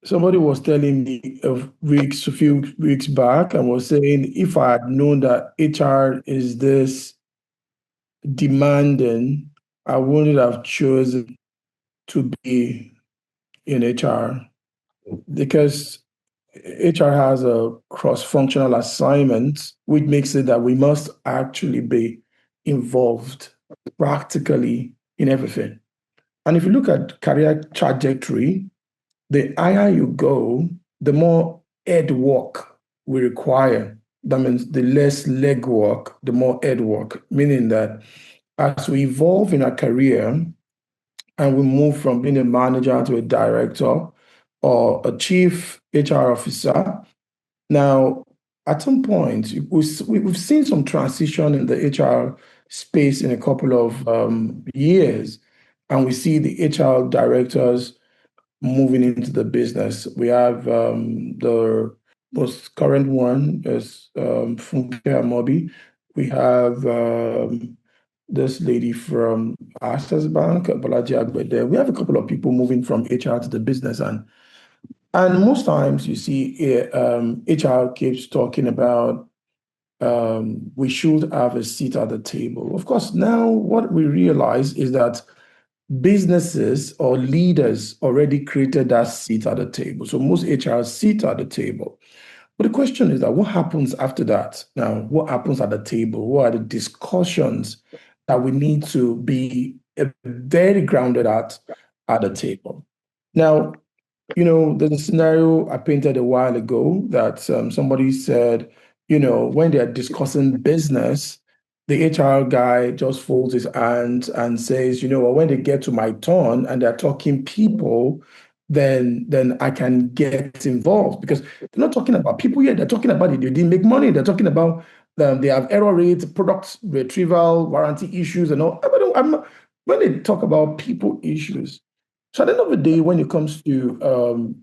Somebody was telling me a few weeks back and was saying if I had known that HR is this demanding, I wouldn't have chosen to be in HR because HR has a cross-functional assignment, which makes it that we must actually be involved practically in everything. And if you look at career trajectory, the higher you go, the more head work we require. That means the less leg work, the more head work, meaning that as we evolve in our career and we move from being a manager to a director or a chief HR officer, now at some point we've seen some transition in the HR space in a couple of years, and we see the HR directors moving into the business. We have the most current one is 𝗶𝘂 𝘀𝘶. We have this lady from Access Bank, 𝗷𝘂𝘀𝘀𝗁. We have a couple of people moving from HR to the business, and most times you see HR keeps talking about we should have a seat at the table. Of course, now what we realize is that businesses or leaders already created that seat at the table. So most HR sit at the table. But the question is that what happens after that? Now, what happens at the table? What are the discussions that we need to be very grounded at the table? Now, there's a scenario I painted a while ago that somebody said, when they're discussing business, the HR guy just folds his hands and says, well, when they get to my turn and they're talking people, then I can get involved because they're not talking about people yet. They're talking about it. They didn't make money. They're talking about they have error rates, product retrieval, warranty issues, and all. When they talk about people issues, so at the end of the day, when it comes to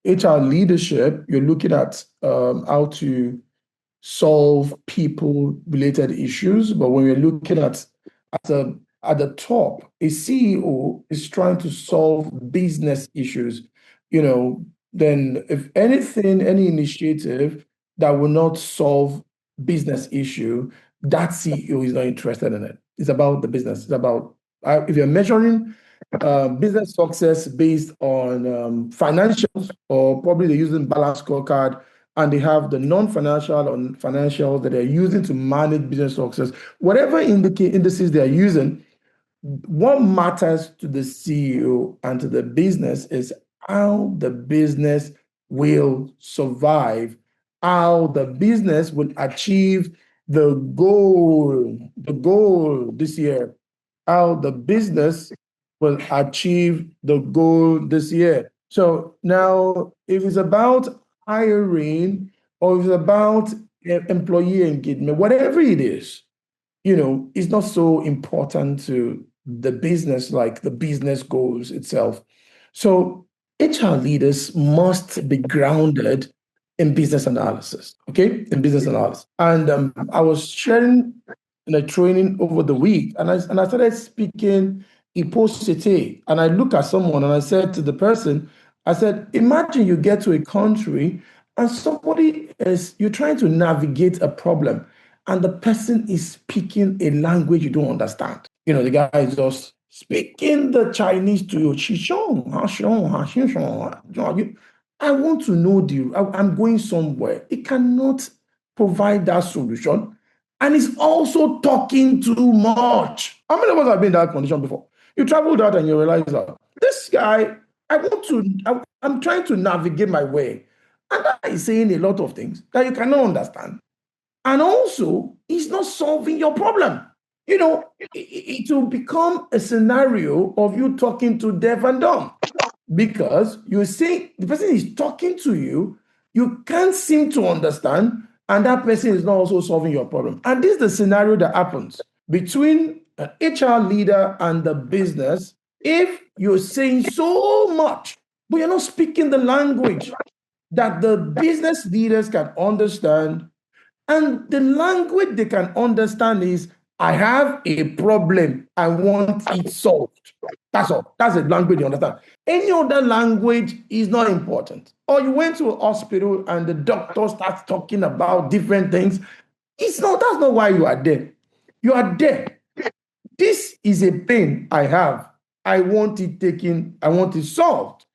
HR leadership, you're looking at how to solve people-related issues. But when you're looking at the top, a CEO is trying to solve business issues. Then if anything, any initiative that will not solve business issue, that CEO is not interested in it. It's about the business. It's about if you're measuring business success based on financials, or probably they're using balance scorecard and they have the non-financial or financial that they're using to manage business success. Whatever indices they're using, what matters to the CEO and to the business is how the business will survive, how the business will achieve the goal this year, how the business will achieve the goal this year. So now, if it's about hiring or if it's about employee engagement, whatever it is, it's not so important to the business like the business goals itself. So HR leaders must be grounded in business analysis, okay? In business analysis. And I was sharing in a training over the week, and I started speaking 𝗷𝘂𝘀𝘁, and I look at someone and I said to the person, I said, imagine you get to a country and you're trying to navigate a problem and the person is speaking a language you don't understand. The guy is just speaking the Chinese to you. I want to know I'm going somewhere. It cannot provide that solution. And it's also talking too much. How many of us have been in that condition before? You traveled out and you realize that this guy, I'm trying to navigate my way. And that is saying a lot of things that you cannot understand. And also, he's not solving your problem. It will become a scenario of you talking to deaf and dumb because you see the person is talking to you, you can't seem to understand, and that person is not also solving your problem. And this is the scenario that happens between an HR leader and the business if you're saying so much, but you're not speaking the language that the business leaders can understand. And the language they can understand is I have a problem. I want it solved. That's all. That's the language you understand. Any other language is not important. Or you went to a hospital and the doctor starts talking about different things. That's not why you are there. You are there. This is a pain I have. I want it taken. I want it solved.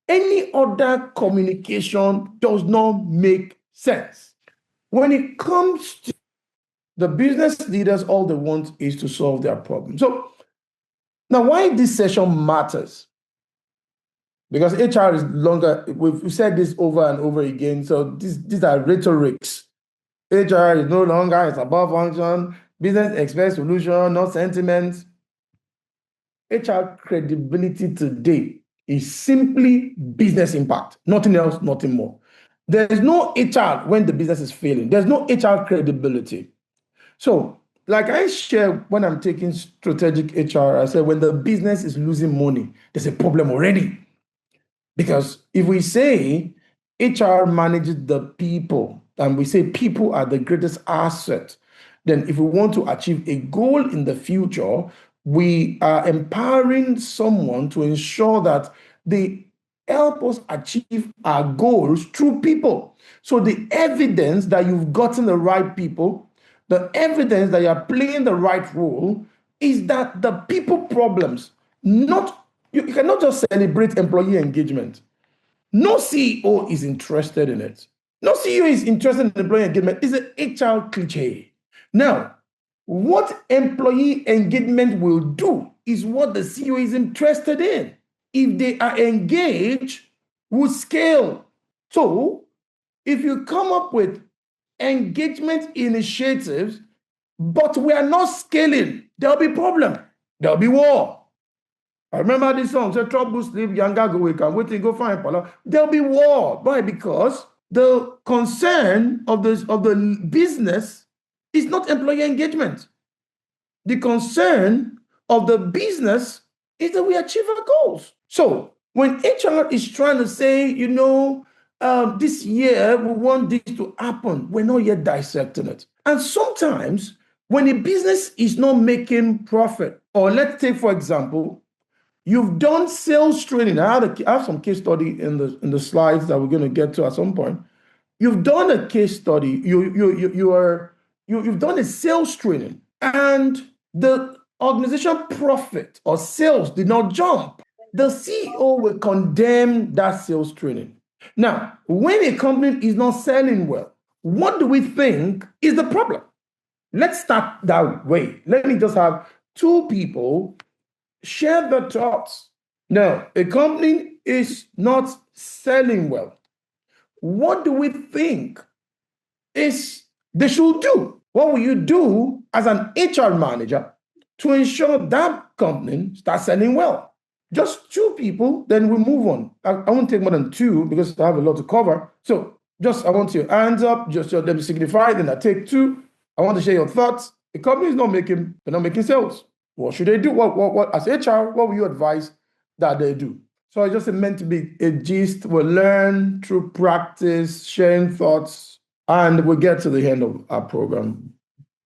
Any other communication does not make sense. When it comes to the business leaders, all they want is to solve their problem. So now why this session matters? Because HR is longer, we've said this over and over again. So these are rhetorics. HR is no longer, it's above function, business expect solution, not sentiments. HR credibility today is simply business impact, nothing else, nothing more. There's no HR when the business is failing. There's no HR credibility. So, like I share when I'm taking strategic HR, I say when the business is losing money, there's a problem already. Because if we say HR manages the people, and we say people are the greatest asset, then if we want to achieve a goal in the future, we are empowering someone to ensure that they help us achieve our goals through people. So the evidence that you've gotten the right people, the evidence that you're playing the right role is that the people problems, you cannot just celebrate employee engagement. No CEO is interested in it. No CEO is interested in employee engagement. It's an HR cliche. Now, what employee engagement will do is what the CEO is interested in. If they are engaged, we'll scale. So, if you come up with engagement initiatives, but we are not scaling, there'll be problem. There'll be war. I remember this song, say trouble sleep, younger go wake up, wait till go find Paula. There'll be war. Why? Because the concern of the business is not employee engagement. The concern of the business is that we achieve our goals. So when HR is trying to say, this year we want this to happen, we're not yet dissecting it. And sometimes when a business is not making profit, or let's take, for example, you've done sales training. I have some case study in the slides that we're going to get to at some point. You've done a case study. You've done a sales training, and the organization profit or sales did not jump. The CEO will condemn that sales training. Now, when a company is not selling well, what do we think is the problem? Let's start that way. Let me just have two people share the thoughts. Now, a company is not selling well. What do we think is they should do? What will you do as an HR manager to ensure that company starts selling well? Just two people, then we move on. I won't take more than two because I have a lot to cover. So I want your hands up, just your them signify, then I take two. I want to share your thoughts. The company is not making sales. What should they do? What as HR, what will you advise that they do? So it's just meant to be a gist. We'll learn through practice, sharing thoughts, and we'll get to the end of our program.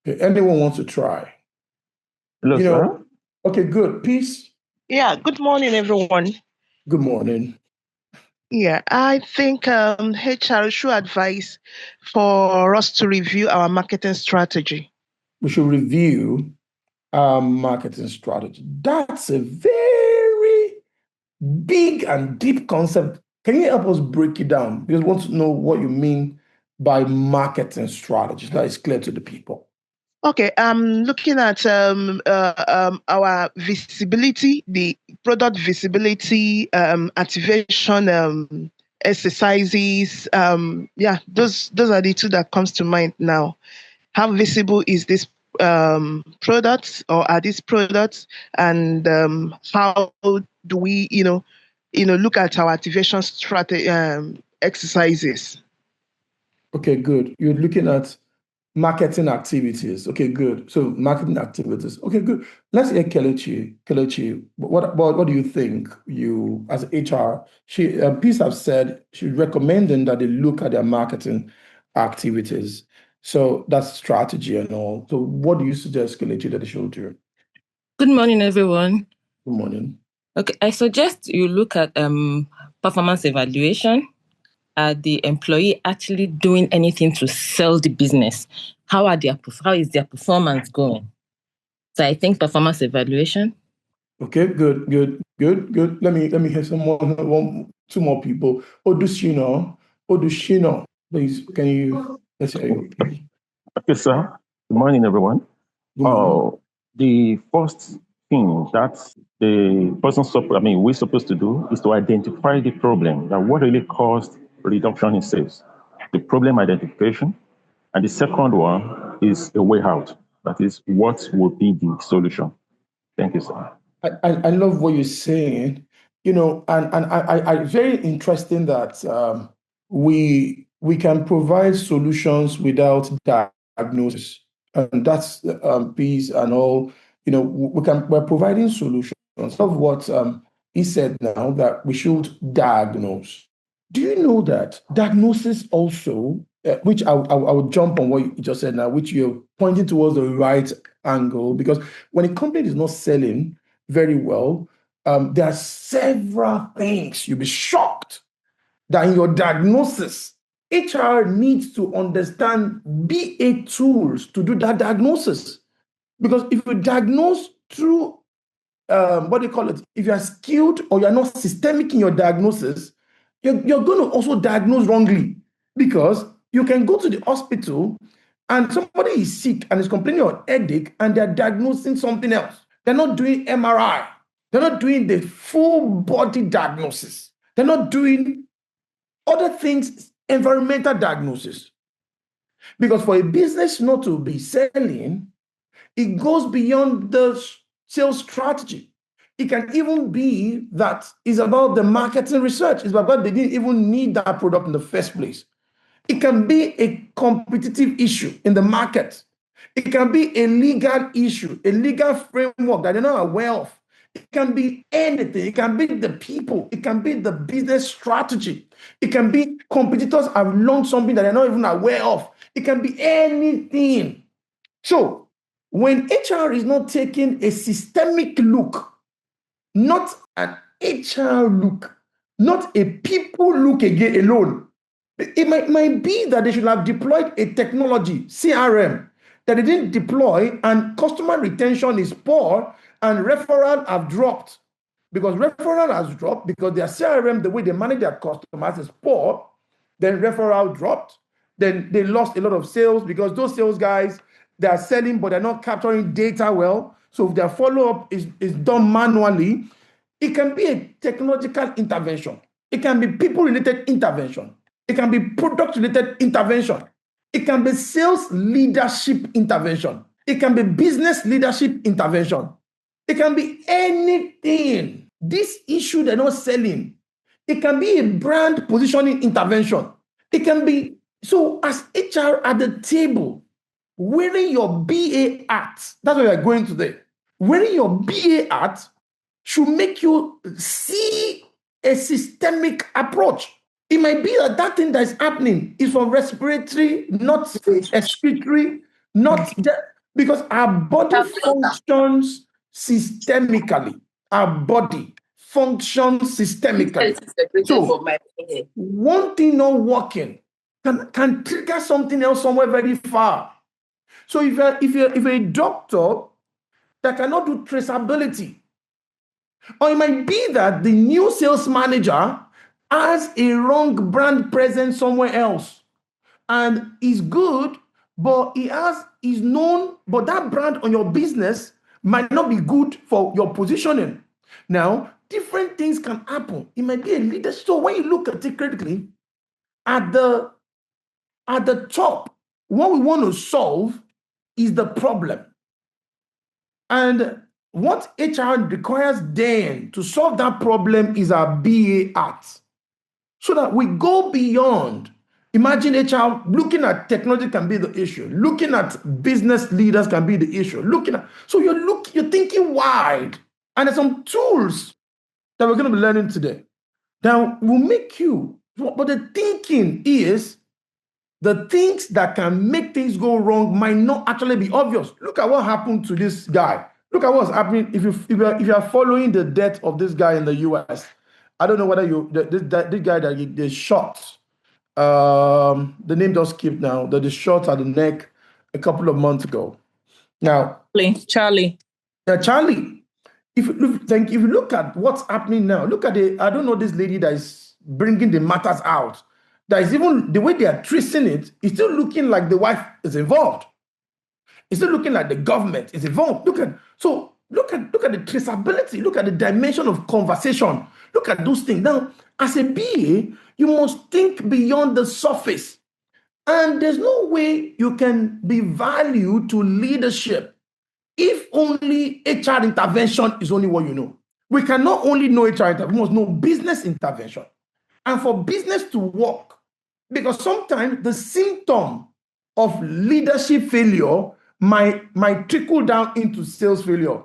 Okay, anyone wants to try? Hello, sir. Okay, good. Peace. Yeah, good morning, everyone. Good morning. Yeah, I think HR should advise for us to review our marketing strategy. We should review our marketing strategy. That's a very big and deep concept. Can you help us break it down? Because we want to know what you mean by marketing strategy. That is clear to the people. Okay, I'm looking at our visibility, the product visibility, activation exercises. Those are the two that comes to mind now. How visible is this product, or are these products, and how do we, look at our activation strategy exercises? Okay, good. You're looking at marketing activities. Okay, good. So marketing activities. Okay, good. Let's hear 𝗟𝗁𝘀. 𝗟𝗁𝘀, what do you think? You as HR, Peace have said she's recommending that they look at their marketing activities. So that's strategy and all. So what do you suggest, Kelechi, that they should do? Good morning, everyone. Good morning. Okay, I suggest you look at performance evaluation. Are the employee actually doing anything to sell the business? How is their performance going? So I think performance evaluation. Okay, good. Let me hear two more people. Odushino, please. Let's hear you, please. Okay, sir. Good morning, everyone. Good morning. The first thing that we're supposed to do is to identify the problem, that what really caused reduction in sales, the problem identification. And the second one is a way out. That is, what would be the solution? Thank you, sir. I love what you're saying, and I very interesting that we can provide solutions without diagnosis, and that's piece and all. We're providing solutions of what he said now that we should diagnose. Do you know that diagnosis also, which I will jump on what you just said now, which you're pointing towards the right angle, because when a company is not selling very well, there are several things you'll be shocked that in your diagnosis, HR needs to understand BA tools to do that diagnosis. Because if you diagnose through what do you call it? If you are skilled or you are not systemic in your diagnosis, you're going to also diagnose wrongly, because you can go to the hospital and somebody is sick and is complaining of headache and they're diagnosing something else. They're not doing MRI. They're not doing the full body diagnosis. They're not doing other things, environmental diagnosis. Because for a business not to be selling, it goes beyond the sales strategy. It can even be that it's about the marketing research. It's about they didn't even need that product in the first place. It can be a competitive issue in the market. It can be a legal issue, a legal framework that they're not aware of. It can be anything. It can be the people. It can be the business strategy. It can be competitors have launched something that they're not even aware of. It can be anything. So when HR is not taking a systemic look, not an HR look, not a people look again alone, it might be that they should have deployed a technology, CRM, that they didn't deploy, and customer retention is poor and referral have dropped. Because referral has dropped because their CRM, the way they manage their customers is poor, then referral dropped. Then they lost a lot of sales because those sales guys, they are selling, but they're not capturing data well. So if their follow-up is done manually, it can be a technological intervention. It can be people-related intervention. It can be product-related intervention. It can be sales leadership intervention. It can be business leadership intervention. It can be anything. This issue they're not selling. It can be a brand positioning intervention. It can be, so as HR at the table, wearing your BA hat, that's where we're going today. Wearing your BA hat should make you see a systemic approach. It might be that thing that is happening is from respiratory, not excretory, not because our body functions systemically. Our body functions systemically. So one thing not working can trigger something else somewhere very far. So if you're a doctor that cannot do traceability, or it might be that the new sales manager has a wrong brand presence somewhere else and is good, but is known, but that brand on your business might not be good for your positioning. Now, different things can happen. It might be a leadership. So when you look at it critically, at the top, what we want to solve is the problem. And what HR requires then to solve that problem is our BA Act. So that we go beyond. Imagine HR looking at technology can be the issue. Looking at business leaders can be the issue. So you're thinking wide. And there's some tools that we're going to be learning today that will make you, but the thinking is the things that can make things go wrong might not actually be obvious. Look at what happened to this guy. Look at what's happening if you are following the death of this guy in the US. I don't know whether this guy that they shot. The name just skipped now. That they shot at the neck a couple of months ago. Now, Charlie. Yeah, Charlie. If you look at what's happening now, look at I don't know this lady that is bringing the matters out. That is even the way they are tracing it. It's still looking like the wife is involved. It's still looking like the government is involved. Look at the traceability. Look at the dimension of conversation. Look at those things. Now, as a BA, you must think beyond the surface. And there's no way you can be valued to leadership if only HR intervention is only what you know. We cannot only know HR intervention, we must know business intervention. And for business to work, because sometimes the symptom of leadership failure might trickle down into sales failure.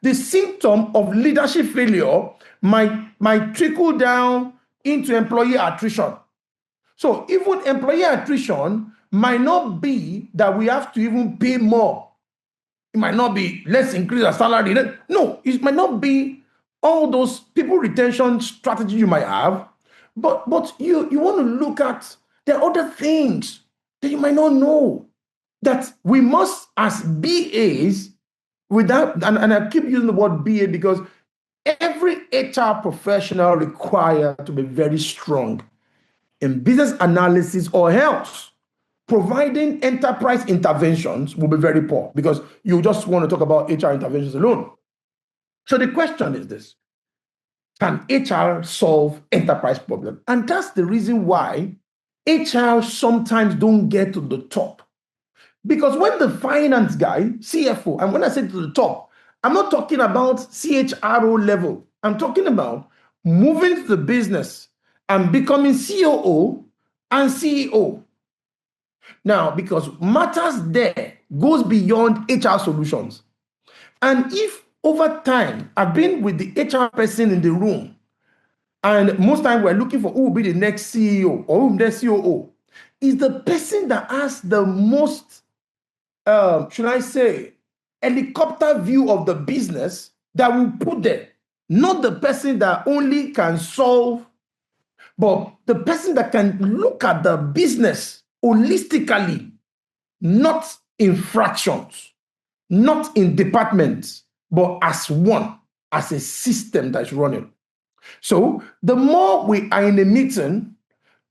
The symptom of leadership failure might trickle down into employee attrition. So even employee attrition might not be that we have to even pay more. It might not be let's increase our salary. No, it might not be all those people retention strategy you might have, but you want to look at there are other things that you might not know that we must as BAs without, and I keep using the word BA because every HR professional required to be very strong in business analysis or else providing enterprise interventions will be very poor because you just want to talk about HR interventions alone. So the question is this: can HR solve enterprise problem? And that's the reason why HR sometimes don't get to the top. Because when the finance guy, CFO, and when I say to the top, I'm not talking about CHRO level. I'm talking about moving to the business and becoming COO and CEO. Now, because matters there goes beyond HR solutions. And if over time, I've been with the HR person in the room, and most time we're looking for who will be the next CEO or who will be the next COO, is the person that has the most, should I say, helicopter view of the business that will put there. Not the person that only can solve, but the person that can look at the business holistically, not in fractions, not in departments, but as one, as a system that's running. So the more we are in a meeting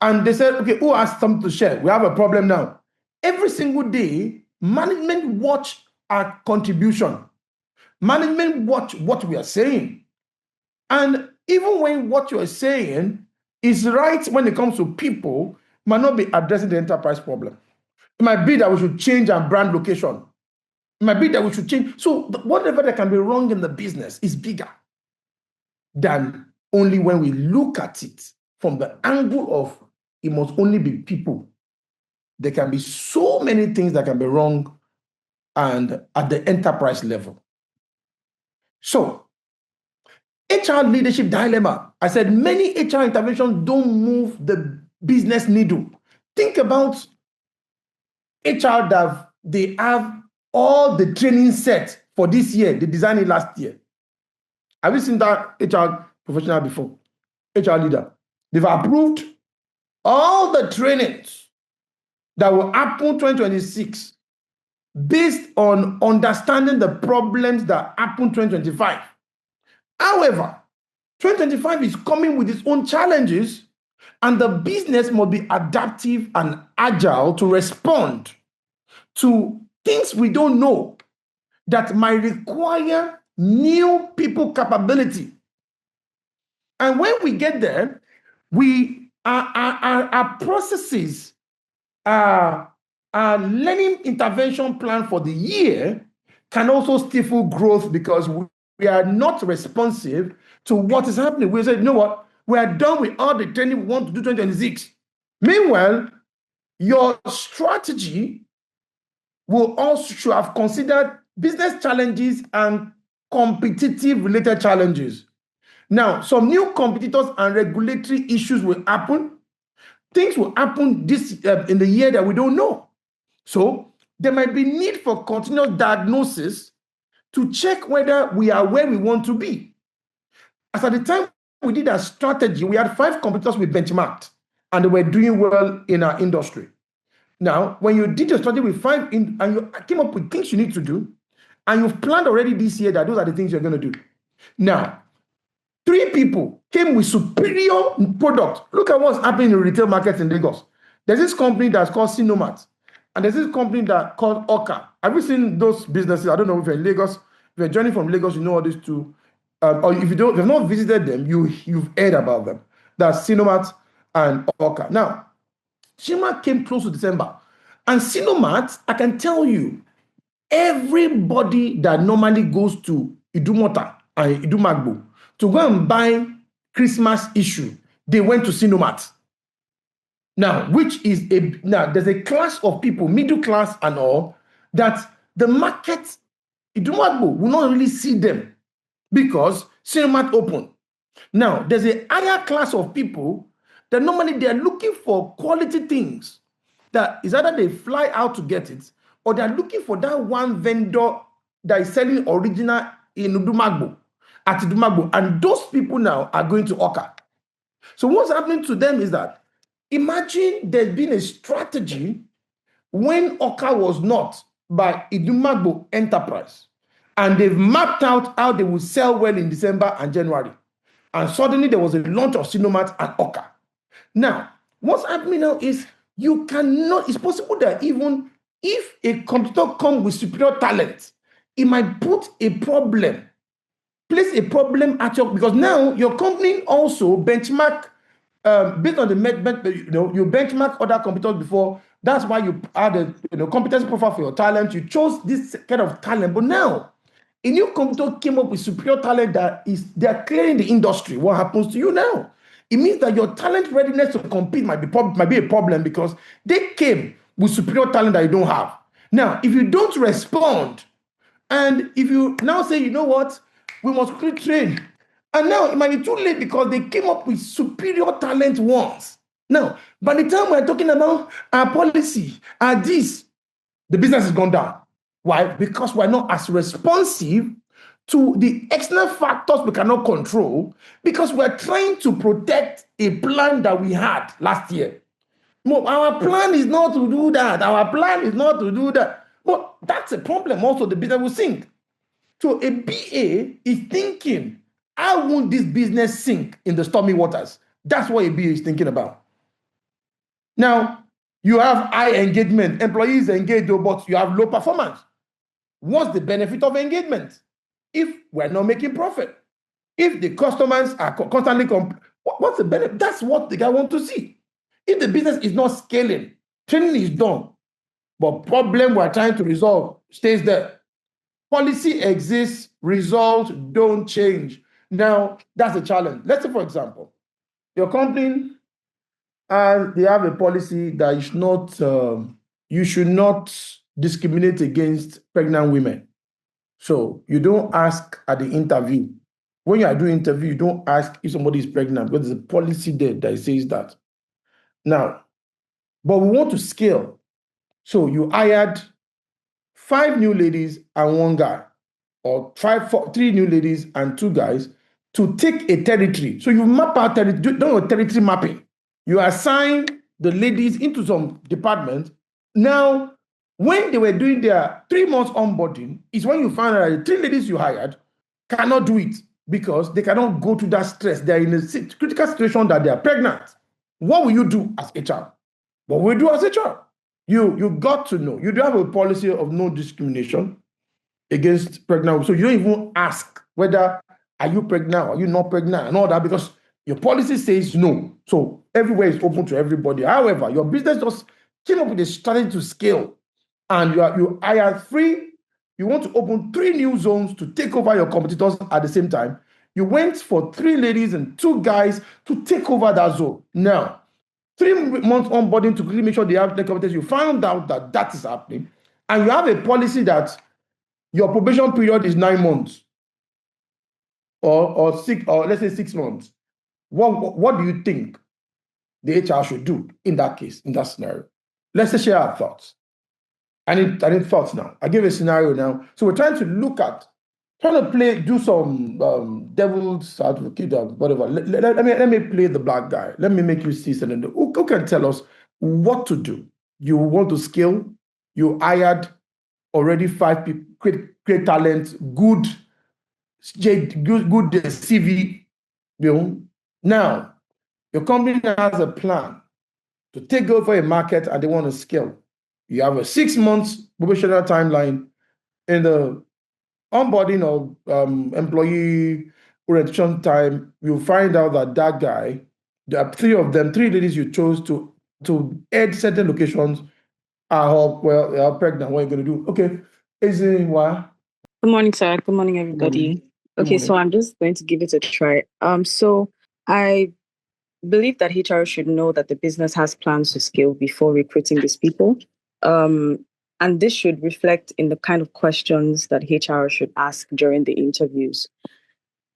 and they said, okay, who has something to share? We have a problem now. Every single day, management watch our contribution. Management watch what we are saying. And even when what you are saying is right when it comes to people, might not be addressing the enterprise problem. It might be that we should change our brand location. It might be that we should change. So whatever that can be wrong in the business is bigger than only when we look at it from the angle of it must only be people. There can be so many things that can be wrong and at the enterprise level. So, HR leadership dilemma. I said many HR interventions don't move the business needle. Think about HR that they have all the training set for this year. They designed it last year. Have you seen that HR professional before? HR leader. They've approved all the trainings that will happen 2026 based on understanding the problems that happen 2025. However, 2025 is coming with its own challenges, and the business must be adaptive and agile to respond to things we don't know that might require new people capability. And when we get there, our processes, our learning intervention plan for the year can also stifle growth because we are not responsive to what is happening. We say, you know what? We are done with all the training we want to do 2026. Meanwhile, your strategy will also should have considered business challenges and competitive related challenges. Now, some new competitors and regulatory issues will happen. things will happen this in the year that we don't know. So there might be need for continuous diagnosis to check whether we are where we want to be. As at the time we did our strategy, we had 5 competitors we benchmarked, and they were doing well in our industry. Now, when you did your strategy with 5 and you came up with things you need to do, and you've planned already this year that those are the things you're going to do. Now, 3 people came with superior products. Look at what's happening in retail markets in Lagos. There's this company that's called 𝗓𝗏, and there's this company that's called 𝗷𝘂𝘀𝘀. Have you seen those businesses? I don't know if you're in Lagos. If you're joining from Lagos, you know all these two. Or if you have not visited them, you've heard about them. That's 𝗓𝗏 and 𝗷𝘂𝘀𝘀. Now, 𝗓𝗏 came close to December. And 𝗓𝗏, I can tell you, everybody that normally goes to Idumota and 𝗷𝘂𝘀𝘀 to go and buy Christmas issue, they went to 𝗓𝗏. Now, there's a class of people, middle class and all, that the market, 𝗷𝘂𝘀𝘀 will not really see them because 𝗓𝗏 open. Now, there's a higher class of people that normally they are looking for quality things. That is either they fly out to get it, or they're looking for that one vendor that is selling original in 𝗷𝘂𝘀𝘀, at 𝗷𝘂𝘀𝘀, and those people now are going to 𝗷𝘂𝘀𝘀. So what's happening to them is that, imagine there's been a strategy when 𝗷𝘂𝘀𝘀 was not by 𝗷𝘂𝘀 enterprise, and they've mapped out how they will sell well in December and January, and suddenly there was a launch of 𝗓𝗏 and 𝗷𝘂𝘀𝘀. Now, what's happening now is you cannot, it's possible that even if a competitor comes with superior talent, it might put a problem, place a problem at your, because now your company also benchmark based on the you benchmark other competitors before. That's why you add a competence profile for your talent. You chose this kind of talent, but now a new competitor came up with superior talent they're clearing the industry. What happens to you now? It means that your talent readiness to compete might be a problem because they came with superior talent that you don't have. Now, if you don't respond, and if you now say, you know what, we must quickly train, and now it might be too late because they came up with superior talent once. Now, by the time we're talking about our policy, the business has gone down. Why? Because we're not as responsive to the external factors we cannot control, because we're trying to protect a plan that we had last year. Our plan is not to do that. Our plan is not to do that. But that's a problem also the business will sink. So a BA is thinking, how won't this business sink in the stormy waters? That's what a BA is thinking about. Now, you have high engagement, employees engaged, but you have low performance. What's the benefit of engagement if we're not making profit? If the customers are constantly what's the benefit? That's what the guy wants to see. If the business is not scaling, training is done, but problem we're trying to resolve stays there. Policy exists, results don't change. Now, that's a challenge. Let's say, for example, your company, they have a policy that is not, you should not discriminate against pregnant women. So you don't ask at the interview. When you are doing interview, you don't ask if somebody is pregnant, because there's a policy there that says that. Now, but we want to scale. So you hired 5 new ladies and 1 guy, or 3 new ladies and 2 guys to take a territory. So you map out territory, do territory mapping. You assign the ladies into some department. Now, when they were doing their 3 months onboarding, is when you find out that the 3 ladies you hired cannot do it because they cannot go through that stress. They're in a critical situation that they are pregnant. What will you do as HR? What will you do as HR? You got to know. You do have a policy of no discrimination against pregnant women. So you don't even ask whether are you pregnant or are you not pregnant and all that, because your policy says no. So everywhere is open to everybody. However, your business just came up with a strategy to scale, and you hire 3. You want to open 3 new zones to take over your competitors at the same time. You went for 3 ladies and 2 guys to take over that zone. Now, 3 months onboarding to really make sure they have the competence. You found out that that is happening, and you have a policy that your probation period is 9 months, or 6, or let's say 6 months. What do you think? the HR should do in that case, in that scenario. Let's just share our thoughts. I need thoughts now. I give a scenario now. So we're trying to do some devil's advocate, whatever. Let me play the black guy. Let me make you see something. Who can tell us what to do? You want to scale, you hired already 5 people, great talent, good CV. Now, your company has a plan to take over a market and they want to scale. You have a 6 months probational timeline. In the onboarding of employee orientation time, you'll find out that guy, there are 3 of them, 3 ladies you chose to head certain locations are pregnant. What are you going to do? Okay. Is it why? Good morning, sir. Good morning, everybody. Good Okay, morning. so I'm just going to give it a try. So I believe that HR should know that the business has plans to scale before recruiting these people. And this should reflect in the kind of questions that HR should ask during the interviews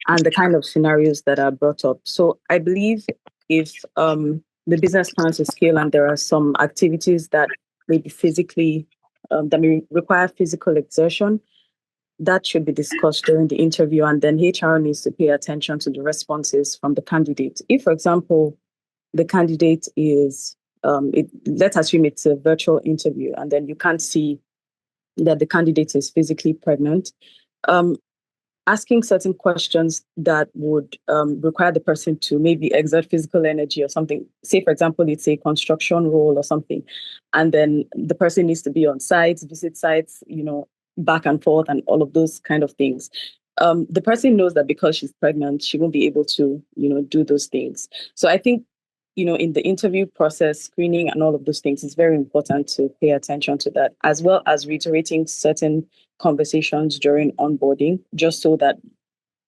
and the kind of scenarios that are brought up. So I believe if the business plans to scale and there are some activities that may be physically, that may require physical exertion, that should be discussed during the interview, and then HR needs to pay attention to the responses from the candidate. If, for example, the candidate is, let's assume it's a virtual interview, and then you can't see that the candidate is physically pregnant, asking certain questions that would require the person to maybe exert physical energy or something. Say, for example, it's a construction role or something, and then the person needs to be on sites, visit sites, back and forth and all of those kind of things. The person knows that because she's pregnant, she won't be able to, do those things. So I think, in the interview process, screening and all of those things, it's very important to pay attention to that, as well as reiterating certain conversations during onboarding, just so that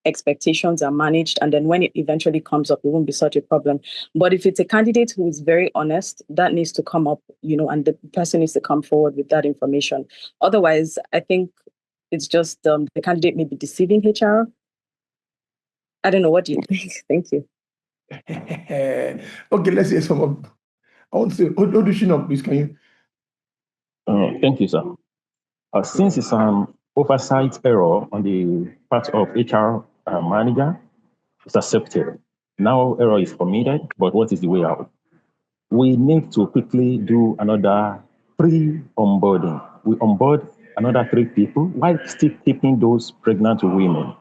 expectations are managed. And then when it eventually comes up, it won't be such a problem. But if it's a candidate who is very honest, that needs to come up, and the person needs to come forward with that information. Otherwise, I think it's just the candidate may be deceiving HR. I don't know. What do you think? Thank you. Okay, let's hear some of. I want to say, Odushino, please, can you? Thank you, sir. Since it's an oversight error on the part of HR manager, it's accepted. Now error is committed, but what is the way out? We need to quickly do another pre-onboarding. We onboard another 3 people while still keeping those pregnant women.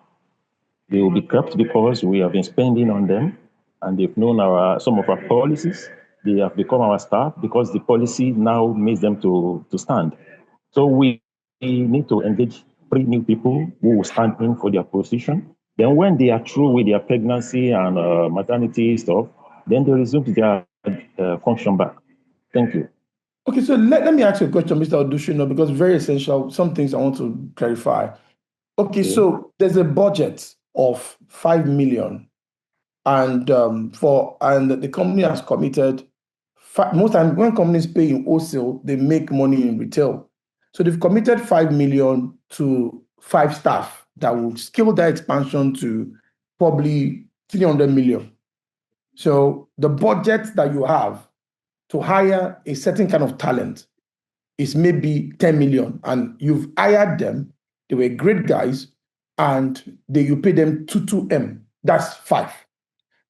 They will be kept because we have been spending on them and they've known some of our policies. They have become our staff because the policy now makes them to stand. So we need to engage 3 new people who will stand in for their position. Then when they are through with their pregnancy and maternity stuff, then they resume their function back. Thank you. Okay, so let me ask you a question, Mr. Odushino, because very essential, some things I want to clarify. Okay, so there's a budget of 5 million, and the company has committed. Most times when companies pay in wholesale, they make money in retail. So they've committed 5 million to 5 staff that will scale their expansion to probably 300 million. So the budget that you have to hire a certain kind of talent is maybe 10 million, and you've hired them. They were great guys, and you pay them 2M. That's 5.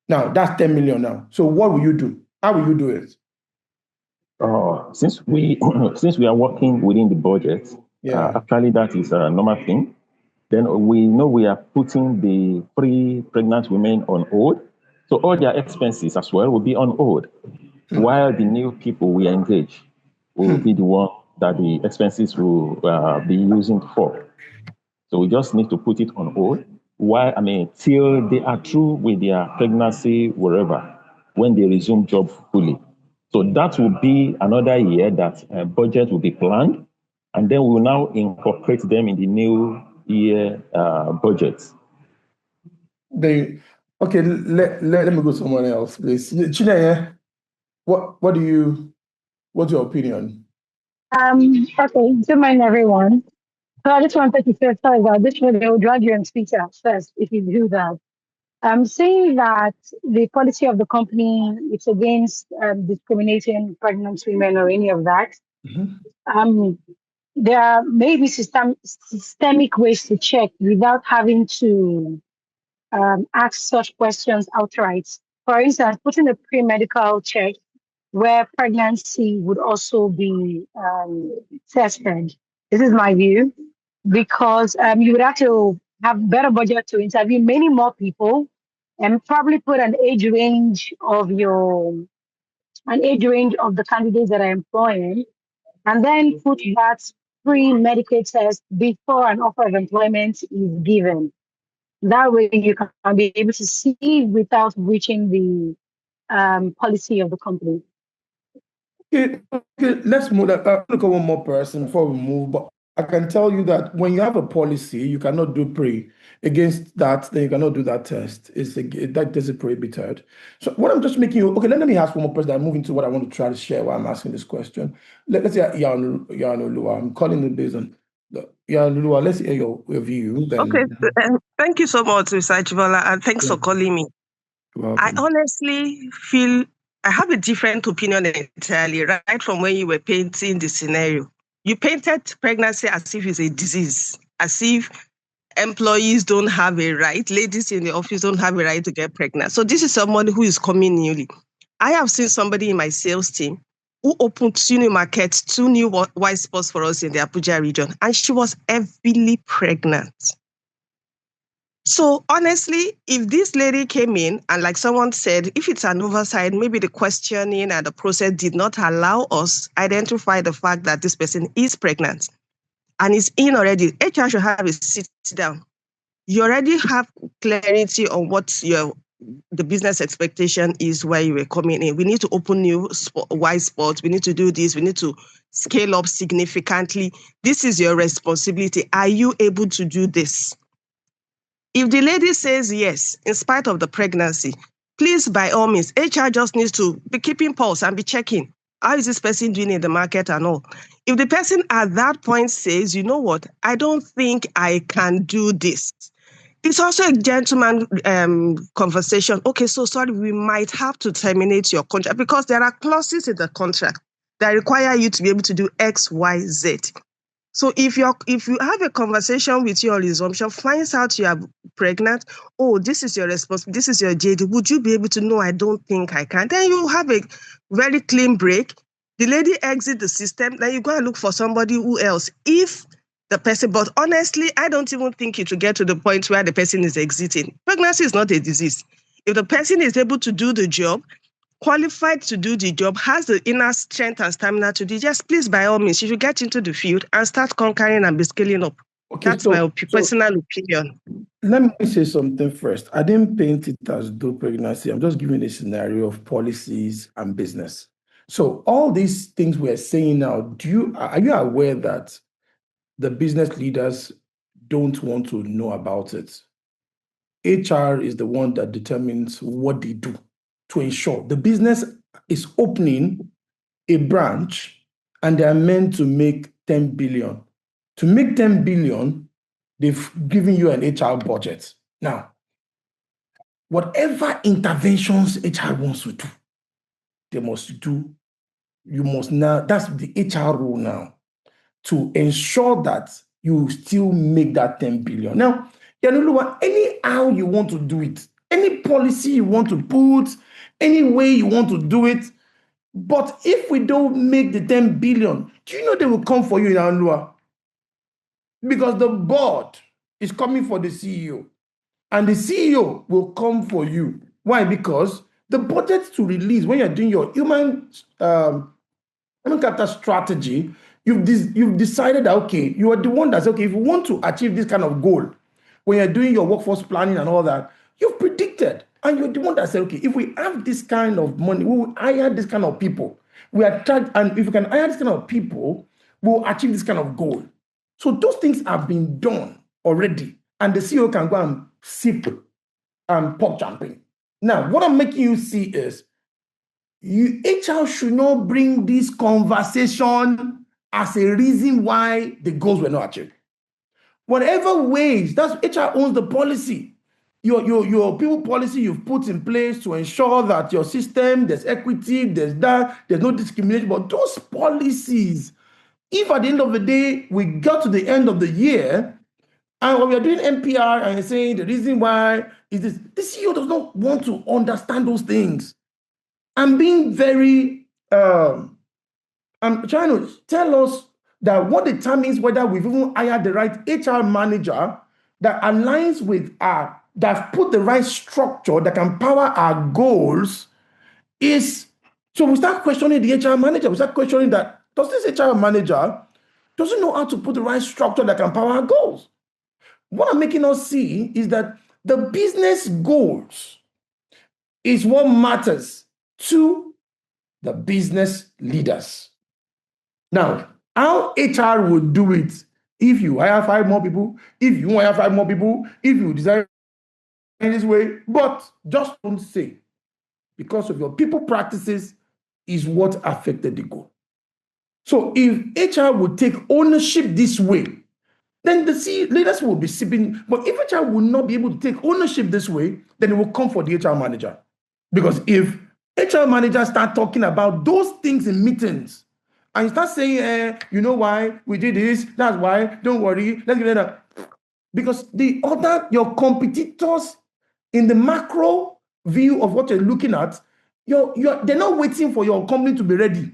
Now that's 10 million now. So what will you do? How will you do it? Since we are working within the budget, actually that is a normal thing. Then we know we are putting the pregnant women on hold. So all their expenses as well will be on hold, while the new people we engage will be the one that the expenses will be using for. So we just need to put it on hold till they are through with their pregnancy, wherever, when they resume job fully. So that will be another year that budget will be planned, and then we will now incorporate them in the new year budgets. Okay, let me go to someone else, please. Chineye, what's your opinion? Okay, good morning, everyone. So I just wanted to say, sorry about this, they will drag you and speak first if you do that. I'm saying that the policy of the company is against discriminating pregnant women or any of that. There are maybe systemic ways to check without having to ask such questions outright. For instance, putting a pre-medical check where pregnancy would also be tested. This is my view, because you would have to have better budget to interview many more people and probably put an age range of the candidates that are employing, and then put that pre-medical test before an offer of employment is given. That way you can be able to see without breaching the policy of the company. Okay, let's move. Look at one more person before we move. But I can tell you that when you have a policy, you cannot do pre against that. Then you cannot do that test. That is prohibited. So what I'm just making you okay. Let me ask one more person. I'm moving to what I want to try to share while I'm asking this question. Let's say ฎ𝗓𝘂. I'm calling the based on ฎ𝗓𝘂. Let's hear your view. Then. Okay, thank you so much, Mr. Chibola, and thanks for calling me. I honestly feel I have a different opinion entirely, right from when you were painting the scenario. You painted pregnancy as if it's a disease, as if employees don't have a right, ladies in the office don't have a right to get pregnant. So this is someone who is coming newly. I have seen somebody in my sales team who opened 2 new markets, 2 new white spots for us in the Abuja region, and she was heavily pregnant. So honestly, if this lady came in and like someone said, if it's an oversight, maybe the questioning and the process did not allow us identify the fact that this person is pregnant and is in already, HR should have a sit down. You already have clarity on what the business expectation is where you were coming in. We need to open new white spots. We need to do this. We need to scale up significantly. This is your responsibility. Are you able to do this? If the lady says yes, in spite of the pregnancy, please, by all means, HR just needs to be keeping pulse and be checking. How is this person doing in the market and all? If the person at that point says, you know what, I don't think I can do this. It's also a gentleman conversation. Okay, so sorry, we might have to terminate your contract because there are clauses in the contract that require you to be able to do X, Y, Z. So if you have a conversation with your resumption, finds out you are pregnant, oh, this is your responsibility, this is your JD, would you be able to know, I don't think I can? Then you have a very clean break. The lady exit the system, then you go and look for somebody who else. If the person, but honestly, I don't even think it will get to the point where the person is exiting. Pregnancy is not a disease. If the person is able to do the job, qualified to do the job, has the inner strength and stamina to do, just please, by all means, you should get into the field and start conquering and be scaling up. Okay, that's my personal opinion. Let me say something first. I didn't paint it as do pregnancy. I'm just giving a scenario of policies and business. So all these things we're saying now, are you aware that the business leaders don't want to know about it? HR is the one that determines what they do to ensure the business is opening a branch and they are meant to make 10 billion. To make 10 billion, they've given you an HR budget. Now, whatever interventions HR wants to do, they must do. You must now, that's the HR rule now, to ensure that you still make that 10 billion. Now, anyhow you want to do it, any policy you want to put, any way you want to do it, but if we don't make the 10 billion, do you know they will come for you in Anlua? Because the board is coming for the CEO, and the CEO will come for you. Why? Because the budget to release, when you're doing your human capital strategy, you've decided that, okay, you are the one that's, okay, if you want to achieve this kind of goal, when you're doing your workforce planning and all that, you've predicted, and you're the one that said, okay, if we have this kind of money, we will hire this kind of people. And if we can hire this kind of people, we'll achieve this kind of goal. So those things have been done already, and the CEO can go and sip and pop champagne. Now, what I'm making you see is, HR should not bring this conversation as a reason why the goals were not achieved. Whatever ways, that's HR owns the policy. your people policy you've put in place to ensure that your system, there's equity, there's no discrimination. But those policies, if at the end of the day, we got to the end of the year, and when we are doing NPR and saying the reason why is this, the CEO does not want to understand those things. I'm being very, I'm trying to tell us that what determines whether we've even hired the right HR manager that aligns with that put the right structure that can power our goals is, so we start questioning the HR manager. We start questioning that, does this HR manager doesn't know how to put the right structure that can power our goals? What I'm making us see is that the business goals is what matters to the business leaders. Now, how HR would do it if you hire 5 more people, if you hire 5 more people, if you design in this way, but just don't say because of your people practices is what affected the goal. So if HR would take ownership this way, then the leaders will be sipping. But if HR will not be able to take ownership this way, then it will come for the HR manager. Because if HR managers start talking about those things in meetings, and you start saying, you know why we did this, that's why, don't worry, let's get it up. Because your competitors in the macro view of what you're looking at, they're not waiting for your company to be ready.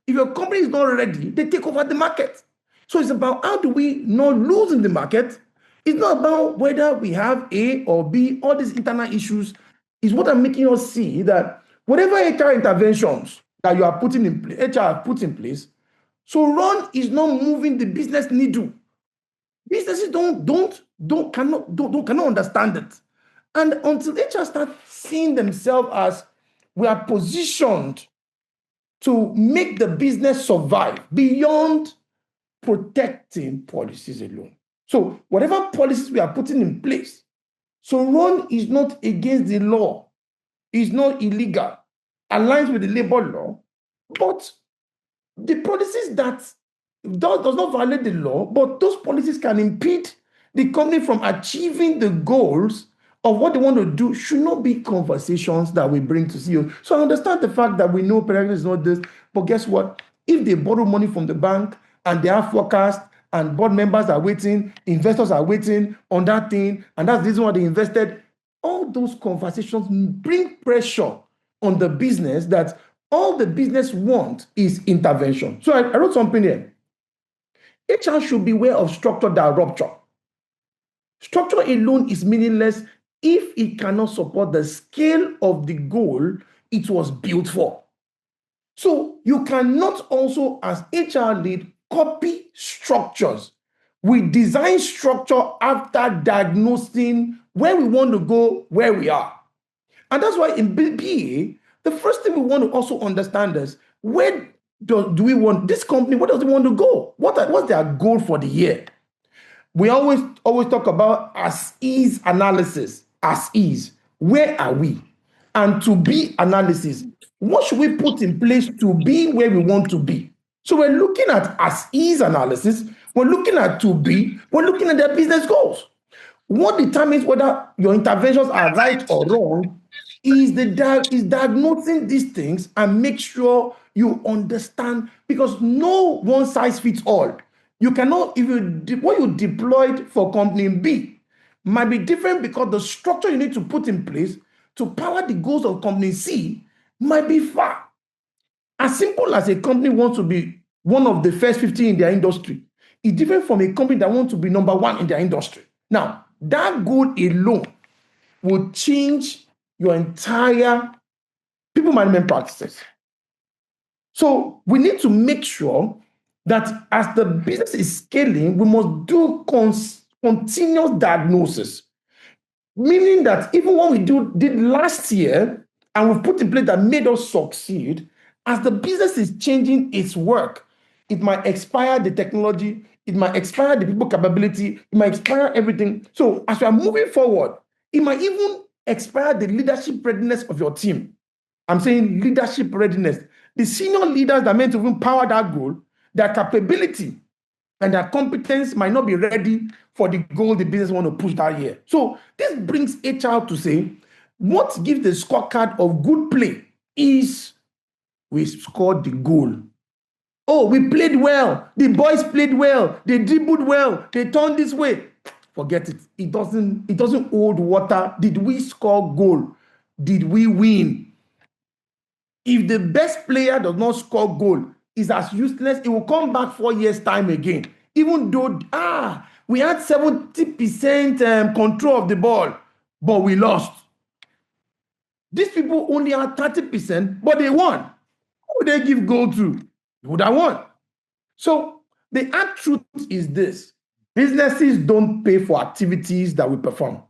If your company is not ready, they take over the market. So it's about how do we not lose in the market. It's not about whether we have A or B, all these internal issues is what I'm making us see that whatever HR interventions that you are putting in place, HR have put in place, so run is not moving the business needle. Businesses cannot understand it. And until HR start seeing themselves as we are positioned to make the business survive beyond protecting policies alone. So whatever policies we are putting in place, so run is not against the law, is not illegal, aligns with the labor law, but the policies that does not violate the law, but those policies can impede the company from achieving the goals of what they want to do should not be conversations that we bring to CEOs. So I understand the fact that we know pedagogy is not this, but guess what? If they borrow money from the bank and they have forecast and board members are waiting, investors are waiting on that thing, and that's the reason why they invested, all those conversations bring pressure on the business that all the business want is intervention. So I wrote something here. HR should beware of structure that rupture. Structure alone is meaningless if it cannot support the scale of the goal it was built for. So you cannot also, as HR lead, copy structures. We design structure after diagnosing where we want to go, where we are. And that's why in BA, the first thing we want to also understand is where do we want this company, where does it want to go? What's their goal for the year? We always talk about as-is analysis, as-is. Where are we? And to-be analysis. What should we put in place to be where we want to be? So we're looking at as-is analysis. We're looking at to-be. We're looking at their business goals. What determines whether your interventions are right or wrong is diagnosing these things and make sure you understand, because no one size fits all. You cannot, what you deployed for company B might be different because the structure you need to put in place to power the goals of company C might be far. As simple as a company wants to be one of the first 50 in their industry, it's different from a company that wants to be number 1 in their industry. Now, that goal alone will change your entire people management practices. So we need to make sure that as the business is scaling, we must do continuous diagnosis. Meaning that even what we did last year and we've put in place that made us succeed, as the business is changing its work, it might expire the technology, it might expire the people capability, it might expire everything. So as we are moving forward, it might even expire the leadership readiness of your team. I'm saying leadership readiness. The senior leaders that are meant to even power that goal, their capability and their competence might not be ready for the goal the business want to push that year. So this brings HR to say, what gives the scorecard of good play is we scored the goal. Oh, we played well. The boys played well. They dribbled well. They turned this way. Forget it. It doesn't hold water. Did we score goal? Did we win? If the best player does not score goal, is as useless, it will come back 4 years' time again. Even though we had 70% control of the ball, but we lost. These people only had 30%, but they won. Who would they give goal to? They would have won. So the hard truth is this: businesses don't pay for activities that we perform.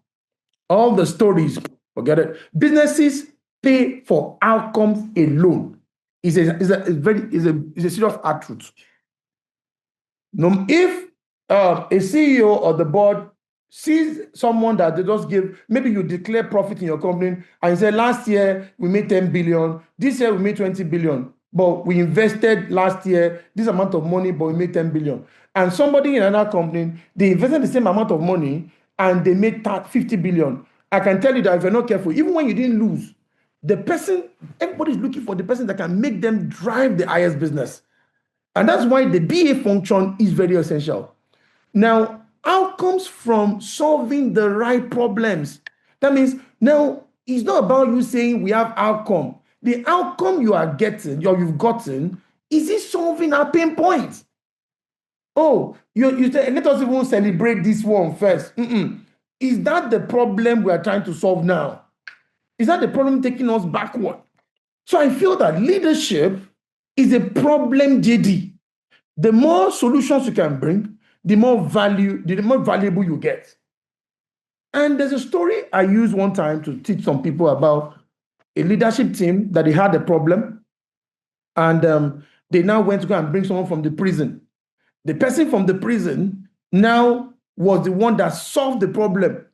All the stories, forget it. Businesses pay for outcomes alone. It's a serious hard truth. If a CEO or the board sees someone that they just give, maybe you declare profit in your company and you say, last year we made 10 billion, this year we made 20 billion, but we invested last year this amount of money, but we made 10 billion. And somebody in another company, they invested the same amount of money and they made 50 billion. I can tell you that if you're not careful, even when you didn't lose, the person, everybody's looking for the person that can make them drive the highest business. And that's why the BA function is very essential. Now, outcomes from solving the right problems. That means now it's not about you saying we have outcome. The outcome you are getting, or you've gotten, is it solving our pain points? Oh, you say, let us even celebrate this one first. Is that the problem we are trying to solve now? Is that the problem taking us backward? So I feel that leadership is a problem JD. The more solutions you can bring, the more valuable you get. And there's a story I used one time to teach some people about a leadership team that they had a problem, and they now went to go and bring someone from the prison. The person from the prison now was the one that solved the problem.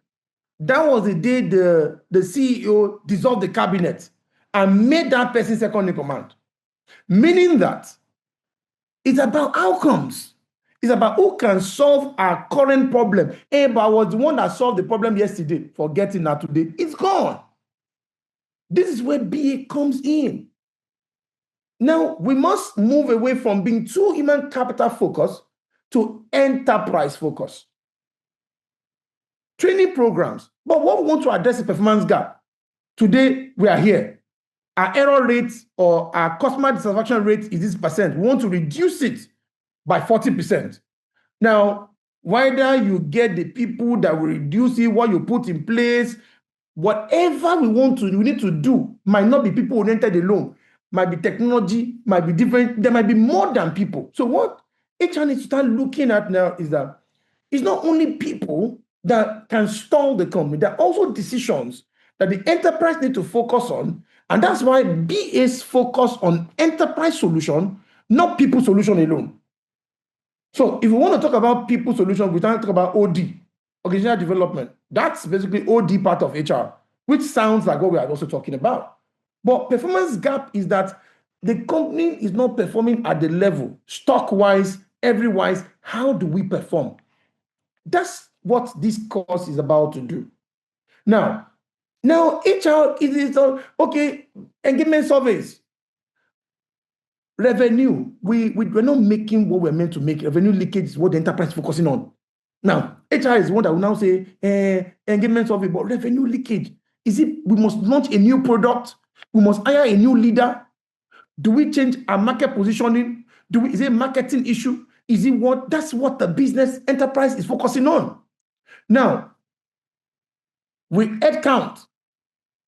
That was the day the CEO dissolved the cabinet and made that person second in command. Meaning that it's about outcomes. It's about who can solve our current problem. But was the one that solved the problem yesterday, forgetting that today, it's gone. This is where BA comes in. Now, we must move away from being too human capital focused to enterprise focused. Training programs. But what we want to address is performance gap. Today, we are here. Our error rate or our customer dissatisfaction rate is this percent. We want to reduce it by 40%. Now, whether you get the people that will reduce it, what you put in place, whatever we need to do might not be people oriented alone, might be technology, might be different. There might be more than people. So what HR needs to start looking at now is that it's not only people that can stall the company, there are also decisions that the enterprise need to focus on. And that's why BA's focus on enterprise solution, not people solution alone. So if we want to talk about people solution, we can't talk about OD, organizational development. That's basically OD part of HR, which sounds like what we are also talking about. But performance gap is that the company is not performing at the level, stock-wise, every-wise. How do we perform? That's what this course is about to do. Now HR is okay, engagement surveys. Revenue, we're not making what we're meant to make. Revenue leakage is what the enterprise is focusing on. Now, HR is one that will now say, engagement survey, but revenue leakage. Is it we must launch a new product? We must hire a new leader? Do we change our market positioning? Is it a marketing issue? Is it what? That's what the business enterprise is focusing on. Now, with head count,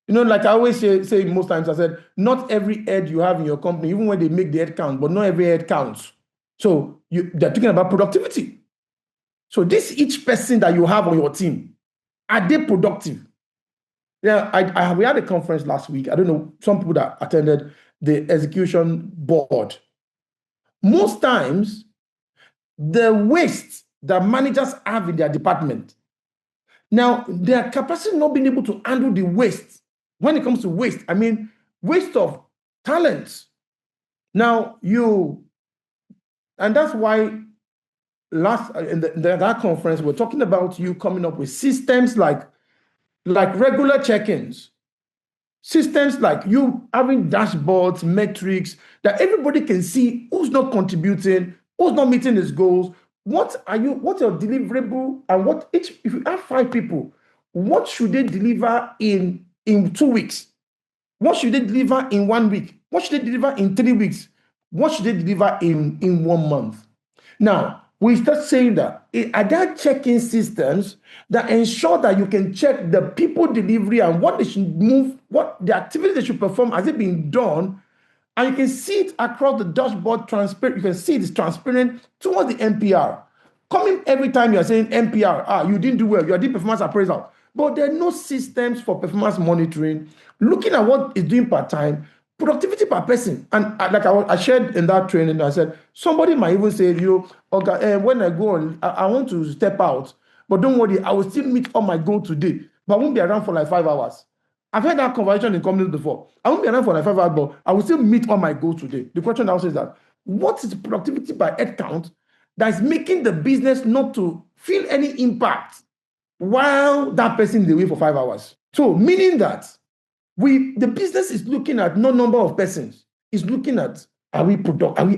like I always say most times, I said, not every head you have in your company, even when they make the head count, but not every head counts. So they're talking about productivity. So each person that you have on your team, are they productive? Yeah, we had a conference last week. I don't know, some people that attended the execution board. Most times, the waste that managers have in their department, now their capacity not being able to handle the waste. When it comes to waste, I mean waste of talents. Now and that's why that conference, we're talking about you coming up with systems like regular check-ins, systems like you having dashboards, metrics that everybody can see who's not contributing, who's not meeting his goals. What's your deliverable, and if you have 5 people, what should they deliver in 2 weeks? What should they deliver in 1 week? What should they deliver in 3 weeks? What should they deliver in 1 month? Now, we start saying that are there check-in systems that ensure that you can check the people delivery and what they should move, what the activity they should perform, has it been done? And you can see it across the dashboard transparent. You can see it is transparent towards the NPR. Coming every time you're saying NPR, you didn't do well, you are doing performance appraisal. But there are no systems for performance monitoring, looking at what is doing per time, productivity per person. And like I shared in that training, I said, somebody might even say, okay, when I go on, I want to step out, but don't worry, I will still meet all my goal today, but I won't be around for like 5 hours. I've had that conversation in companies before. I won't be around for like 5 hours, but I will still meet all my goals today. The question now says that, what is productivity by head count that is making the business not to feel any impact while that person is away for 5 hours? So meaning that the business is looking at no number of persons. It's looking at, are we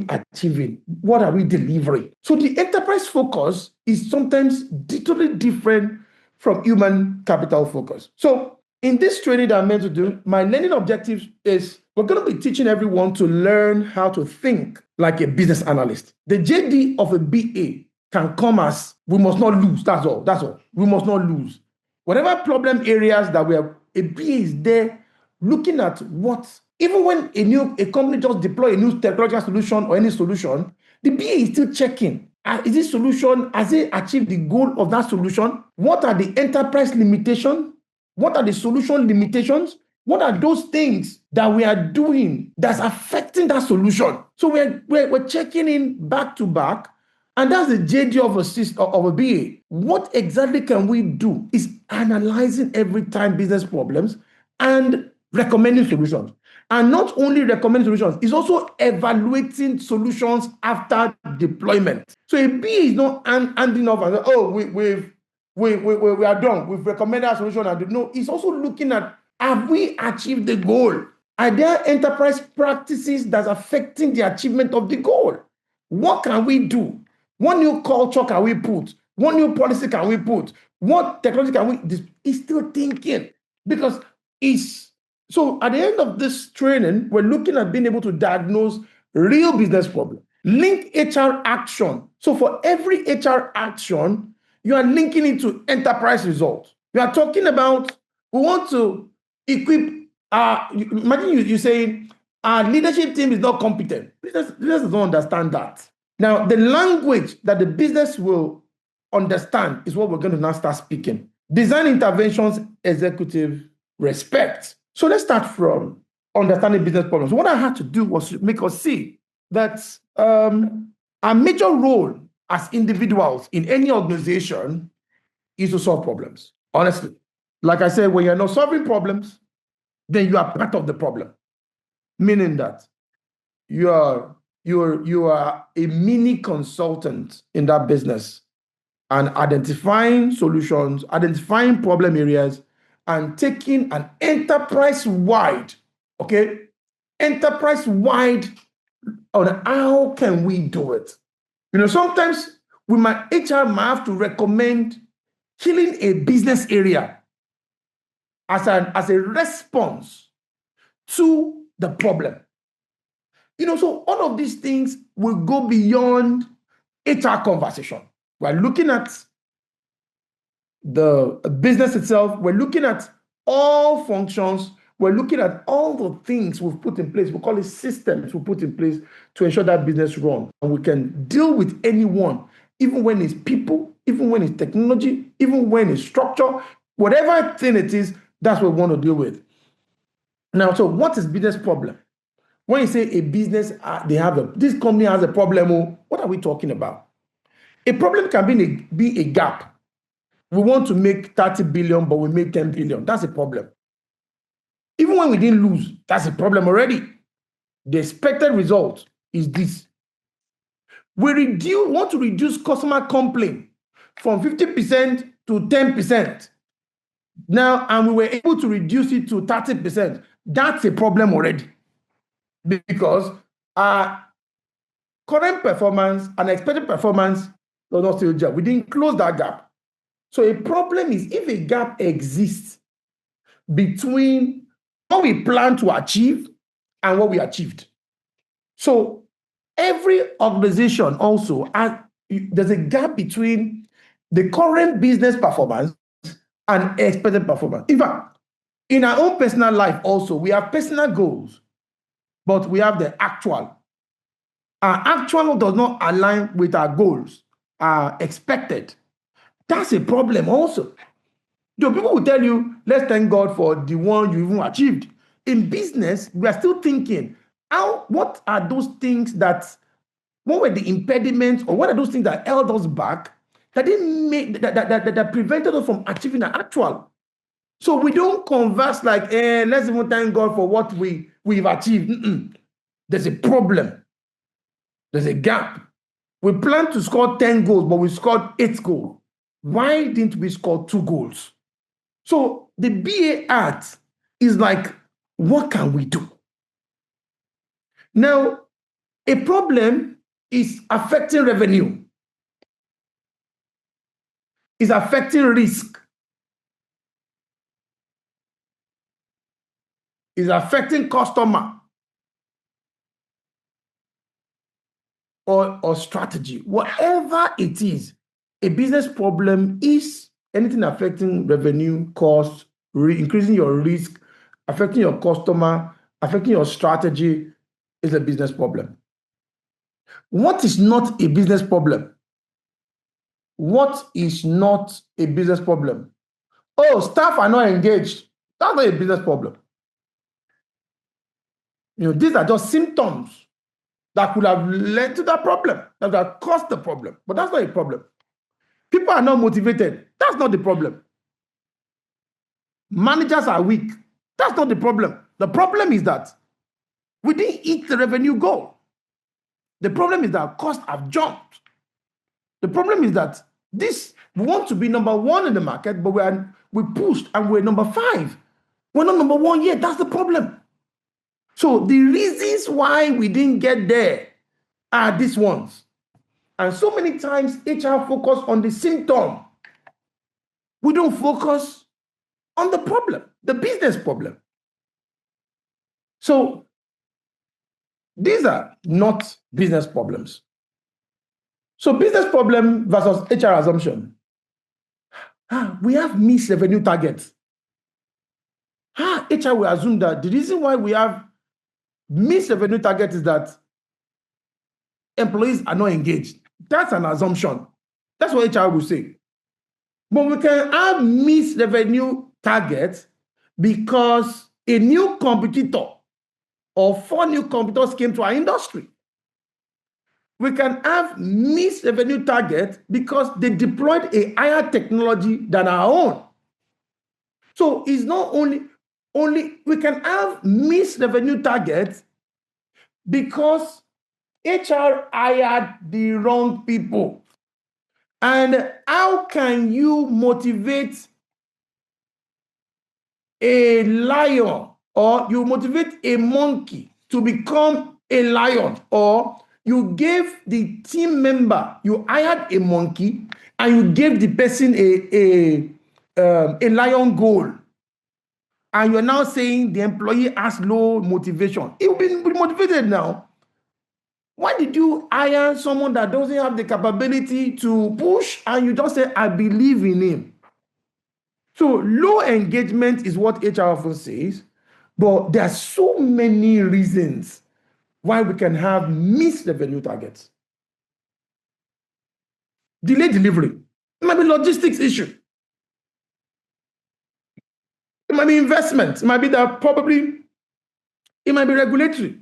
achieving? What are we delivering? So the enterprise focus is sometimes totally different from human capital focus. So in this training that I'm meant to do, my learning objectives is we're going to be teaching everyone to learn how to think like a business analyst. The JD of a BA can come as, we must not lose. That's all. We must not lose. Whatever problem areas that a BA is there looking at what, even when a company just deploy a new technological solution or any solution, the BA is still checking. Is this solution, has it achieved the goal of that solution? What are the enterprise limitations? What are the solution limitations? What are those things that we are doing that's affecting that solution? So we're checking in back to back, and that's the JD of a BA. What exactly can we do is analyzing every time business problems and recommending solutions. And not only recommending solutions, it's also evaluating solutions after deployment. So a BA is not handing off and saying, we are done. We've recommended our solution. No, it's also looking at, have we achieved the goal? Are there enterprise practices that's affecting the achievement of the goal? What can we do? What new culture can we put? What new policy can we put? What technology can we? It's still thinking, because so at the end of this training, we're looking at being able to diagnose real business problems, link HR action. So for every HR action, you are linking it to enterprise results. You are talking about, we want to equip, imagine you saying, our leadership team is not competent. Business don't understand that. Now, the language that the business will understand is what we're going to now start speaking. Design interventions, executive respect. So let's start from understanding business problems. What I had to do was to make us see that our major role as individuals in any organization is to solve problems. Honestly, like I said, when you're not solving problems, then you are part of the problem. Meaning that you are a mini consultant in that business and identifying solutions, identifying problem areas, and taking an enterprise-wide on how can we do it. Sometimes HR might have to recommend killing a business area as a response to the problem. So all of these things will go beyond HR conversation. We're looking at the business itself. We're looking at all functions. We're looking at all the things we've put in place. We call it systems we put in place to ensure that business runs. And we can deal with anyone, even when it's people, even when it's technology, even when it's structure, whatever thing it is, that's what we want to deal with. Now, so what is business problem? When you say a business, this company has a problem, what are we talking about? A problem can be a gap. We want to make 30 billion, but we made 10 billion. That's a problem. Even when we didn't lose, that's a problem already. The expected result is this. We want to reduce customer complaint from 50% to 10%. Now, and we were able to reduce it to 30%. That's a problem already, because our current performance and expected performance does not still gel. We didn't close that gap. So a problem is if a gap exists between what we plan to achieve and what we achieved. So every organization also there's a gap between the current business performance and expected performance. In fact, in our own personal life also, we have personal goals, but we have the actual. Our actual does not align with our goals, our expected. That's a problem also. People will tell you, let's thank God for the one you even achieved. In business, we are still thinking, what are those things what were the impediments, or what are those things that held us back that didn't make that prevented us from achieving an actual? So we don't converse like, let's even thank God for what we've achieved. There's a problem. There's a gap. We planned to score 10 goals, but we scored 8 goals. Why didn't we score 2 goals? So the BA art is like, what can we do? Now, a problem is affecting revenue, is affecting risk, is affecting customer or strategy. Whatever it is, a business problem is anything affecting revenue, cost, increasing your risk, affecting your customer, affecting your strategy is a business problem. What is not a business problem? What is not a business problem? Oh, staff are not engaged. That's not a business problem. These are just symptoms that could have led to that problem, that would have caused the problem. But that's not a problem. People are not motivated. That's not the problem. Managers are weak. That's not the problem. The problem is that we didn't hit the revenue goal. The problem is that costs have jumped. The problem is that we want to be number 1 in the market, but we pushed and we're number 5. We're not number 1 yet. That's the problem. So the reasons why we didn't get there are these ones. And so many times HR focus on the symptom. We don't focus on the problem, the business problem. So these are not business problems. So business problem versus HR assumption. We have missed revenue targets. HR will assume that the reason why we have missed revenue target is that employees are not engaged. That's an assumption. That's what HR will say. But we can have missed revenue targets because a new competitor or 4 new competitors came to our industry. We can have missed revenue targets because they deployed a higher technology than our own. So it's not only we can have missed revenue targets because HR hired the wrong people. And how can you motivate a lion, or you motivate a monkey to become a lion, or you gave the team member, you hired a monkey and you gave the person a lion goal, and you're now saying the employee has low motivation? He will be motivated now. Why did you hire someone that doesn't have the capability to push, and you just say, I believe in him? So low engagement is what HR often says, but there are so many reasons why we can have missed revenue targets. Delayed delivery. It might be logistics issue. It might be investment. It might be it might be regulatory.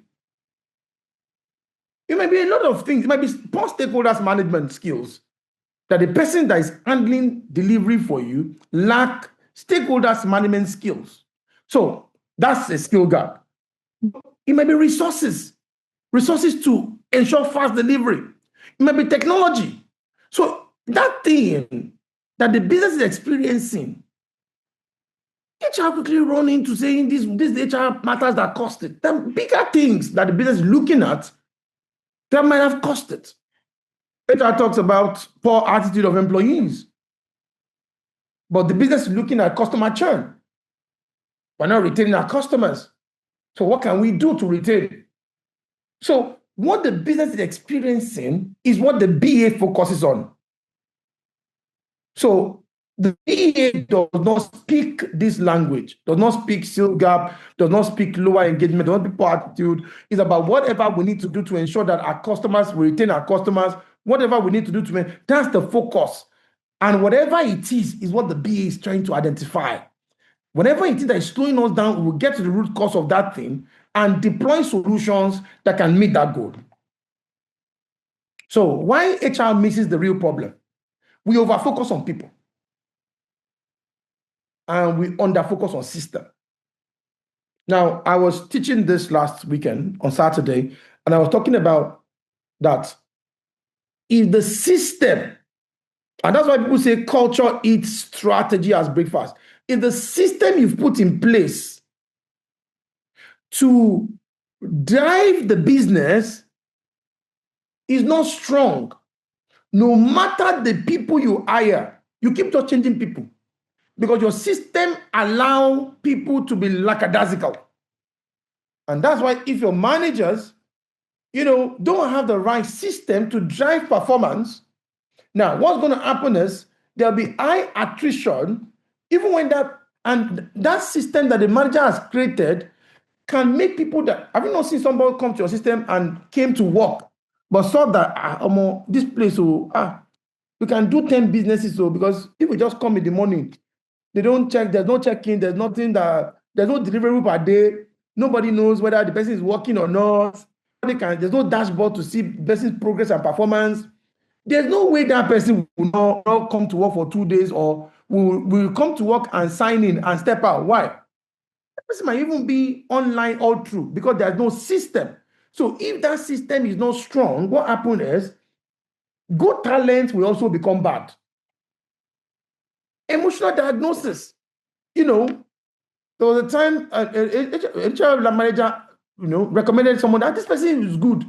It might be a lot of things. It might be poor stakeholders management skills, that the person that is handling delivery for you lack stakeholders management skills. So that's a skill gap. It might be resources to ensure fast delivery. It might be technology. So that thing that the business is experiencing, HR quickly run into saying this HR matters that cost it. The bigger things that the business is looking at that might have cost it. HR talks about poor attitude of employees, but the business is looking at customer churn. We're not retaining our customers. So what can we do to retain? So what the business is experiencing is what the BA focuses on. So the BA does not speak this language, does not speak skill gap, does not speak lower engagement, does not speak poor attitude. It's about whatever we need to do to ensure that our customers, we retain our customers, whatever we need to do to make, that's the focus. And whatever it is what the BA is trying to identify. Whatever it is that is slowing us down, we will get to the root cause of that thing and deploy solutions that can meet that goal. So why HR misses the real problem? We over-focus on people. And we under-focus on system. Now, I was teaching this last weekend on Saturday, and I was talking about that if the system, and that's why people say culture eats strategy as breakfast. If the system you've put in place to drive the business is not strong, no matter the people you hire, you keep just changing people because your system allows people to be lackadaisical. And that's why if your managers, don't have the right system to drive performance, now what's going to happen is there'll be high attrition, even when that system that the manager has created can make people that, have you not seen somebody come to your system and came to work, but saw that, this place, we can do 10 businesses, because people just come in the morning, they don't check, there's no check-in, there's no delivery per day, nobody knows whether the person is working or not, there's no dashboard to see the person's progress and performance. There's no way that person will not come to work for 2 days or will come to work and sign in and step out. Why? That person might even be online all through because there's no system. So if that system is not strong, what happens is good talent will also become bad. Emotional diagnosis. There was a time a HR manager, recommended someone that this person is good.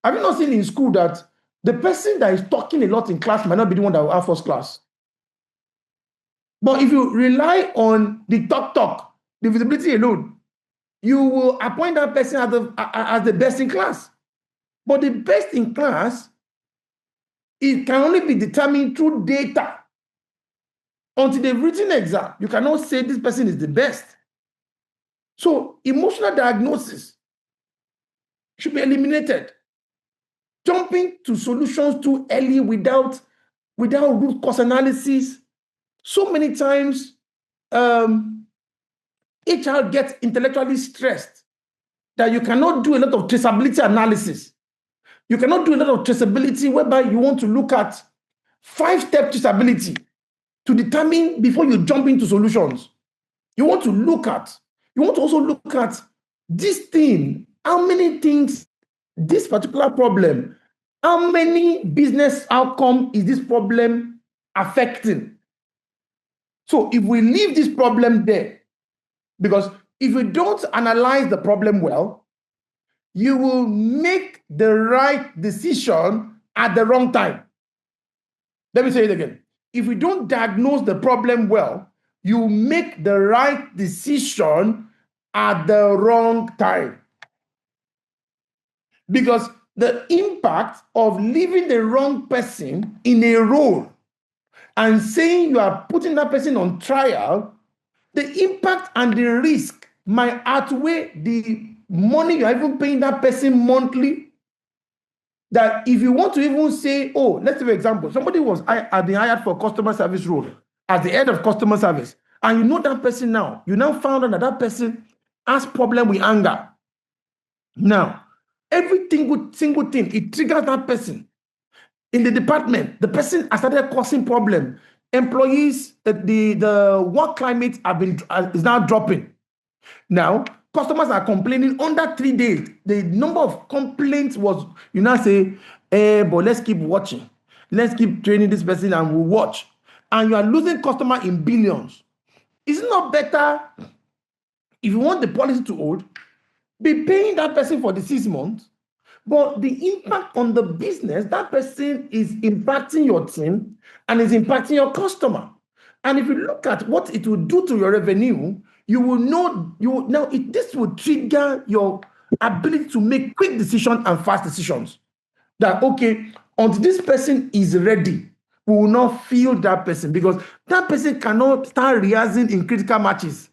Have you not seen in school that the person that is talking a lot in class might not be the one that will have first class? But if you rely on the talk, the visibility alone, you will appoint that person as the best in class. But the best in class, it can only be determined through data. Until they've written an exam, you cannot say this person is the best. So emotional diagnosis should be eliminated. Jumping to solutions too early without root cause analysis. So many times, HR gets intellectually stressed that you cannot do a lot of traceability analysis. You cannot do a lot of traceability whereby you want to look at 5-step traceability to determine before you jump into solutions. You want to also look at this thing, how many things, this particular problem, how many business outcomes is this problem affecting? So if we leave this problem there, because if you don't analyze the problem well, you will make the right decision at the wrong time. Let me say it again. If you don't diagnose the problem well, you make the right decision at the wrong time. Because the impact of leaving the wrong person in a role and saying you are putting that person on trial, the impact and the risk might outweigh the money you're even paying that person monthly. That if you want to even say, let's give an example. Somebody had been hired for customer service role as the head of customer service. And you know that person now. You now found out that person has problem with anger. Now, every single thing, it triggers that person. In the department, the person has started causing problem. Employees, the work climate is now dropping. Now, customers are complaining under 3 days. The number of complaints was, say, but let's keep watching. Let's keep training this person and we'll watch. And you are losing customer in billions. Is it not better if you want the policy to hold, be paying that person for the 6 months, but the impact on the business, that person is impacting your team and is impacting your customer. And if you look at what it will do to your revenue, you will know, this will trigger your ability to make quick decisions and fast decisions. That, okay, until this person is ready, we will not feel that person because that person cannot start rehearsing in critical matches.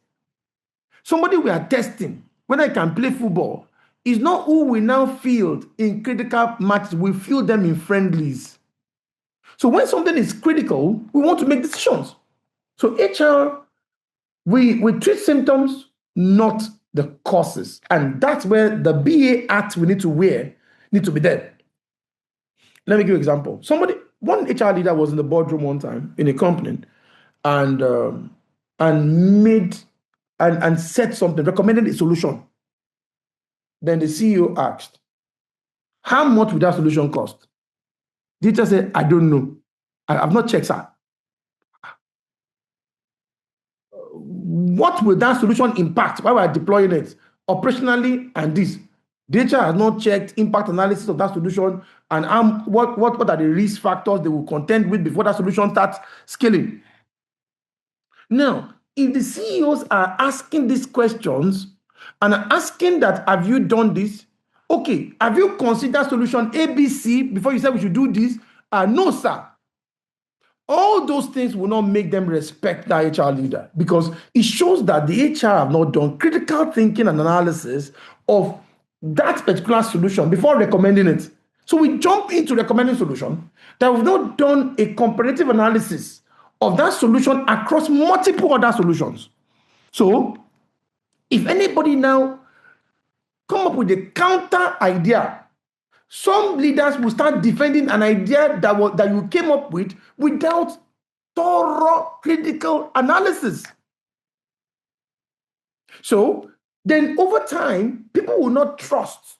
Somebody we are testing, when I can play football, is not who we now field in critical matches. We field them in friendlies. So when something is critical, we want to make decisions. So HR, we treat symptoms, not the causes. And that's where the BA Act we need to wear need to be there. Let me give you an example. One HR leader was in the boardroom one time in a company and said something, recommended a solution. Then the CEO asked, how much would that solution cost? The teacher said, I don't know. I've not checked, sir. What will that solution impact while we're deploying it operationally and this? The teacher has not checked impact analysis of that solution and what are the risk factors they will contend with before that solution starts scaling. Now, if the CEOs are asking these questions and are asking that, have you done this? Okay, have you considered solution ABC before you said we should do this? No, sir. All those things will not make them respect the HR leader because it shows that the HR have not done critical thinking and analysis of that particular solution before recommending it. So we jump into recommending solution that we've not done a comparative analysis of that solution across multiple other solutions. So if anybody now come up with a counter idea, some leaders will start defending an idea that you came up with without thorough critical analysis. So then over time, people will not trust.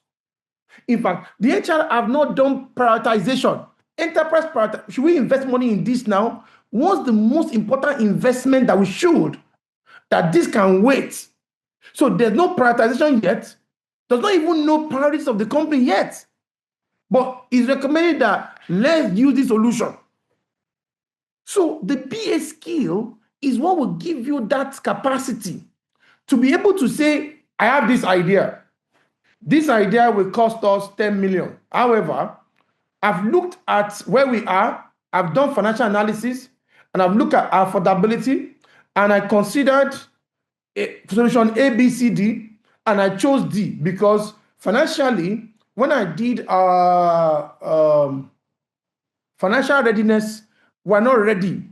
In fact, the HR have not done prioritization. Enterprise prioritization. Should we invest money in this now? What's the most important investment that we should? That this can wait. So there's no prioritization yet. Does not even know priorities of the company yet. But it's recommended that let's use this solution. So the BA skill is what will give you that capacity to be able to say, I have this idea. This idea will cost us 10 million. However, I've looked at where we are, I've done financial analysis, and I've looked at affordability, and I considered solution A, B, C, D, and I chose D because financially, when I did financial readiness, we're not ready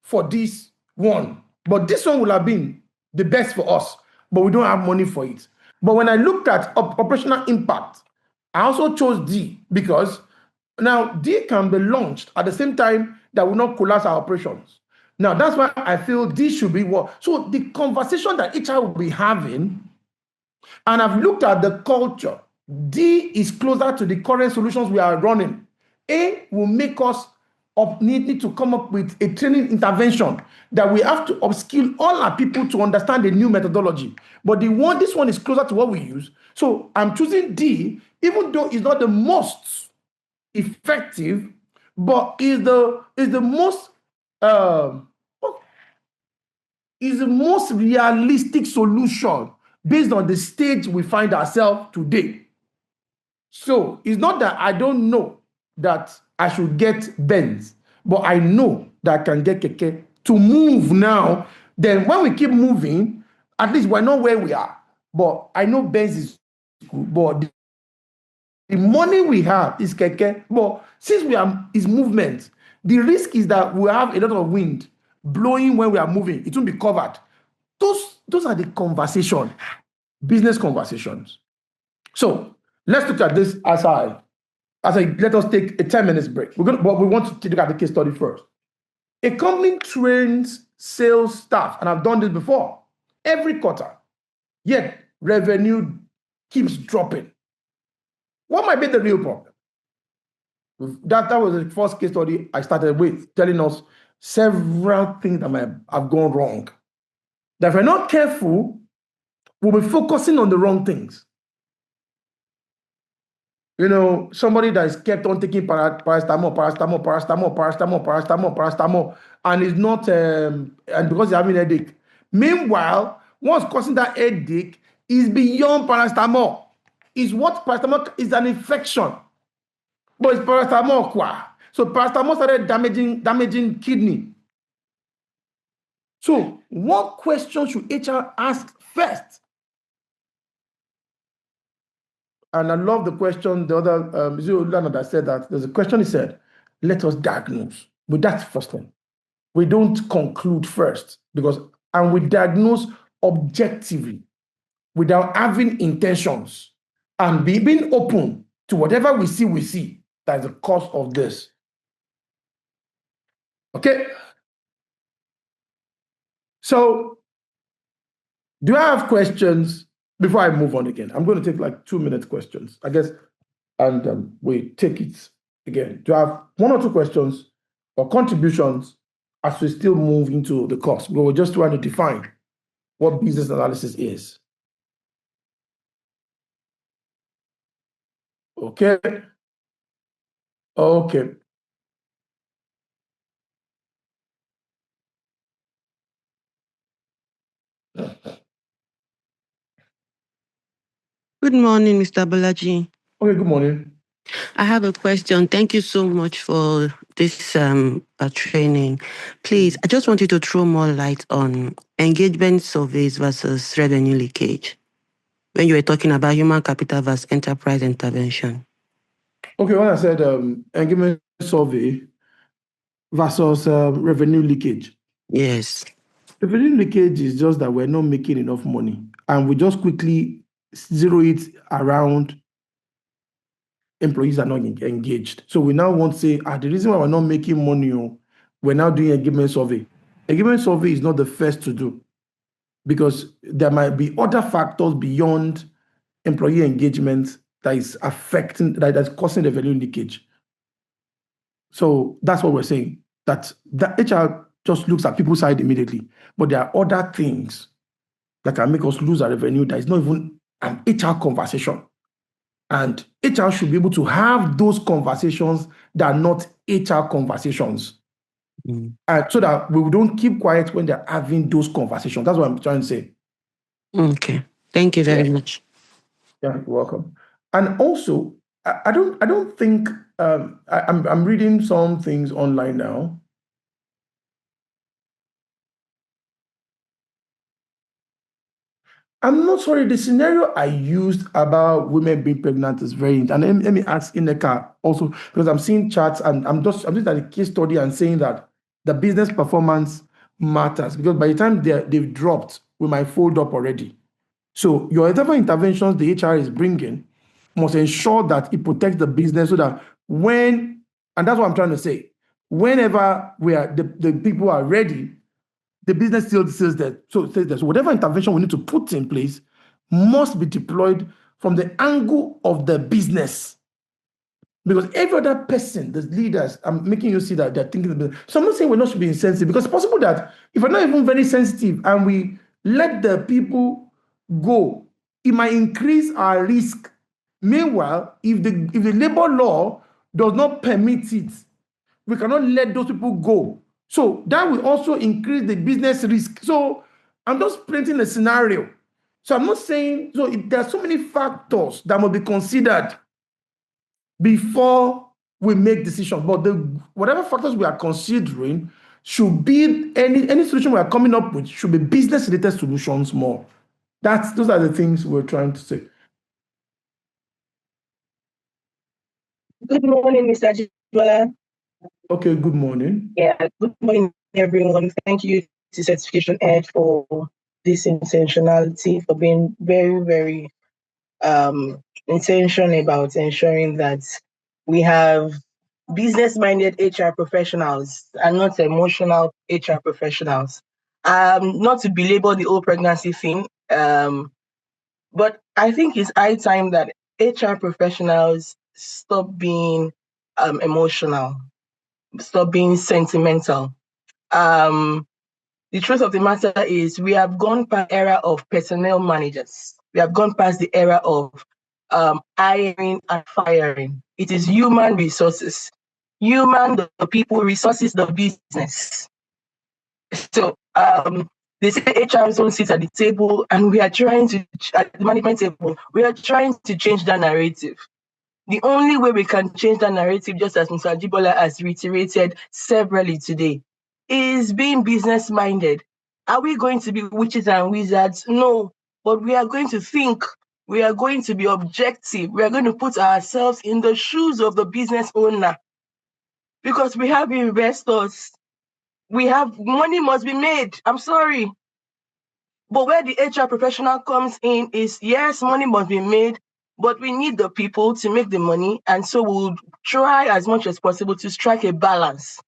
for this one. But this one will have been the best for us, but we don't have money for it. But when I looked at operational impact, I also chose D because now D can be launched at the same time that will not collapse our operations. Now, that's why I feel D should be what. So the conversation that HR will be having, and I've looked at the culture, D is closer to the current solutions we are running. A will make us need to come up with a training intervention that we have to upskill all our people to understand the new methodology. But this one is closer to what we use. So I'm choosing D, even though it's not the most effective, but is the most realistic solution based on the stage we find ourselves today. So it's not that I don't know that I should get Benz, but I know that I can get Keke to move now. Then when we keep moving, at least we're not where we are. But I know Benz is good, but the money we have is Keke. But since is movement, the risk is that we have a lot of wind blowing when we are moving. It won't be covered. Those are the conversations, business conversations. So let's look at this as let us take a 10 minutes break. But we want to look at the case study first. A company trains sales staff, and I've done this before, every quarter, yet revenue keeps dropping. What might be the real problem? That was the first case study I started with, telling us several things that might have gone wrong. That if we're not careful, we'll be focusing on the wrong things. You know, somebody that is kept on taking paracetamol, and is not, and because they're having a headache. Meanwhile, what's causing that headache is beyond paracetamol. Is what paracetamol is an infection, but it's paracetamol. So paracetamol started damaging kidney. So, what question should HR ask first? And I love the question, the other Zio that said that. There's a question he said, let us diagnose. But that's the first thing. We don't conclude first, and we diagnose objectively without having intentions and being open to whatever we see that is the cause of this. Okay? So, do I have questions before I move on again? I'm going to take like 2-minute questions, I guess, and we take it again. Do I have 1 or 2 questions or contributions as we still move into the course? But we're just trying to define what business analysis is. Okay? Okay. Good morning, Mr. Bolaji. Okay, good morning. I have a question. Thank you so much for this training. Please, I just want you to throw more light on engagement surveys versus revenue leakage when you were talking about human capital versus enterprise intervention. Okay, when I said engagement survey versus revenue leakage. Yes. Revenue leakage is just that we're not making enough money, and we just quickly zero it around employees are not engaged. So we now want to say, the reason why we're not making money, we're now doing engagement survey. Engagement survey is not the first to do, because there might be other factors beyond employee engagement that is affecting, that's causing the revenue leakage. So that's what we're saying, that the HR just looks at people's side immediately, but there are other things that can make us lose our revenue that is not even an HR conversation. And HR should be able to have those conversations that are not HR conversations. So that we don't keep quiet when they're having those conversations. That's what I'm trying to say. Okay. Thank you very much. Yeah, you're welcome. And also, I don't think I'm reading some things online now. I'm not sorry. The scenario I used about women being pregnant is very. And let me ask Ineka also, because I'm seeing charts and I'm just at a case study and saying that the business performance matters, because by the time they've dropped, we might fold up already. So your whatever interventions the HR is bringing must ensure that it protects the business, so that and that's what I'm trying to say, whenever the people are ready, the business still says that. So whatever intervention we need to put in place must be deployed from the angle of the business. Because every other person, the leaders, I'm making you see that they're thinking of the. So I'm not saying we're not should be insensitive, because it's possible that if we're not even very sensitive and we let the people go, it might increase our risk. Meanwhile, if the labor law does not permit it, we cannot let those people go. So that will also increase the business risk. So I'm just painting a scenario. So I'm not saying, so there are so many factors that must be considered before we make decisions. But whatever factors we are considering should be, any solution we are coming up with should be business-related solutions more. Those are the things we're trying to say. Good morning, Mr. Jibola. Okay, good morning. Yeah, good morning, everyone. Thank you to Certification Ed for this intentionality, for being very, very intentional about ensuring that we have business-minded HR professionals and not emotional HR professionals. Not to belabor the whole pregnancy thing, but I think it's high time that HR professionals stop being emotional. Stop being sentimental. The truth of the matter is we have gone past the era of personnel managers. We have gone past the era of hiring and firing. It is human resources. Human, the people, resources, the business. So they say HR zone sits at the table, and we are trying to, at the management table, we are trying to change that narrative. The only way we can change that narrative, just as Mr. ฎjibola has reiterated severally today, is being business-minded. Are we going to be witches and wizards? No, but we are going to think. We are going to be objective. We are going to put ourselves in the shoes of the business owner, because we have investors. We have money must be made. I'm sorry. But where the HR professional comes in is, yes, money must be made, but we need the people to make the money. And so we'll try as much as possible to strike a balance.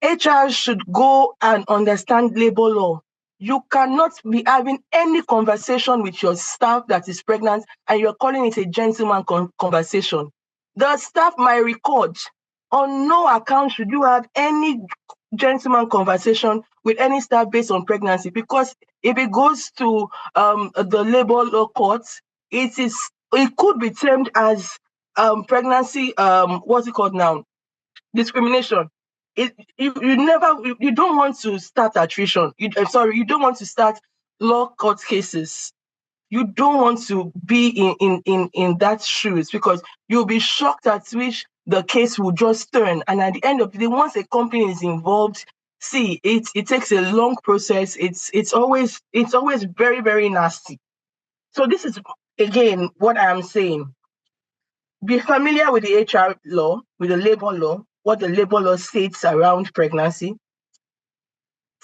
HR should go and understand labor law. You cannot be having any conversation with your staff that is pregnant and you're calling it a gentleman conversation. The staff might record. On no account should you have any gentleman conversation with any staff based on pregnancy, because if it goes to the labor law courts, it could be termed as pregnancy, what's it called now? Discrimination. You don't want to start attrition. You don't want to start law court cases. You don't want to be in that shoes, because you'll be shocked at which the case will just turn. And at the end of the day, once a company is involved, see, it takes a long process. It's always very, very nasty. So this is, again, what I'm saying. Be familiar with the HR law, with the labor law, what the labor law states around pregnancy.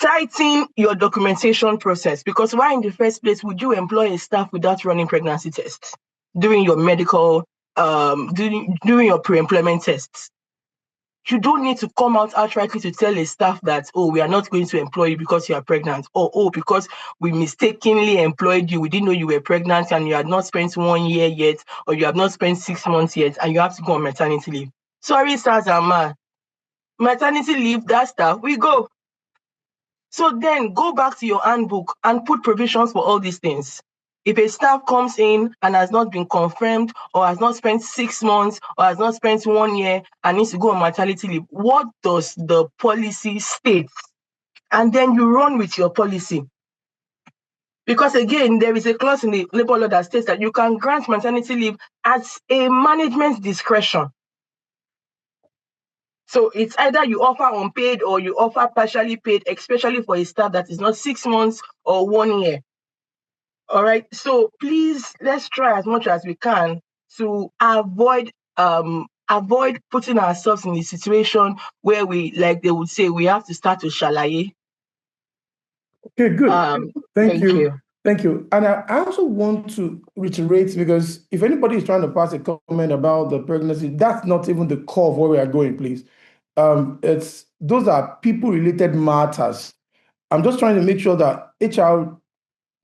Tighten your documentation process, because why in the first place would you employ a staff without running pregnancy tests during your medical, during your pre-employment tests? You don't need to come out outrightly to tell a staff that, oh, we are not going to employ you because you are pregnant, or oh, because we mistakenly employed you, we didn't know you were pregnant and you had not spent 1 year yet, or you have not spent 6 months yet, and you have to go on maternity leave. Sorry, sirs and ma, maternity leave, that staff, we go. So then go back to your handbook and put provisions for all these things. If a staff comes in and has not been confirmed, or has not spent 6 months, or has not spent 1 year and needs to go on maternity leave, what does the policy state? And then you run with your policy. Because again, there is a clause in the labor law that states that you can grant maternity leave at a management discretion. So it's either you offer unpaid or you offer partially paid, especially for a staff that is not 6 months or 1 year. All right. So please, let's try as much as we can to avoid putting ourselves in a situation where we, like they would say, we have to start to shalaye. Okay, good. Thank you. Thank you. And I also want to reiterate, because if anybody is trying to pass a comment about the pregnancy, that's not even the core of where we are going, please. Those are people-related matters. I'm just trying to make sure that HR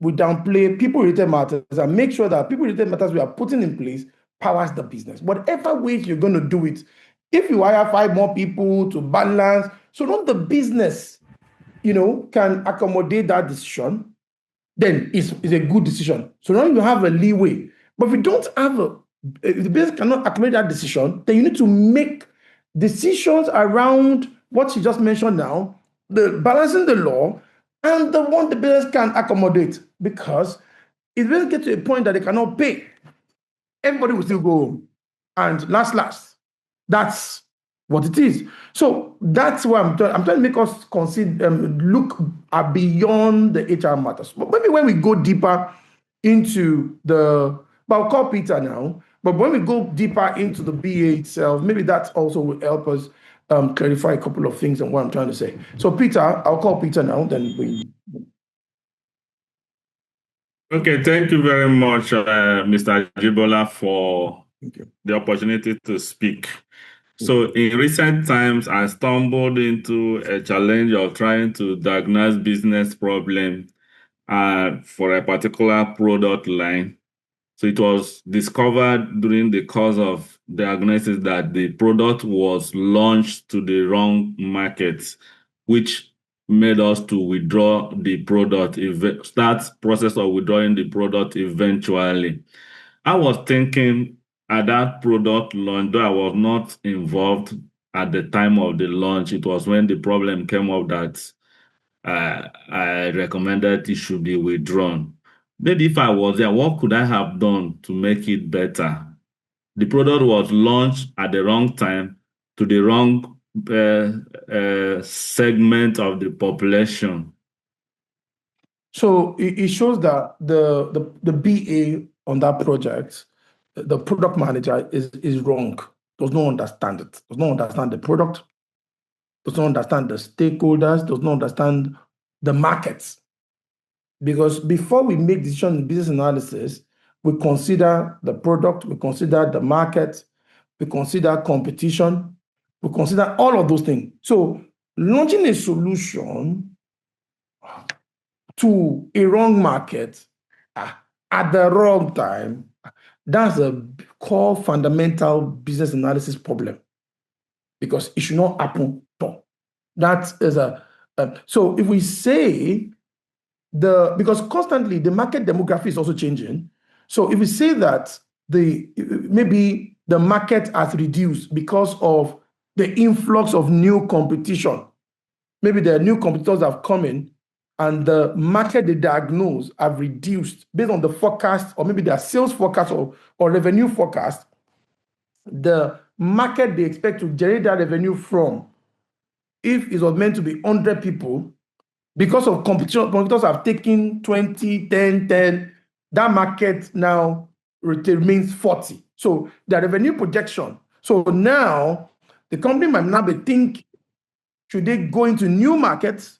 will downplay people-related matters and make sure that people-related matters we are putting in place powers the business. Whatever ways you're going to do it, if you hire 5 more people to balance, so not the business, can accommodate that decision, then it's a good decision. So now you have a leeway. But if you don't have if the business cannot accommodate that decision, then you need to make decisions around what you just mentioned now, the balancing the law and the one the business can accommodate. Because if business get to a point that they cannot pay, everybody will still go home. And last, that's what it is. So that's why I'm trying to make us consider, look beyond the HR matters. But maybe when we go deeper into but I'll call Peter now. But when we go deeper into the BA itself, maybe that also will help us clarify a couple of things and what I'm trying to say. So Peter, I'll call Peter now. Then we. Okay, thank you very much, Mr. ฎjibola, for the opportunity to speak. So in recent times, I stumbled into a challenge of trying to diagnose business problem for a particular product line. So it was discovered during the course of diagnosis that the product was launched to the wrong markets, which made us to withdraw the product, start process of withdrawing the product eventually. I was thinking at that product launch, though I was not involved at the time of the launch, it was when the problem came up that I recommended it should be withdrawn. Maybe if I was there, what could I have done to make it better? The product was launched at the wrong time to the wrong segment of the population. So it shows that the BA on that project, the product manager is wrong, does not understand it, does not understand the product, does not understand the stakeholders, does not understand the markets. Because before we make decisions in business analysis, we consider the product, we consider the market, we consider competition, we consider all of those things. So launching a solution to a wrong market at the wrong time, that's a core fundamental business analysis problem, because it should not happen at all. That is so if we say because constantly the market demography is also changing. So if we say that maybe the market has reduced because of the influx of new competition, maybe there are new competitors that have come in and the market they diagnose have reduced based on the forecast, or maybe their sales forecast or revenue forecast, the market they expect to generate that revenue from, if it was meant to be 100 people, because of competitors have taken 20, 10, that market now remains 40. So the revenue projection. So now the company might now be thinking, should they go into new markets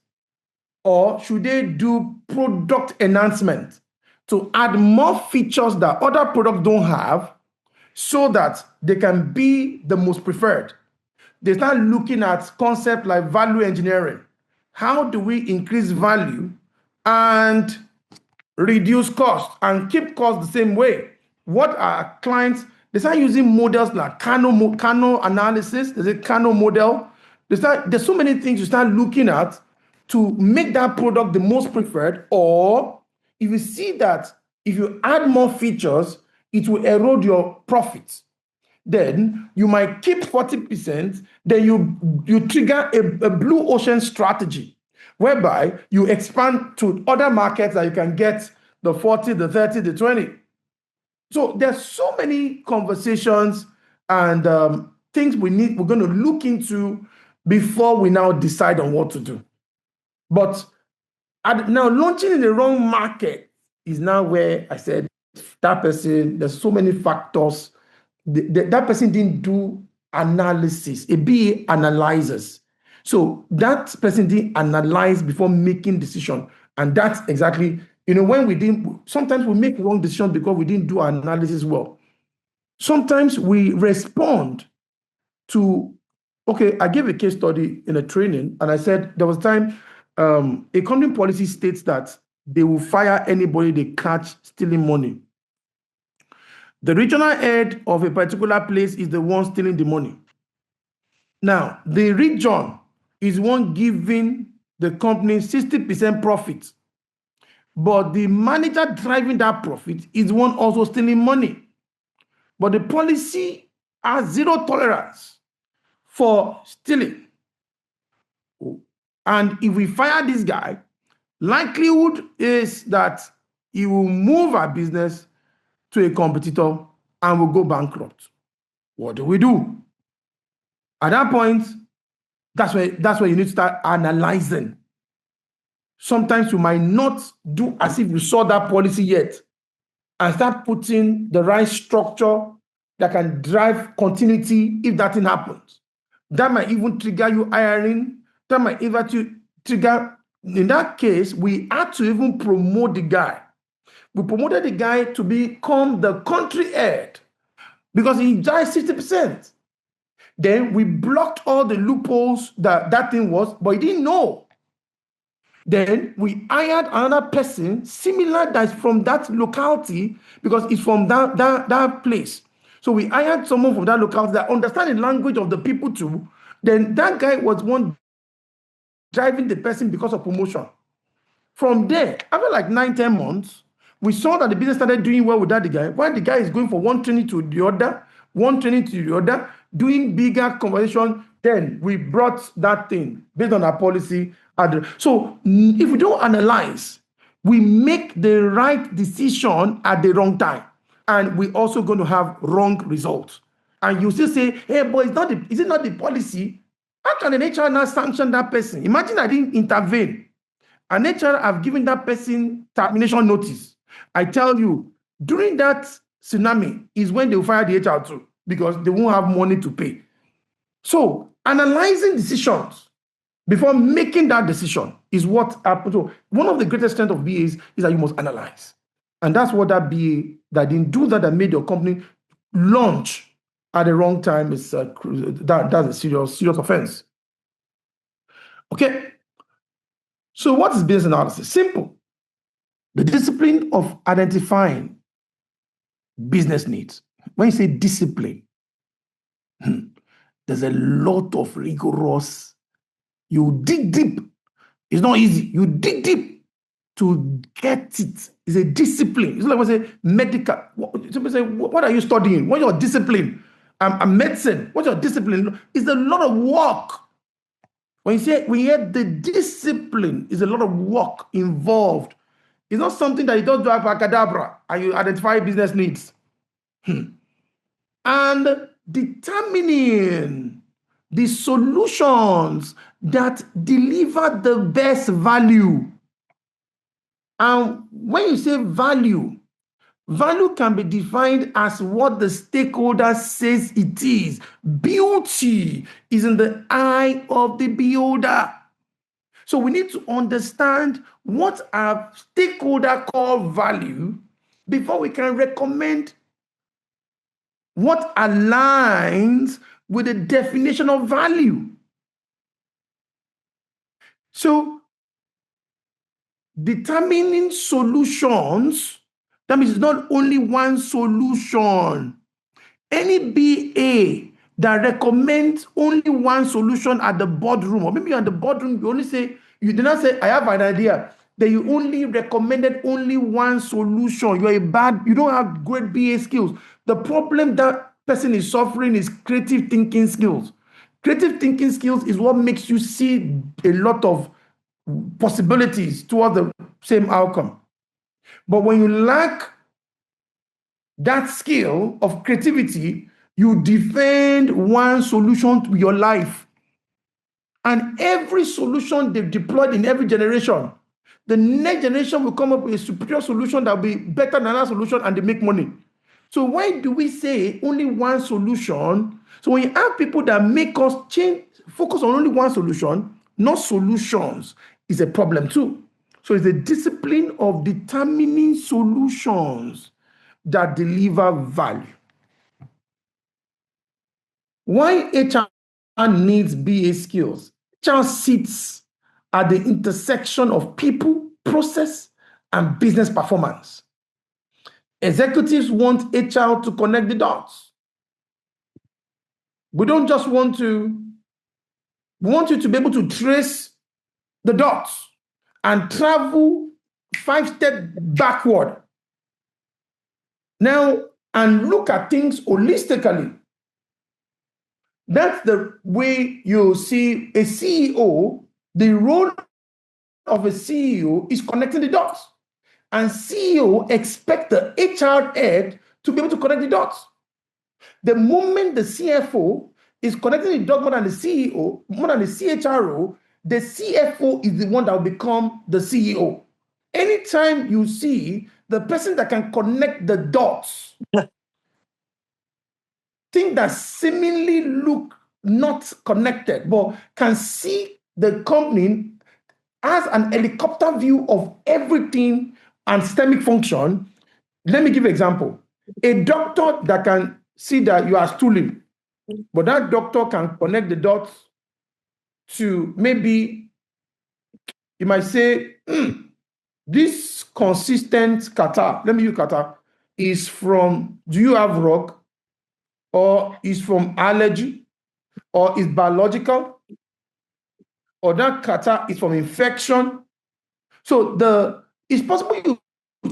or should they do product enhancement to add more features that other products don't have so that they can be the most preferred? They start looking at concepts like value engineering. How do we increase value and reduce cost and keep costs the same way? What are clients? They start using models like Kano analysis. There's a Kano model. There's so many things you start looking at to make that product the most preferred. Or if you see that if you add more features, it will erode your profits, then you might keep 40%, then you trigger a blue ocean strategy, whereby you expand to other markets that you can get the 40, the 30, the 20. So there's so many conversations and things we're going to look into before we now decide on what to do. But now launching in the wrong market is now where I said that person, there's so many factors. That person didn't do analysis. A BA analyzes. So that person didn't analyze before making decision. And that's exactly, when sometimes we make wrong decisions because we didn't do our analysis well. Sometimes we respond to, I gave a case study in a training, and I said there was a time a company policy states that they will fire anybody they catch stealing money. The regional head of a particular place is the one stealing the money. Now, the region is one giving the company 60% profit, but the manager driving that profit is one also stealing money. But the policy has zero tolerance for stealing. And if we fire this guy, likelihood is that he will move our business to a competitor and will go bankrupt. What do we do? At that point, that's where you need to start analyzing. Sometimes you might not do as if you saw that policy yet and start putting the right structure that can drive continuity if that thing happens. That might even trigger you hiring. That might even trigger, in that case, we had to even promote the guy. We promoted the guy to become the country head because he died 60%. Then we blocked all the loopholes that thing was, but he didn't know. Then we hired another person similar that's from that locality because it's from that place. So we hired someone from that locality that understands the language of the people too. Then that guy was one driving the person because of promotion. From there, after like 9-10 months, we saw that the business started doing well without the guy. While the guy is going from one training to the other, doing bigger conversation, then we brought that thing based on our policy. So if we don't analyze, we make the right decision at the wrong time. And we're also going to have wrong results. And you still say, hey, boy, is it not the policy? How can an HR now sanction that person? Imagine I didn't intervene. An HR have given that person termination notice. I tell you, during that tsunami is when they'll fire the HR too, because they won't have money to pay. So analyzing decisions before making that decision is what happens. So one of the greatest strengths of BAs is that you must analyze. And that's what that BA that didn't do that made your company launch at the wrong time is that's a serious offense. Okay. So what is business analysis? Simple. The discipline of identifying business needs. When you say discipline, there's a lot of rigorous. You dig deep. It's not easy. You dig deep to get it. It's a discipline. It's like when I say medical. Somebody say, what are you studying? What's your discipline? I'm medicine. What's your discipline? It's a lot of work. When you hear the discipline, is a lot of work involved. It's not something that you don't do abracadabra and you identify business needs. And determining the solutions that deliver the best value. And when you say value, value can be defined as what the stakeholder says it is. Beauty is in the eye of the beholder. So we need to understand what our stakeholder call value before we can recommend what aligns with the definition of value. So determining solutions, that means it's not only one solution. Any BA that recommends only one solution at the boardroom, or maybe you're at the boardroom, you did not say, I have an idea, that you only recommended only one solution. You don't have great BA skills. The problem that person is suffering is creative thinking skills. Creative thinking skills is what makes you see a lot of possibilities towards the same outcome. But when you lack that skill of creativity, you defend one solution to your life. And every solution they've deployed in every generation, the next generation will come up with a superior solution that will be better than that solution and they make money. So why do we say only one solution? So when you have people that make us focus on only one solution, not solutions, is a problem too. So it's the discipline of determining solutions that deliver value. Why HR needs BA skills? HR sits at the intersection of people, process, and business performance. Executives want HR to connect the dots. We don't just want you to be able to trace the dots and travel 5 steps backward. Now, and look at things holistically. That's the way you see a CEO. The role of a CEO is connecting the dots. And CEO expect the HR head to be able to connect the dots. The moment the CFO is connecting the dots more than the CEO, more than the CHRO, the CFO is the one that will become the CEO. Anytime you see the person that can connect the dots, things that seemingly look not connected, but can see the company as an helicopter view of everything and systemic function. Let me give an example. A doctor that can see that you are stooling, but that doctor can connect the dots to maybe You might say, this consistent catarrh, let me use catarrh, is from, do you have ROG? Or is from allergy? Or is biological? Or that catarrh is from infection? So it's possible you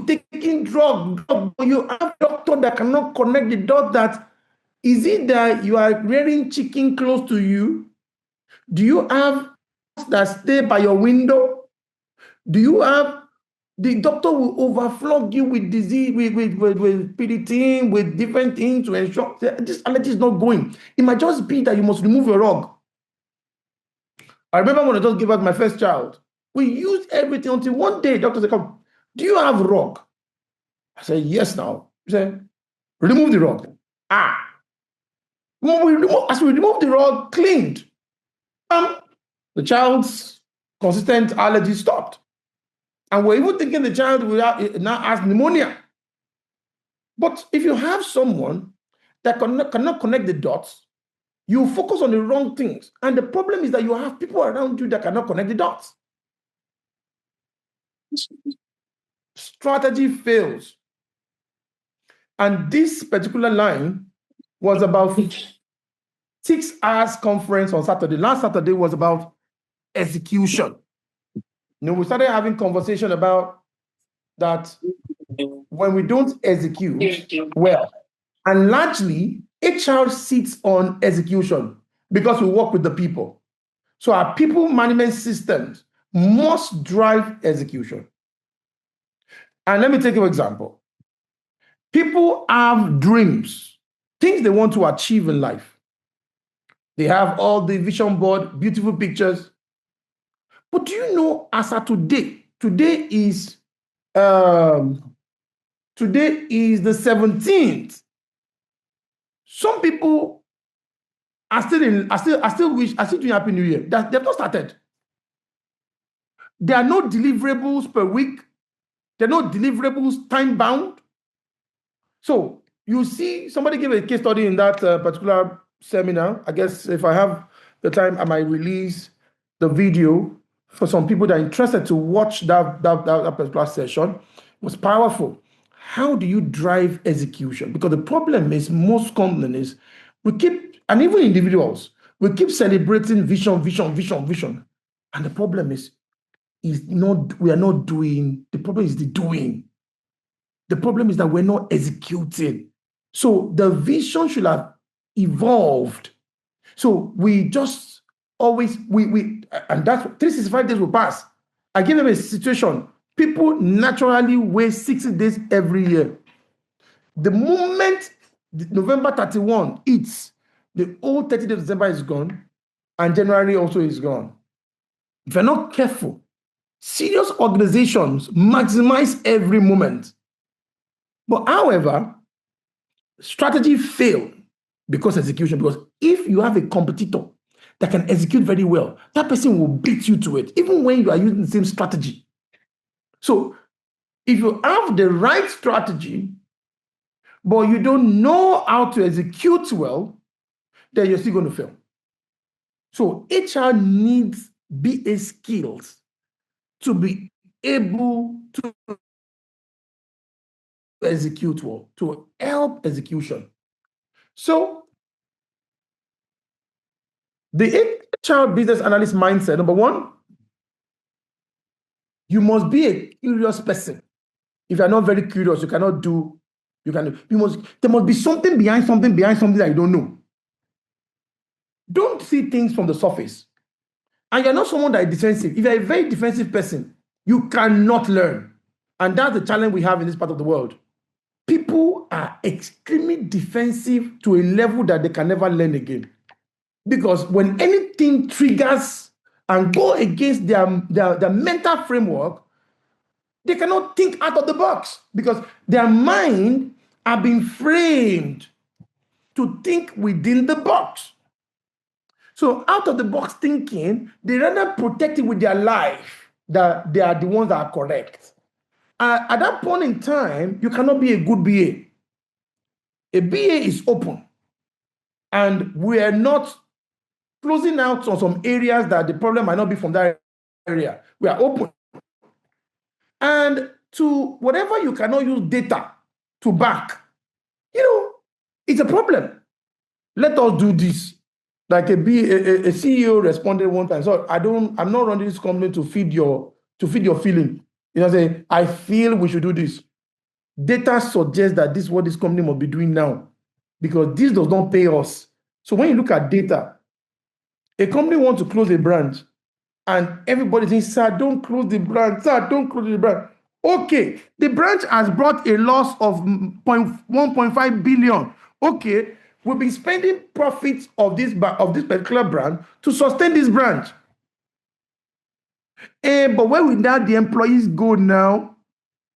taking drug, but you have a doctor that cannot connect the dot. That is it that you are rearing chicken close to you? Do you have that stay by your window? Do you have the doctor will overflog you with disease, with PDT, with different things to ensure that this allergy is not going. It might just be that you must remove your rug. I remember when I just gave out my first child, we used everything until one day doctor said, "Come, do you have rug?" I said, "Yes." Now he said, "Remove the rug." As we removed the rug, cleaned. The child's consistent allergy stopped. And we're even thinking the child will now has pneumonia. But if you have someone that cannot connect the dots, you focus on the wrong things. And the problem is that you have people around you that cannot connect the dots. Strategy fails. And this particular line was about 6 hours conference on Saturday. Last Saturday was about execution. We started having conversation about that when we don't execute well, and largely HR sits on execution because we work with the people. So our people management systems must drive execution. And let me take an example. People have dreams, things they want to achieve in life. They have all the vision board, beautiful pictures. But do you know, as of today is the 17th. Some people are still doing Happy New Year. They've not started. There are no deliverables per week. There are no deliverables time bound. So you see, somebody gave a case study in that particular seminar. I guess if I have the time, I might release the video for some people that are interested to watch that particular session. It was powerful. How do you drive execution? Because the problem is most companies, we keep, and even individuals, we keep celebrating vision. And the problem is we are not doing, the problem is the doing. The problem is that we're not executing. So the vision should have evolved. So we just always, and that's 365 days will pass. I give them a situation. People naturally wait 60 days every year. The moment November 31 hits, the whole 30 days of December is gone, and January also is gone. If you're not careful, serious organizations maximize every moment. But however, strategy fail because execution. Because if you have a competitor that can execute very well, that person will beat you to it, even when you are using the same strategy. So if you have the right strategy, but you don't know how to execute well, then you're still going to fail. So HR needs BA skills to be able to execute well, to help execution. So the HR business analyst mindset, number one, you must be a curious person. If you're not very curious, you cannot do, there must be something behind something that you don't know. Don't see things from the surface. And you're not someone that is defensive. If you're a very defensive person, you cannot learn. And that's the challenge we have in this part of the world. People are extremely defensive to a level that they can never learn again. Because when anything triggers and go against their mental framework, they cannot think out of the box because their mind have been framed to think within the box. So out of the box thinking, they rather protect it with their life that they are the ones that are correct. At that point in time, you cannot be a good BA. A BA is open. And we are not closing out on some areas that the problem might not be from that area. We are open. And to whatever you cannot use data to back, it's a problem. Let us do this. Like a CEO responded one time. So I'm not running this company to feed your feeling. Say, I feel we should do this. Data suggests that this is what this company must be doing now, because this does not pay us. So when you look at data, a company wants to close a branch, and everybody thinks, sir, don't close the branch. Sir, don't close the branch. Okay, the branch has brought a loss of 1.5 billion. Okay, we've been spending profits of this particular branch to sustain this branch. But where will now the employees go now?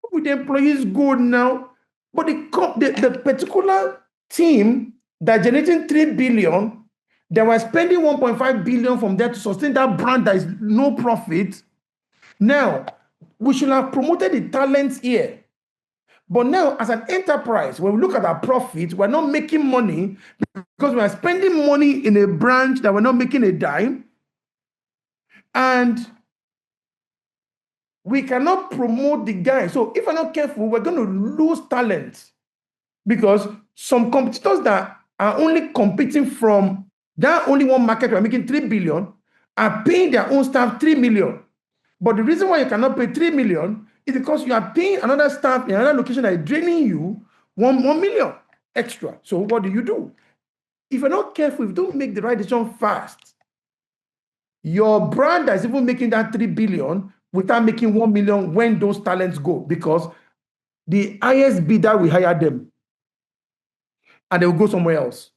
Where will the employees go now? But the particular team that generating 3 billion, they were spending 1.5 billion from there to sustain that brand that is no profit. Now, we should have promoted the talents here. But now, as an enterprise, when we look at our profit, we're not making money because we are spending money in a branch that we're not making a dime. And we cannot promote the guy. So if we're not careful, we're going to lose talent, because some competitors that are only competing from that only one market, we're making 3 billion, are paying their own staff 3 million. But the reason why you cannot pay 3 million is because you are paying another staff in another location that is draining you 1 million extra. So what do? If you're not careful, if you don't make the right decision fast, your brand that is even making that 3 billion without making 1 million when those talents go, because the highest bidder will hire them and they will go somewhere else.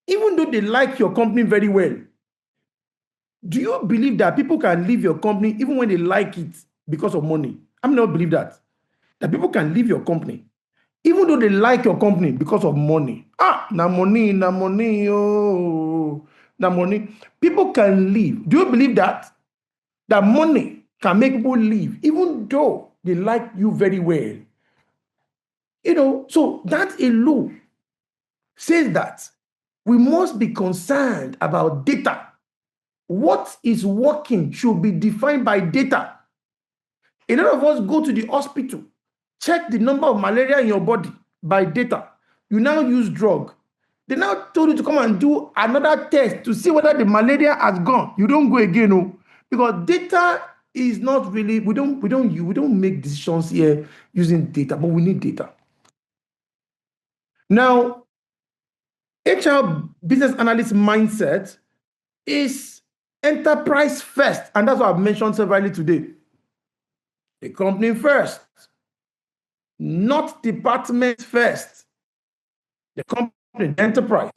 Even though they like your company very well, do you believe that people can leave your company even when they like it because of money? I'm not believe that people can leave your company even though they like your company because of money. Na money, oh, na money. People can leave. Do you believe that money can make people leave even though they like you very well? So that alone says that we must be concerned about data. What is working should be defined by data. A lot of us go to the hospital, check the number of malaria in your body by data. You now use drug. They now told you to come and do another test to see whether the malaria has gone. You don't go again, no, because data is not really. We don't make decisions here using data, but we need data. Now, HR business analyst mindset is enterprise first, and that's what I've mentioned severally today. The company first, not department first. The company, the enterprise.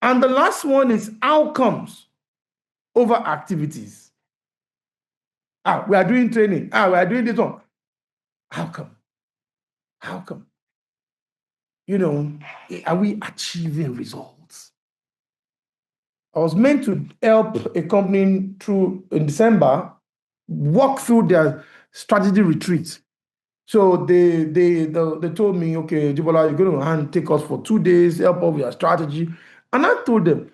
And the last one is outcomes over activities. We are doing training. We are doing this one. How come? Are we achieving results? I was meant to help a company through in December walk through their strategy retreat. So they told me, okay, 𝗷𝘂𝘀, you're going to take us for 2 days, help us with your strategy. And I told them,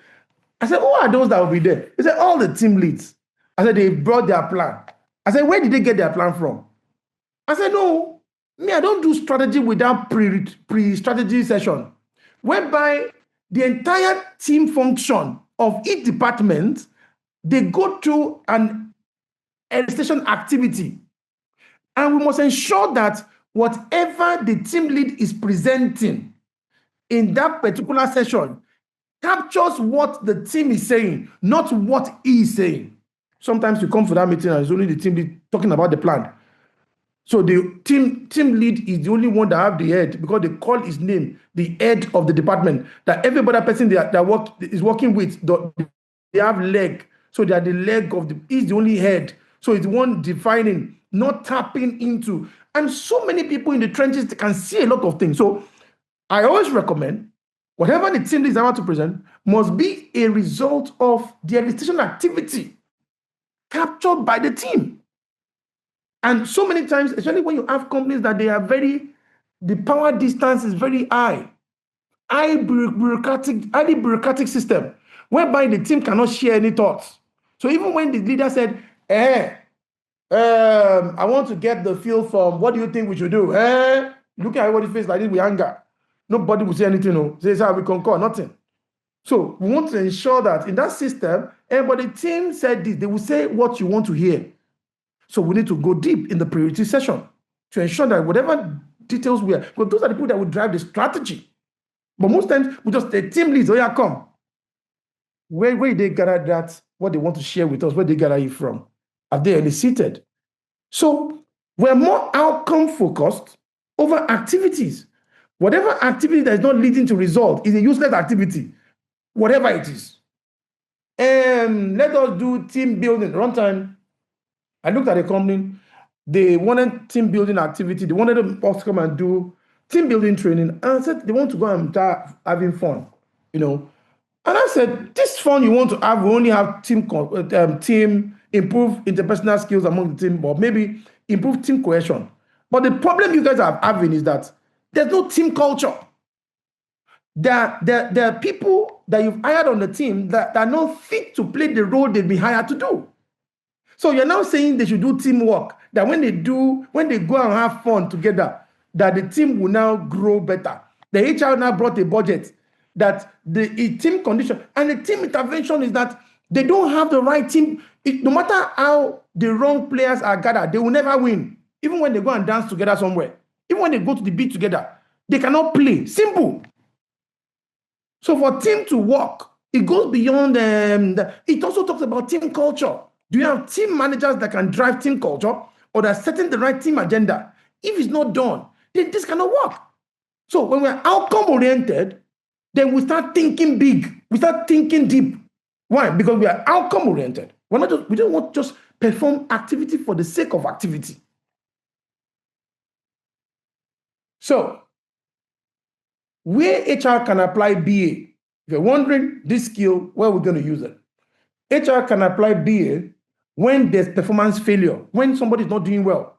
I said, who are those that will be there? They said, all the team leads. I said, they brought their plan. I said, where did they get their plan from? I said, no, me, I don't do strategy without pre-strategy session, whereby the entire team function of each department, they go through an elicitation activity. And we must ensure that whatever the team lead is presenting in that particular session captures what the team is saying, not what he is saying. Sometimes you come for that meeting and it's only the team lead talking about the plan. So the team lead is the only one that have the head, because they call his name the head of the department. That every other person that is working with, they have leg. So they are the leg of he's the only head. So it's one defining, not tapping into. And so many people in the trenches can see a lot of things. So I always recommend whatever the team is about to present must be a result of the elicitation activity captured by the team. And so many times, especially when you have companies that the power distance is very high, highly bureaucratic system, whereby the team cannot share any thoughts. So even when the leader said, I want to get the feel from what do you think we should do? Look at everybody's face like this with anger. Nobody will say anything. No, say how we concur, nothing. So we want to ensure that in that system, everybody team said this. They will say what you want to hear. So we need to go deep in the priority session to ensure that whatever details we are, because those are the people that will drive the strategy. But most times we just the team leads. Oh yeah, come. Where they gather that, what they want to share with us, where they gather it from? Have they elicited? So we're more outcome focused over activities. Whatever activity that is not leading to result is a useless activity, whatever it is. Let us do team building. One time, I looked at a company, they wanted team building activity. They wanted us to come and do team building training. And I said, they want to go and start having fun, you know. And I said, this fun you want to have, we only have team improve interpersonal skills among the team, or maybe improve team cohesion. But the problem you guys are having is that there's no team culture. There are people that you've hired on the team that are not fit to play the role they've been hired to do. So you're now saying they should do teamwork, that when they go and have fun together, that the team will now grow better. The HR now brought a budget that the team condition and the team intervention is that they don't have the right team. No matter how the wrong players are gathered, they will never win. Even when they go and dance together somewhere, even when they go to the beat together, they cannot play. Simple. So for team to work, it goes beyond it also talks about team culture. Do you have team managers that can drive team culture or that are setting the right team agenda? If it's not done, then this cannot work. So when we're outcome oriented, then we start thinking big. We start thinking deep. Why? Because we are outcome oriented. We don't want to just perform activity for the sake of activity. So where HR can apply BA, if you're wondering this skill, where we're going to use it. HR can apply BA when there's performance failure, when somebody is not doing well.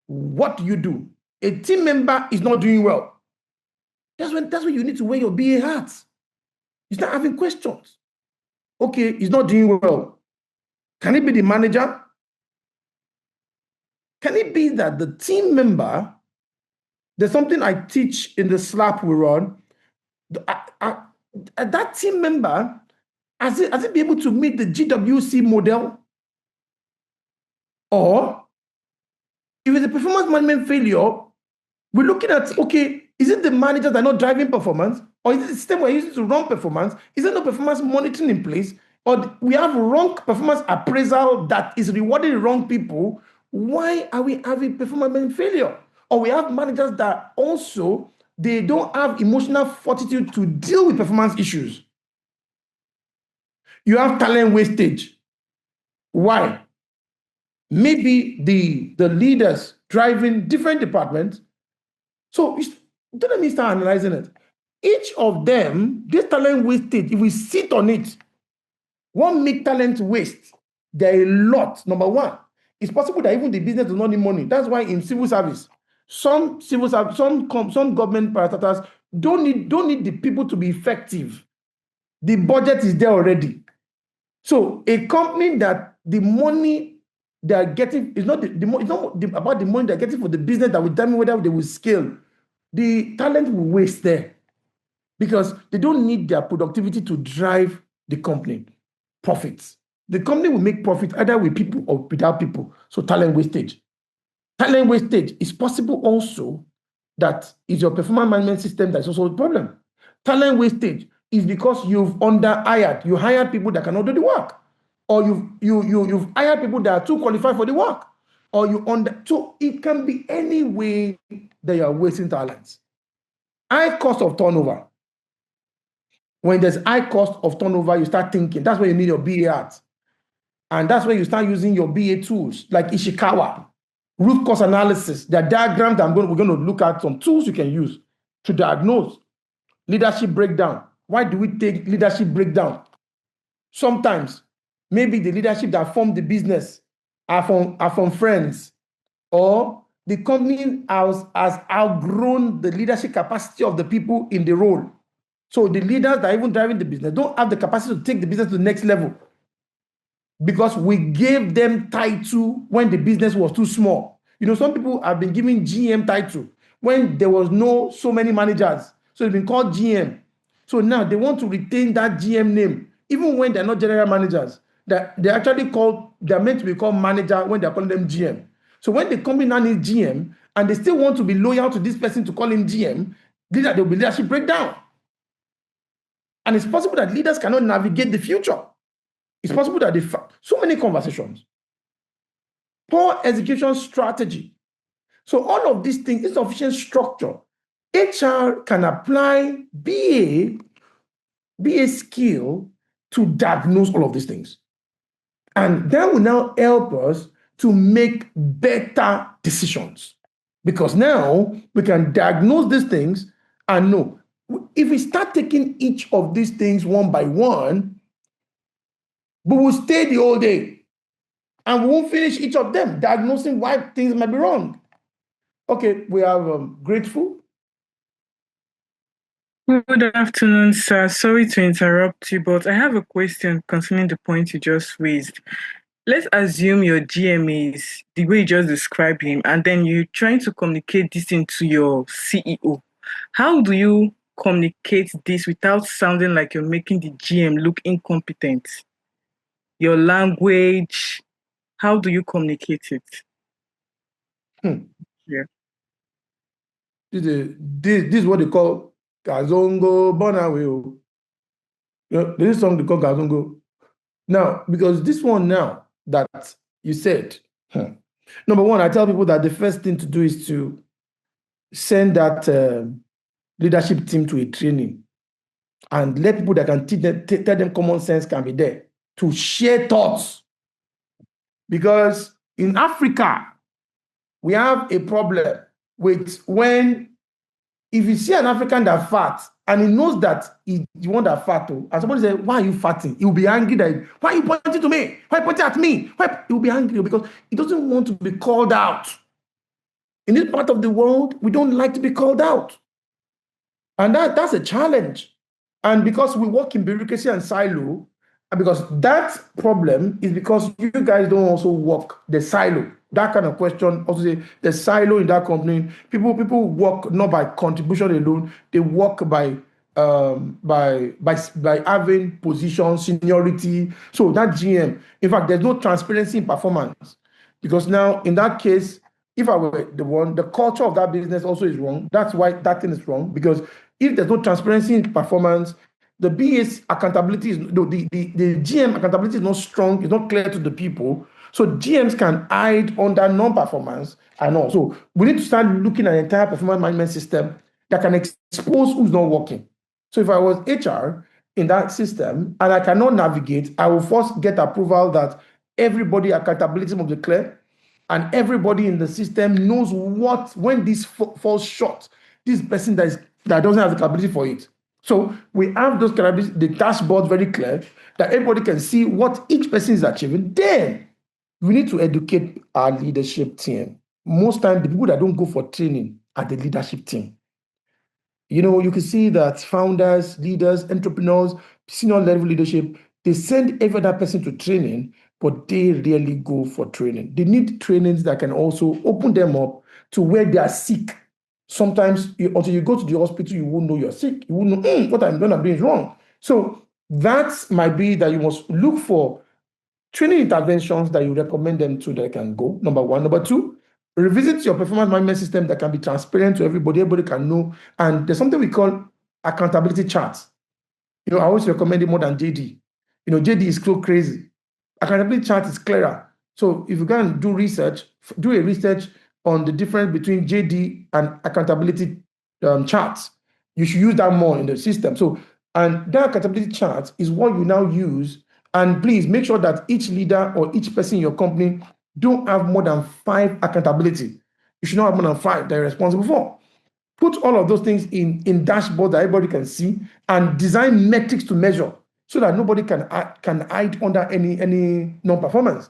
What do you do? A team member is not doing well. That's when you need to wear your BA hat. You start having questions. Okay, he's not doing well. Can it be the manager? Can it be that the team member, there's something I teach in the SLAP we run, that team member, has it be able to meet the 𝗷𝗂𝘀 model? Or if it's a performance management failure, we're looking at, okay, is it the managers that are not driving performance? Or is it the system we're using to run performance? Is there no performance monitoring in place? Or we have wrong performance appraisal that is rewarding the wrong people? Why are we having performance management failure? Or we have managers that also, they don't have emotional fortitude to deal with performance issues. You have talent wastage. Why? Maybe the leaders driving different departments. So don't let me start analyzing it. Each of them, this talent wastage, if we sit on it, what make talent waste? There are a lot. Number one, it's possible that even the business does not need money. That's why in civil service, some government parastatals don't need the people to be effective. The budget is there already. So a company that the money they are getting is not about the money they're getting for the business that will determine whether they will scale. The talent will waste there because they don't need their productivity to drive the company profits. The company will make profit either with people or without people. So talent wastage. Talent wastage is possible also that is your performance management system that's also a problem. Talent wastage is because you've under-hired. You hired people that cannot do the work. Or you've hired people that are too qualified for the work. Or so it can be any way that you are wasting talents. High cost of turnover. When there's high cost of turnover, you start thinking. That's where you need your BA at. And that's where you start using your BA tools like Ishikawa, root cause analysis. There are diagrams that we're going to look at, some tools you can use to diagnose leadership breakdown. Why do we take leadership breakdown? Sometimes, maybe the leadership that formed the business are from friends, or the company has outgrown the leadership capacity of the people in the role. So the leaders that are even driving the business don't have the capacity to take the business to the next level. because we gave them title when the business was too small. You know, some people have been given GM title when there was no so many managers. So it's been called GM. So now they want to retain that GM name, even when they're not general managers. That they're meant to be called manager when they're calling them GM. So when the company now needs GM and they still want to be loyal to this person to call him GM, there will be leadership breakdown. And it's possible that leaders cannot navigate the future. It's possible that so many conversations. Poor execution strategy. So all of these things, insufficient structure. HR can apply BA skill to diagnose all of these things. And that will now help us to make better decisions. Because now we can diagnose these things and know. If we start taking each of these things one by one, we will stay the whole day and we won't finish each of them, diagnosing why things might be wrong. Okay, we are grateful. Good afternoon, sir. Sorry to interrupt you, but I have a question concerning the point you just raised. Let's assume your GM is the way you just described him, and then you're trying to communicate this into your CEO. How do you communicate this without sounding like you're making the GM look incompetent? Your language, how do you communicate it? Yeah. This is what they call Kazongo Bonawe. There is something they call Kazongo. Now, because this one now that you said, number one, I tell people that the first thing to do is to send that leadership team to a training and let people that can tell them common sense can be there to share thoughts. Because in Africa, we have a problem with if you see an African that fat and he knows that you want that fat, and somebody says, why are you fatting? He will be angry that, why are you pointing to me? Why are you pointing at me? He will be angry because he doesn't want to be called out. In this part of the world, we don't like to be called out. And that's a challenge. And because we work in bureaucracy and silo, and because that problem is because you guys don't also work the silo. That kind of question, also say the silo in that company, people work not by contribution alone, they work by having position, seniority. So that GM, in fact, there's no transparency in performance. Because now, in that case, if I were the one, the culture of that business also is wrong. That's why that thing is wrong. Because if there's no transparency in performance, the BA's accountability is the GM accountability is not strong, it's not clear to the people. So GMs can hide under non-performance and all. So we need to start looking at an entire performance management system that can expose who's not working. So if I was HR in that system and I cannot navigate, I will first get approval that everybody accountability must be clear and everybody in the system knows when this falls short, this person that doesn't have the capability for it. So we have those capabilities, the dashboard very clear that everybody can see what each person is achieving. Then we need to educate our leadership team. Most times, the people that don't go for training are the leadership team. You know, you can see that founders, leaders, entrepreneurs, senior level leadership, they send every other person to training, but they rarely go for training. They need trainings that can also open them up to where they are sick. Sometimes, until you go to the hospital, you won't know you're sick. You won't know what I'm going to do is wrong. So that might be that you must look for training interventions that you recommend them to that can go, number one. Number two, revisit your performance management system that can be transparent to everybody. Everybody can know. And there's something we call accountability charts. You know, I always recommend it more than JD. You know, JD is so crazy. Accountability chart is clearer. So if you can do research, do a research on the difference between JD and accountability charts. You should use that more in the system. So, and that accountability chart is what you now use. And please make sure that each leader or each person in your company don't have more than 5 accountability. You should not have more than 5 they're responsible for. Put all of those things in dashboard that everybody can see and design metrics to measure so that nobody can hide under any non-performance.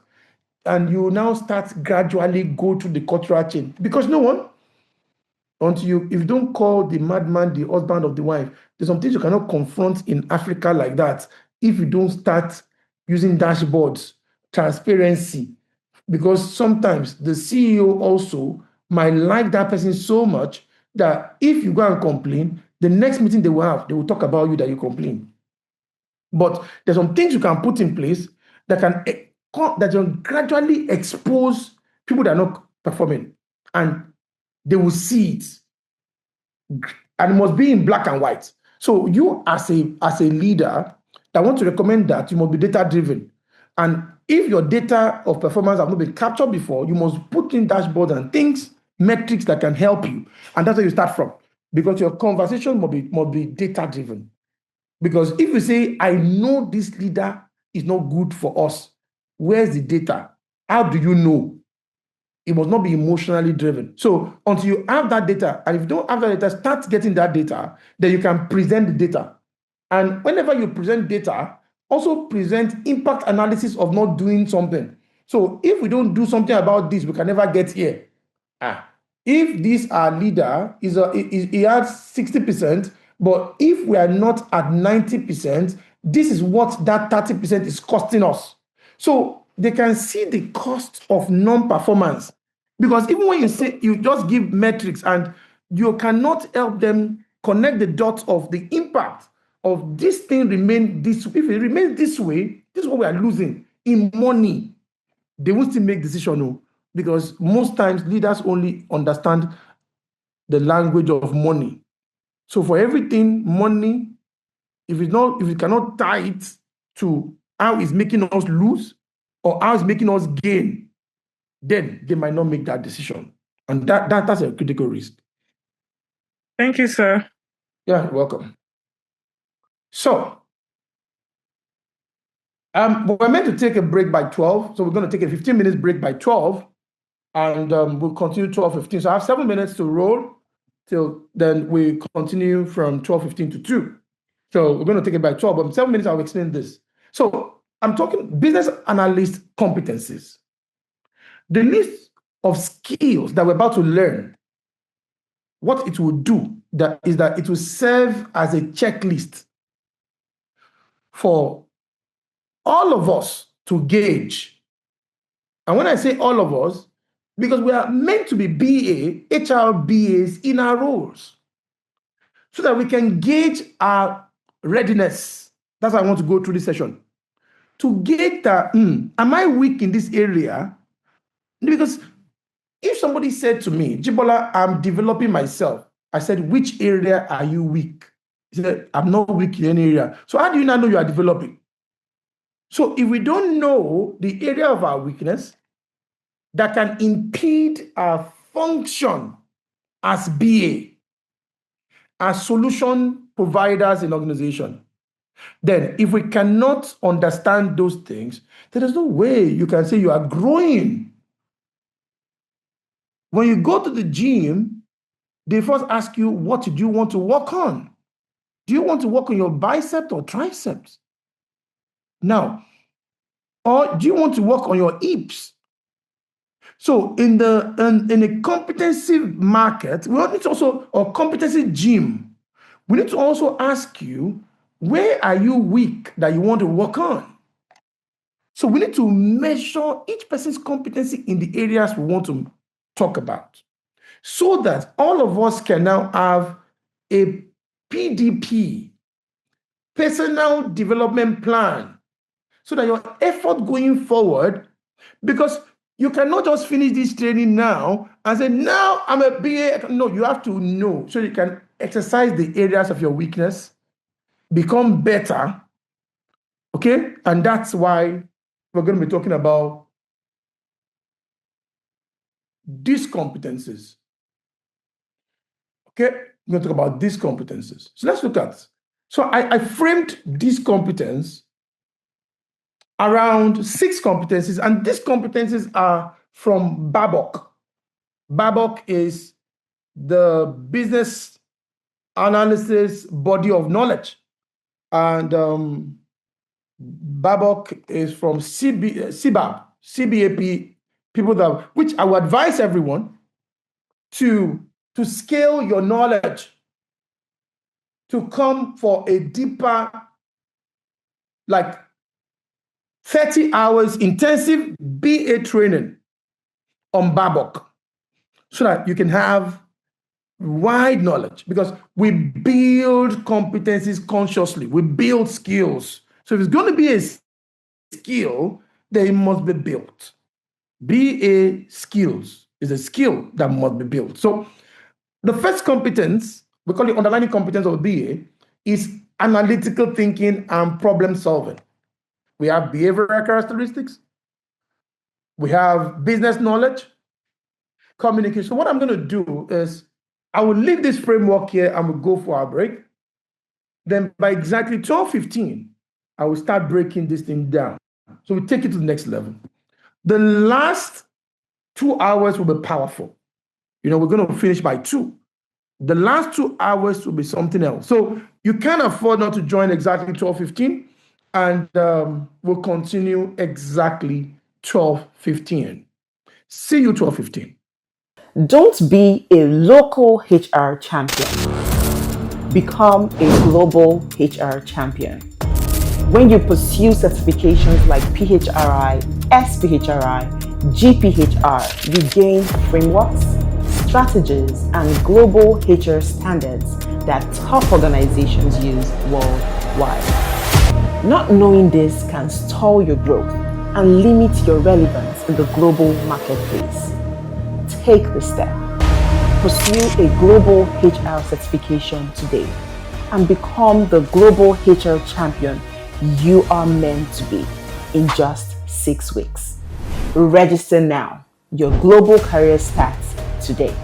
And you now start gradually go to the cultural change. Because no one, if you don't call the madman the husband of the wife, there's some things you cannot confront in Africa like that if you don't start using dashboards transparency, because sometimes the CEO also might like that person so much that if you go and complain, the next meeting they will have, they will talk about you that you complain. But there's some things you can put in place that can gradually expose people that are not performing, and they will see it, and it must be in black and white. So you as a leader that want to recommend that, you must be data driven. And if your data of performance have not been captured before, you must put in dashboards and things, metrics that can help you. And that's where you start from, because your conversation must be data driven. Because if you say, I know this leader is not good for us, where's the data? How do you know? It must not be emotionally driven. So until you have that data, and if you don't have that data, start getting that data, then you can present the data. And whenever you present data, also present impact analysis of not doing something. So if we don't do something about this, we can never get here. If this our leader he has 60%, but if we are not at 90%, this is what that 30% is costing us. So they can see the cost of non-performance. Because even when you say you just give metrics and you cannot help them connect the dots of the impact of this thing remain this, if it remains this way, this is what we are losing in money. They will still make decision, no, because most times leaders only understand the language of money. So for everything, money, if you cannot tie it to how it's making us lose or how it's making us gain, then they might not make that decision. And that's a critical risk. Thank you, sir. Yeah, welcome. So, we're meant to take a break by 12. So we're going to take a 15 minutes break by 12. And we'll continue 12:15. So I have 7 minutes to roll till then we continue from 12:15 to 2. So we're going to take it by 12, but in 7 minutes I'll explain this. So I'm talking business analyst competencies. The list of skills that we're about to learn, what it will do is that it will serve as a checklist for all of us to gauge. And when I say all of us, because we are meant to be HR BAs in our roles, so that we can gauge our readiness. That's why I want to go through this session. To gauge that, am I weak in this area? Because if somebody said to me, Jibola, I'm developing myself, I said, which area are you weak? He said, I'm not weak in any area. So how do you not know you are developing? So if we don't know the area of our weakness that can impede our function as BA, as solution providers in organization, then if we cannot understand those things, there is no way you can say you are growing. When you go to the gym, they first ask you, what do you want to work on? Do you want to work on your biceps or triceps? Now, or do you want to work on your hips? So in a competency market, we need to also, or competency gym, we need to also ask you, where are you weak that you want to work on? So we need to measure each person's competency in the areas we want to talk about, so that all of us can now have a PDP, personal development plan, so that your effort going forward, because you cannot just finish this training now and say, now I'm a BA. No, you have to know so you can exercise the areas of your weakness, become better, okay? And that's why we're going to be talking about these competencies, okay? We're going to talk about these competencies. So let's look at, so I framed this competence around 6 competencies, and these competencies are from BABOK. BABOK is the business analysis body of knowledge, and BABOK is from CBAP, people that, which I would advise everyone to scale your knowledge, to come for a deeper, like 30 hours intensive BA training on BABOK so that you can have wide knowledge, because we build competencies consciously. We build skills. So if it's going to be a skill, then it must be built. BA skills is a skill that must be built. So the first competence, we call it underlying competence of BA, is analytical thinking and problem solving. We have behavioral characteristics. We have business knowledge, communication. So what I'm going to do is I will leave this framework here and we'll go for our break. Then by exactly 12:15, I will start breaking this thing down. So we take it to the next level. The last 2 hours will be powerful. We're going to finish by 2. The last 2 hours will be something else. So you can't afford not to join exactly 12:15, and we'll continue exactly 12:15. See you 12:15. Don't be a local HR champion. Become a global HR champion. When you pursue certifications like PHRI, SPHRI, GPHR, you gain frameworks, strategies, and global HR standards that top organizations use worldwide. Not knowing this can stall your growth and limit your relevance in the global marketplace. Take the step. Pursue a global HR certification today and become the global HR champion you are meant to be in just 6 weeks. Register now. Your global career starts today.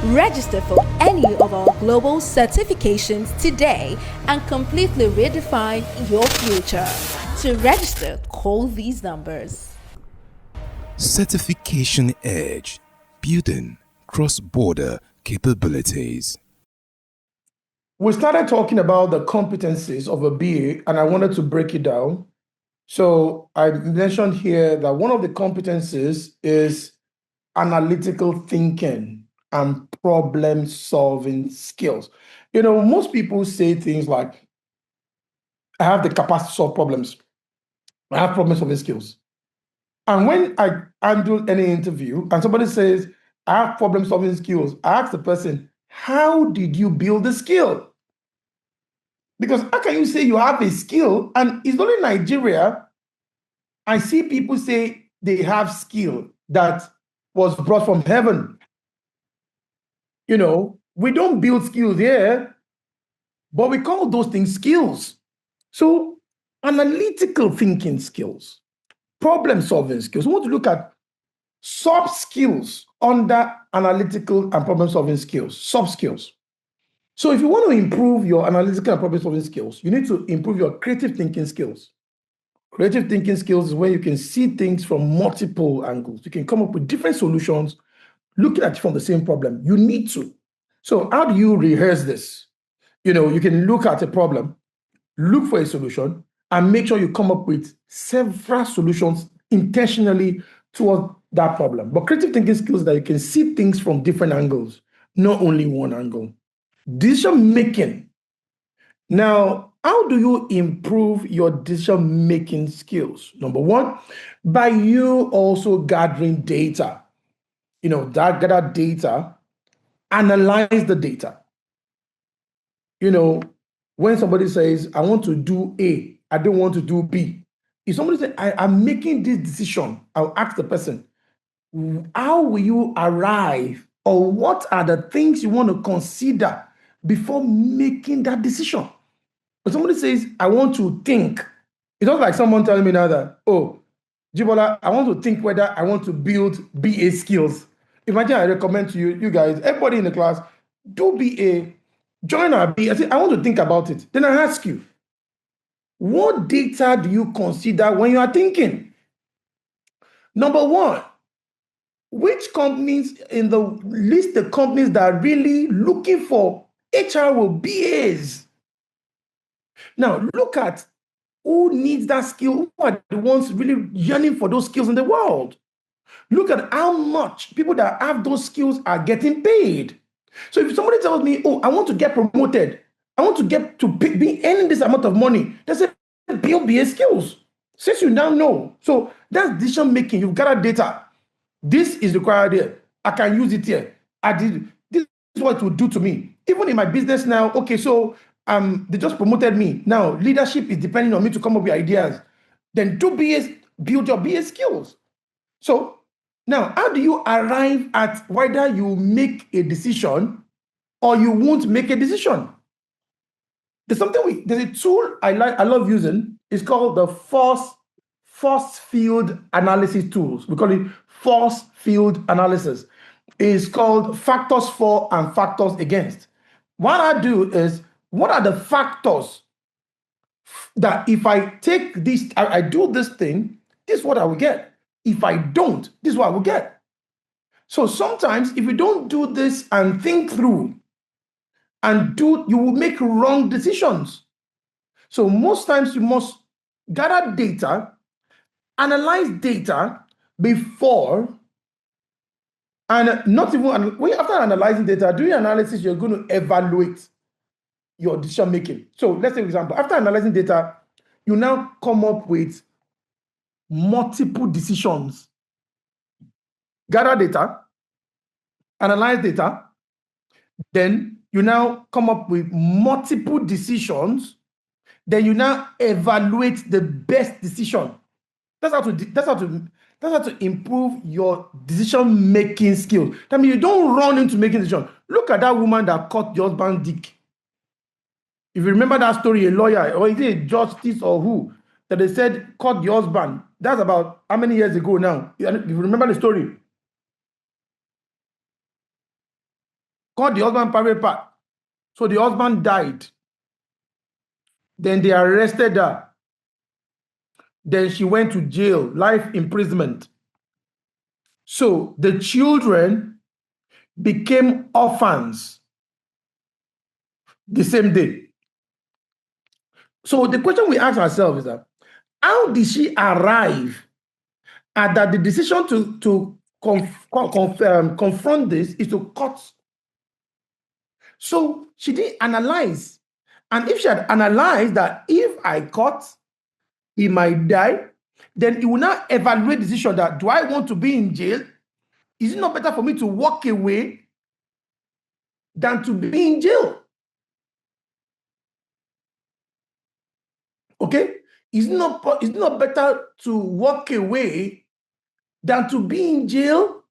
Register for any of our global certifications today and completely redefine your future. To register, call these numbers. Certification Edge, building cross-border capabilities. We started talking about the competencies of a BA, and I wanted to break it down. So I mentioned here that one of the competencies is analytical thinking and problem-solving skills. Most people say things like, I have the capacity to solve problems. I have problem-solving skills. And when I handle any interview and somebody says, I have problem-solving skills, I ask the person, how did you build the skill? Because how can you say you have a skill? And it's only in Nigeria, I see people say they have skill that was brought from heaven. We don't build skills here, but we call those things skills. So analytical thinking skills, problem-solving skills. We want to look at soft skills under analytical and problem-solving skills, soft skills. So if you want to improve your analytical and problem-solving skills, you need to improve your creative thinking skills. Creative thinking skills is where you can see things from multiple angles. You can come up with different solutions looking at it from the same problem. You need to. So how do you rehearse this? You can look at a problem, look for a solution, and make sure you come up with several solutions intentionally towards that problem. But creative thinking skills that you can see things from different angles, not only one angle. Decision making. Now, how do you improve your decision making skills? Number one, by you also gathering data. Gather data, analyze the data. When somebody says, I want to do A, I don't want to do B. If somebody says, I'm making this decision, I'll ask the person, how will you arrive, or what are the things you want to consider before making that decision? When somebody says, I want to think, it's not like someone telling me now that, oh, Jibola, I want to think whether I want to build BA skills. Imagine I recommend to you guys, everybody in the class, do BA, join our BA. I say, I want to think about it. Then I ask you, what data do you consider when you are thinking? Number one, which companies in the list, the companies that are really looking for HR with BAs? Now, look at who needs that skill, who are the ones really yearning for those skills in the world. Look at how much people that have those skills are getting paid. So if somebody tells me, oh, I want to get promoted, I want to get to be earning this amount of money, they say, build BA skills. Since you now know, so that's decision making. You've gathered data. This is required here. I can use it here. This is what it will do to me. Even in my business now, okay, so they just promoted me. Now, leadership is depending on me to come up with ideas. Then build your BA skills. So now, how do you arrive at whether you make a decision or you won't make a decision? There's a tool I love using. It's called the force field analysis tools. We call it force field analysis. It's called factors for and factors against. What I do is, what are the factors that if I take this, I do this thing, this is what I will get. If I don't, this is what I will get. So sometimes if you don't do this and think through and you will make wrong decisions. So most times you must gather data, analyze data before, and not even, after analyzing data, during analysis, you're going to evaluate your decision making. So let's take an example. After analyzing data, you now come up with multiple decisions. Gather data, analyze data, then you now come up with multiple decisions, then you now evaluate the best decision. That's how to improve your decision-making skills. That means you don't run into making decisions. Look at that woman that cut the husband's dick. If you remember that story, a lawyer, or is it a justice or who, that they said cut the husband. That's about how many years ago now? If you remember the story. Cut the husband private part. So the husband died. Then they arrested her. Then she went to jail, life imprisonment. So the children became orphans the same day. So the question we ask ourselves is that, how did she arrive at that the decision to confront this is to cut? So she didn't analyze. And if she had analyzed that if I cut, he might die, then he will now evaluate the decision that, do I want to be in jail? Is it not better for me to walk away than to be in jail? Okay? Is it not better to walk away than to be in jail?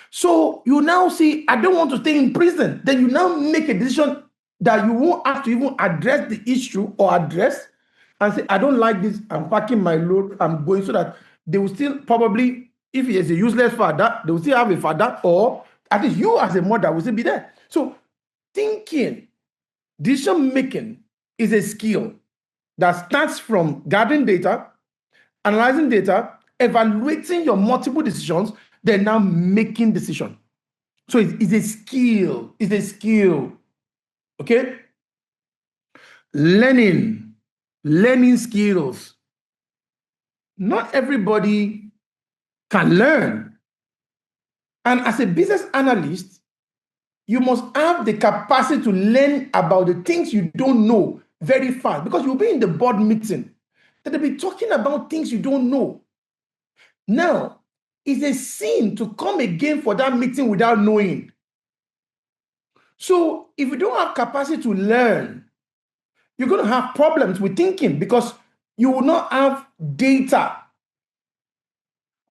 So you now see, I don't want to stay in prison. Then you now make a decision that you won't have to even address the issue or address and say, I don't like this, I'm packing my load, I'm going, so that they will still probably, if he is a useless father, they will still have a father, or at least you as a mother will still be there. So thinking, decision making is a skill that starts from gathering data, analyzing data, evaluating your multiple decisions, then now making decisions. So it's a skill. It's a skill. Okay? Learning skills. Not everybody can learn. And as a business analyst, you must have the capacity to learn about the things you don't know very fast, because you'll be in the board meeting that they'll be talking about things you don't know. Now, it's a sin to come again for that meeting without knowing. So if you don't have capacity to learn, you're going to have problems with thinking because you will not have data.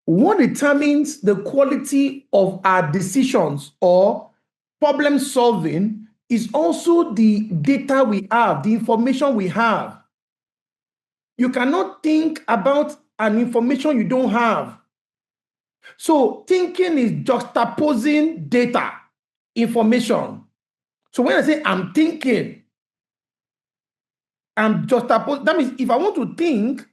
What determines the quality of our decisions or problem solving is also the data we have, the information we have. You cannot think about an information you don't have. So thinking is juxtaposing data, information. So when I say I'm thinking, I'm juxtaposing, that means if I want to think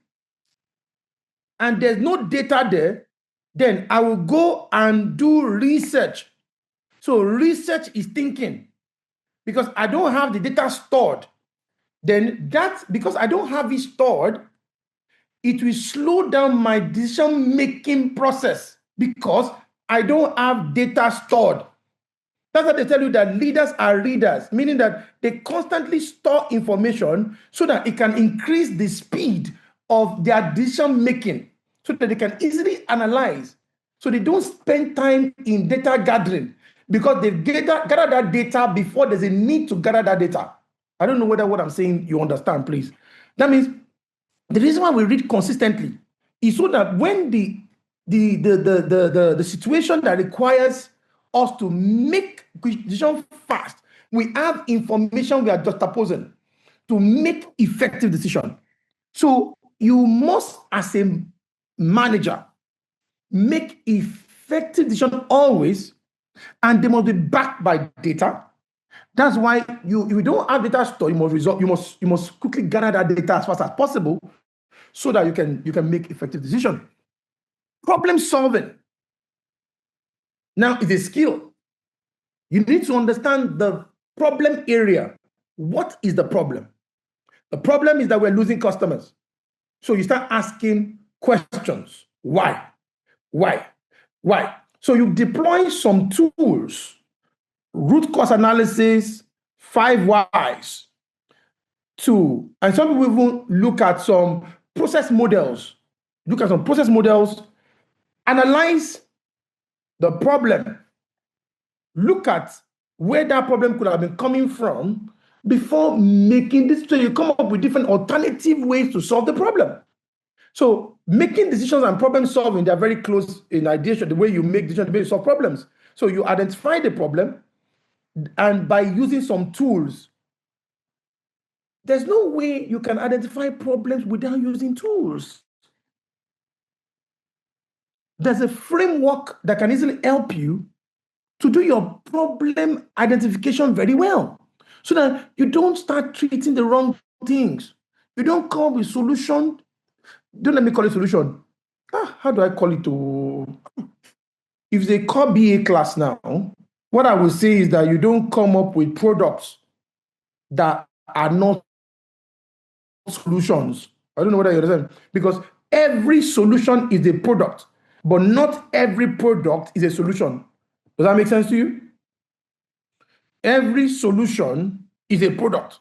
and there's no data there, then I will go and do research. So research is thinking. Because I don't have the data stored, then because I don't have it stored, it will slow down my decision-making process because I don't have data stored. That's why they tell you that leaders are readers, meaning that they constantly store information so that it can increase the speed of their decision making so that they can easily analyze. So they don't spend time in data gathering because they've gathered that data before there's a need to gather that data. I don't know whether what I'm saying you understand, please. That means the reason why we read consistently is so that when the situation that requires us to make decisions fast, we have information we are juxtaposing to make effective decision. So you must, as a manager, make effective decision always, and they must be backed by data. That's why if you don't have data store, you must quickly gather that data as fast as possible so that you can make effective decision. Problem solving now is a skill. You need to understand the problem area. What is the problem? The problem is that we're losing customers. So you start asking questions. Why? Why? Why? So you deploy some tools, root cause analysis, 5 whys, and some people even look at some process models. Analyze the problem, look at where that problem could have been coming from before making this. So you come up with different alternative ways to solve the problem. So making decisions and problem solving, they're very close in ideation, the way you make decisions, the way you solve problems. So you identify the problem, and by using some tools, there's no way you can identify problems without using tools. There's a framework that can easily help you to do your problem identification very well, so that you don't start treating the wrong things. You don't come with solution. Don't let me call it solution. How do I call it? If they call BA class now, what I will say is that you don't come up with products that are not solutions. I don't know whether you understand, because every solution is a product, but not every product is a solution. Does that make sense to you? Every solution is a product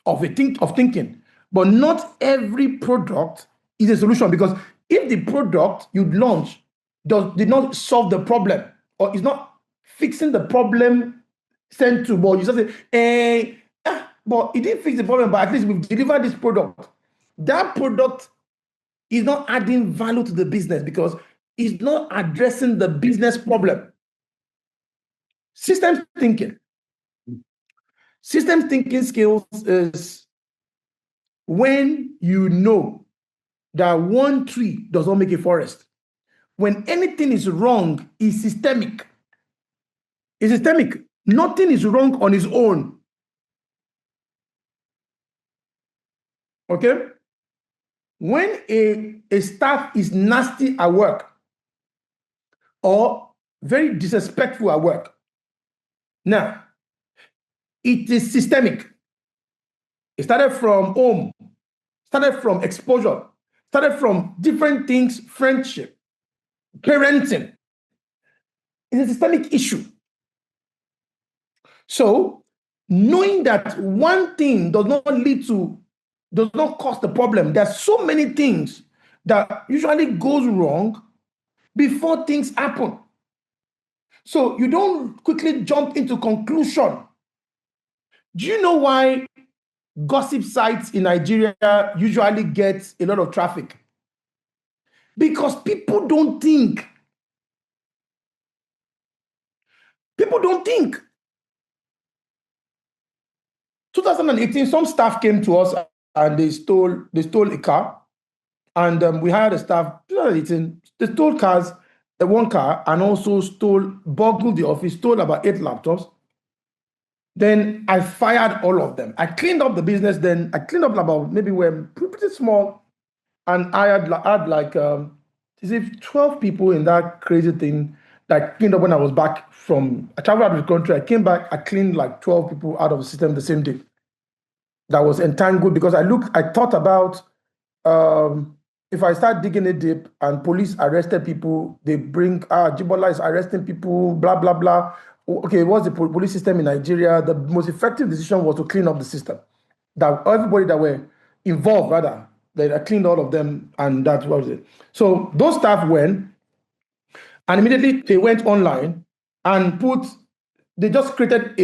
of thinking, but not every product is a solution, because if the product you launch did not solve the problem, or is not fixing the problem sent to, but you just say, but it didn't fix the problem, but at least we've delivered this product. That product is not adding value to the business because it's not addressing the business problem. Systems thinking skills is when you know that one tree does not make a forest. When anything is wrong, it's systemic. It's systemic. Nothing is wrong on its own. Okay? When a staff is nasty at work or very disrespectful at work, now, it is systemic. It started from home, started from exposure, started from different things, friendship, parenting. It's a systemic issue. So, knowing that one thing does not cause the problem, there's so many things that usually goes wrong before things happen. So you don't quickly jump into conclusion. Do you know why gossip sites in Nigeria usually get a lot of traffic? Because people don't think. People don't think. 2018, some staff came to us and they stole a car, and we hired a staff. 2018, they stole cars. One car, and also burgled the office, stole about 8 laptops. Then I fired all of them. I cleaned up the business. Then I cleaned up about, maybe we're pretty small, and I had like 12 people in that crazy thing that I cleaned up when I was back from. I traveled out of the country. I came back. I cleaned like 12 people out of the system the same day. That was entangled because I thought about. If I start digging it deep and police arrested people, they bring, 𝗷𝘂𝘀𝘀 is arresting people, blah, blah, blah. Okay, what's the police system in Nigeria? The most effective decision was to clean up the system. That everybody that were involved, rather, I cleaned all of them, and that was it. So those staff went, and immediately they went online and they just created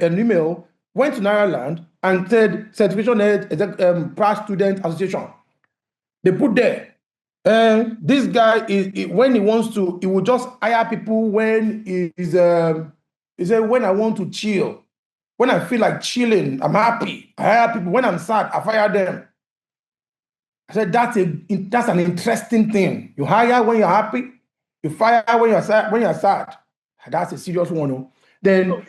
an email, went to Ireland and said certification head, PART student association. They put there, this guy when he wants to, he will just hire people when he said, when I want to chill, when I feel like chilling, I'm happy. I hire people. When I'm sad, I fire them. I said that's an interesting thing. You hire when you're happy, you fire when you're sad. That's a serious one. Then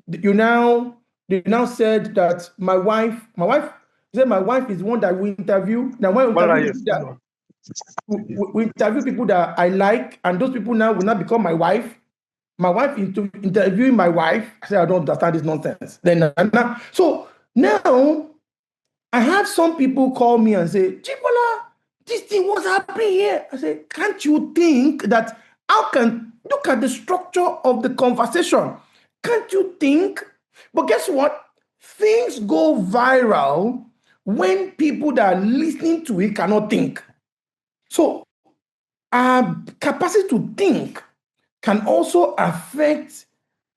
they now said that my wife is the one that we interview. Now when we interview people that I like, and those people now will not become my wife. My wife interviewing my wife. I said I don't understand this nonsense. So now I have some people call me and say, 𝗷𝘂𝘀, this thing was happening here. I say, can't you think that look at the structure of the conversation? Can't you think? But guess what? Things go viral when people that are listening to it cannot think. So our capacity to think can also affect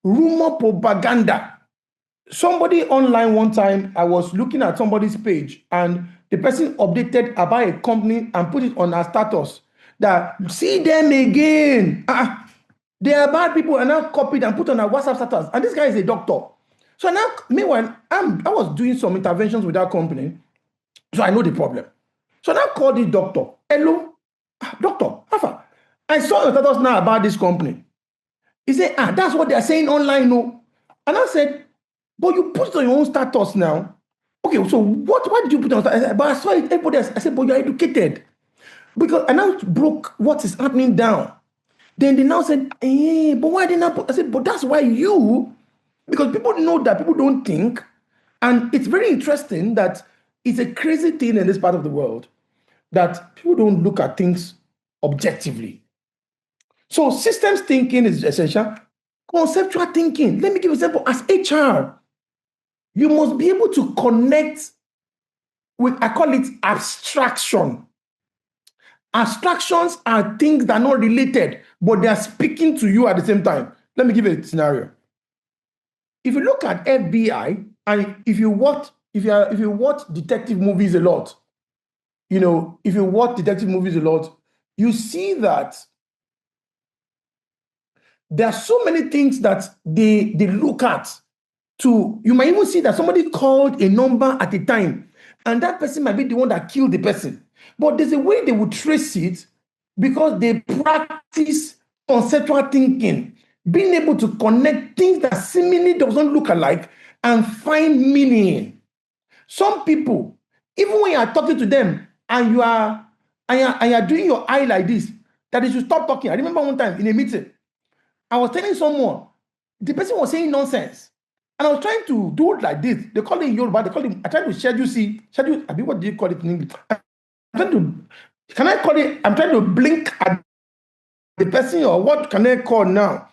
rumor propaganda. Somebody online one time, I was looking at somebody's page and the person updated about a company and put it on our status that see them again. They are bad people, and now copied and put on our WhatsApp status. And this guy is a doctor. So now, meanwhile, I was doing some interventions with that company, so I know the problem. So now I called the doctor. Hello, doctor, Alpha. I saw your status now about this company. He said, that's what they are saying online, no. And I said, but you put it on your own status now. Okay, so why did you put it on status? I said, but I saw it, everybody else. I said, but you're educated. Because I now broke what is happening down. Then they now said, but why didn't I put? I said, but that's why because people know that people don't think. And it's very interesting that it's a crazy thing in this part of the world that people don't look at things objectively. So systems thinking is essential. Conceptual thinking. Let me give you an example. As HR, you must be able to connect with, I call it abstraction. Abstractions are things that are not related, but they are speaking to you at the same time. Let me give you a scenario. If you look at FBI, and if you watch detective movies a lot, you see that there are so many things that they look at. You might even see that somebody called a number at a time, and that person might be the one that killed the person. But there's a way they would trace it because they practice conceptual thinking, being able to connect things that seemingly doesn't look alike and find meaning. Some people, even when you are talking to them and you are doing your eye like this, that they should stop talking. I remember one time in a meeting, I was telling someone, the person was saying nonsense. And I was trying to do it like this. They call it in Yoruba, I tried to schedule, what do you call it in English? I'm trying to blink at the person, or what can I call now?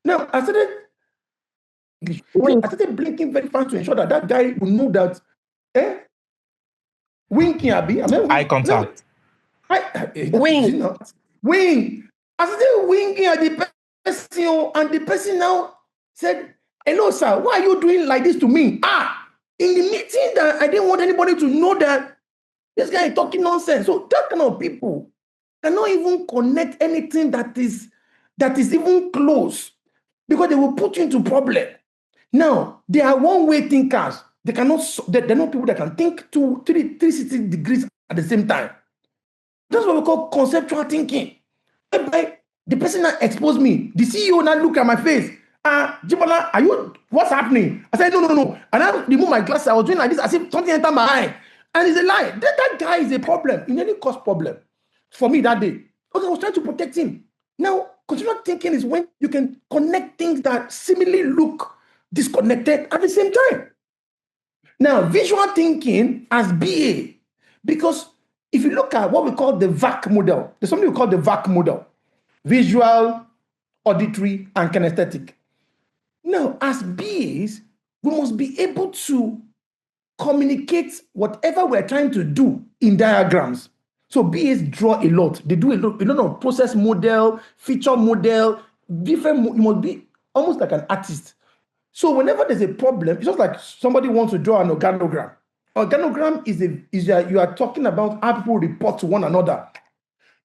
Now, I started blinking very fast to ensure that guy will know that, winking, eye contact. Wing. Wing. I started winking at the person, and the person now said, hello, sir, why are you doing like this to me? In the meeting that I didn't want anybody to know that this guy is talking nonsense. So that kind of people cannot even connect anything that is even close, because they will put you into problem. Now, they are one-way thinkers. They're not people that can think to 360 degrees at the same time. That's what we call conceptual thinking. The person that exposed me, the CEO now look at my face. 𝗷𝘂𝘀, what's happening? I said, no. And I removed my glasses. I was doing like this as if something entered my eye. And it's a lie. That guy is a problem. It nearly caused problem for me that day. Because I was trying to protect him. Now, conceptual thinking is when you can connect things that seemingly look disconnected at the same time. Now, visual thinking as BA, because if you look at what we call the VAC model, there's something we call the VAC model: visual, auditory, and kinesthetic. Now, as BAs, we must be able to communicate whatever we're trying to do in diagrams. So BAs draw a lot. They do a lot of process model, feature model, different. You must be almost like an artist. So whenever there's a problem, it's just like somebody wants to draw an organogram. Organogram is you are talking about how people report to one another.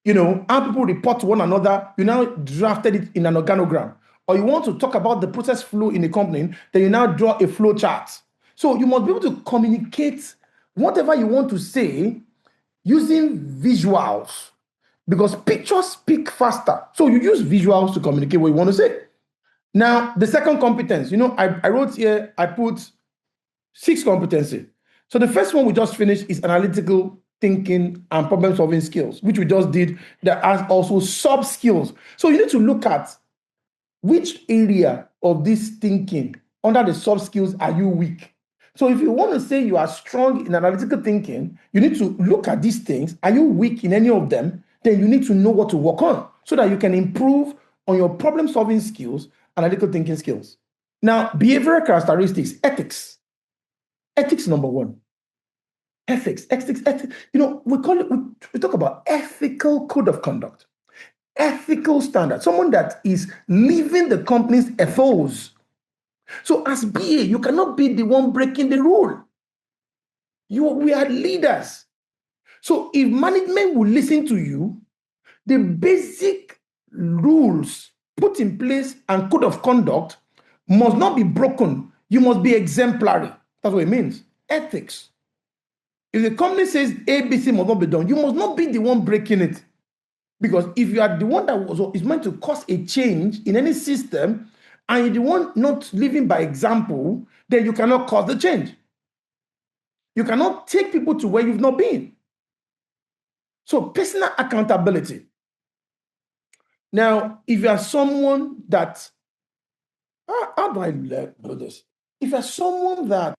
How people report to one another. You now drafted it in an organogram. Or you want to talk about the process flow in a company, then you now draw a flow chart. So you must be able to communicate whatever you want to say using visuals, because pictures speak faster. So you use visuals to communicate what you want to say. Now, the second competence, I wrote here, I put 6 competencies. So the first one we just finished is analytical thinking and problem-solving skills, which we just did. There are also sub-skills. So you need to look at which area of this thinking under the soft skills are you weak. So if you want to say you are strong in analytical thinking, you need to look at these things. Are you weak in any of them? Then you need to know what to work on so that you can improve on your problem-solving skills, analytical thinking skills. Now, behavioral characteristics, ethics. Ethics number 1. Ethics. We talk about ethical code of conduct. Ethical standard, someone that is living the company's ethos. So as BA, you cannot be the one breaking the rule. We are leaders. So if management will listen to you, the basic rules put in place and code of conduct must not be broken. You must be exemplary. That's what it means. Ethics. If the company says ABC must not be done, you must not be the one breaking it. Because if you are the one that is meant to cause a change in any system, and you're the one not living by example, then you cannot cause the change. You cannot take people to where you've not been. So personal accountability. Now, if you are someone that, how do I do this? If you're someone that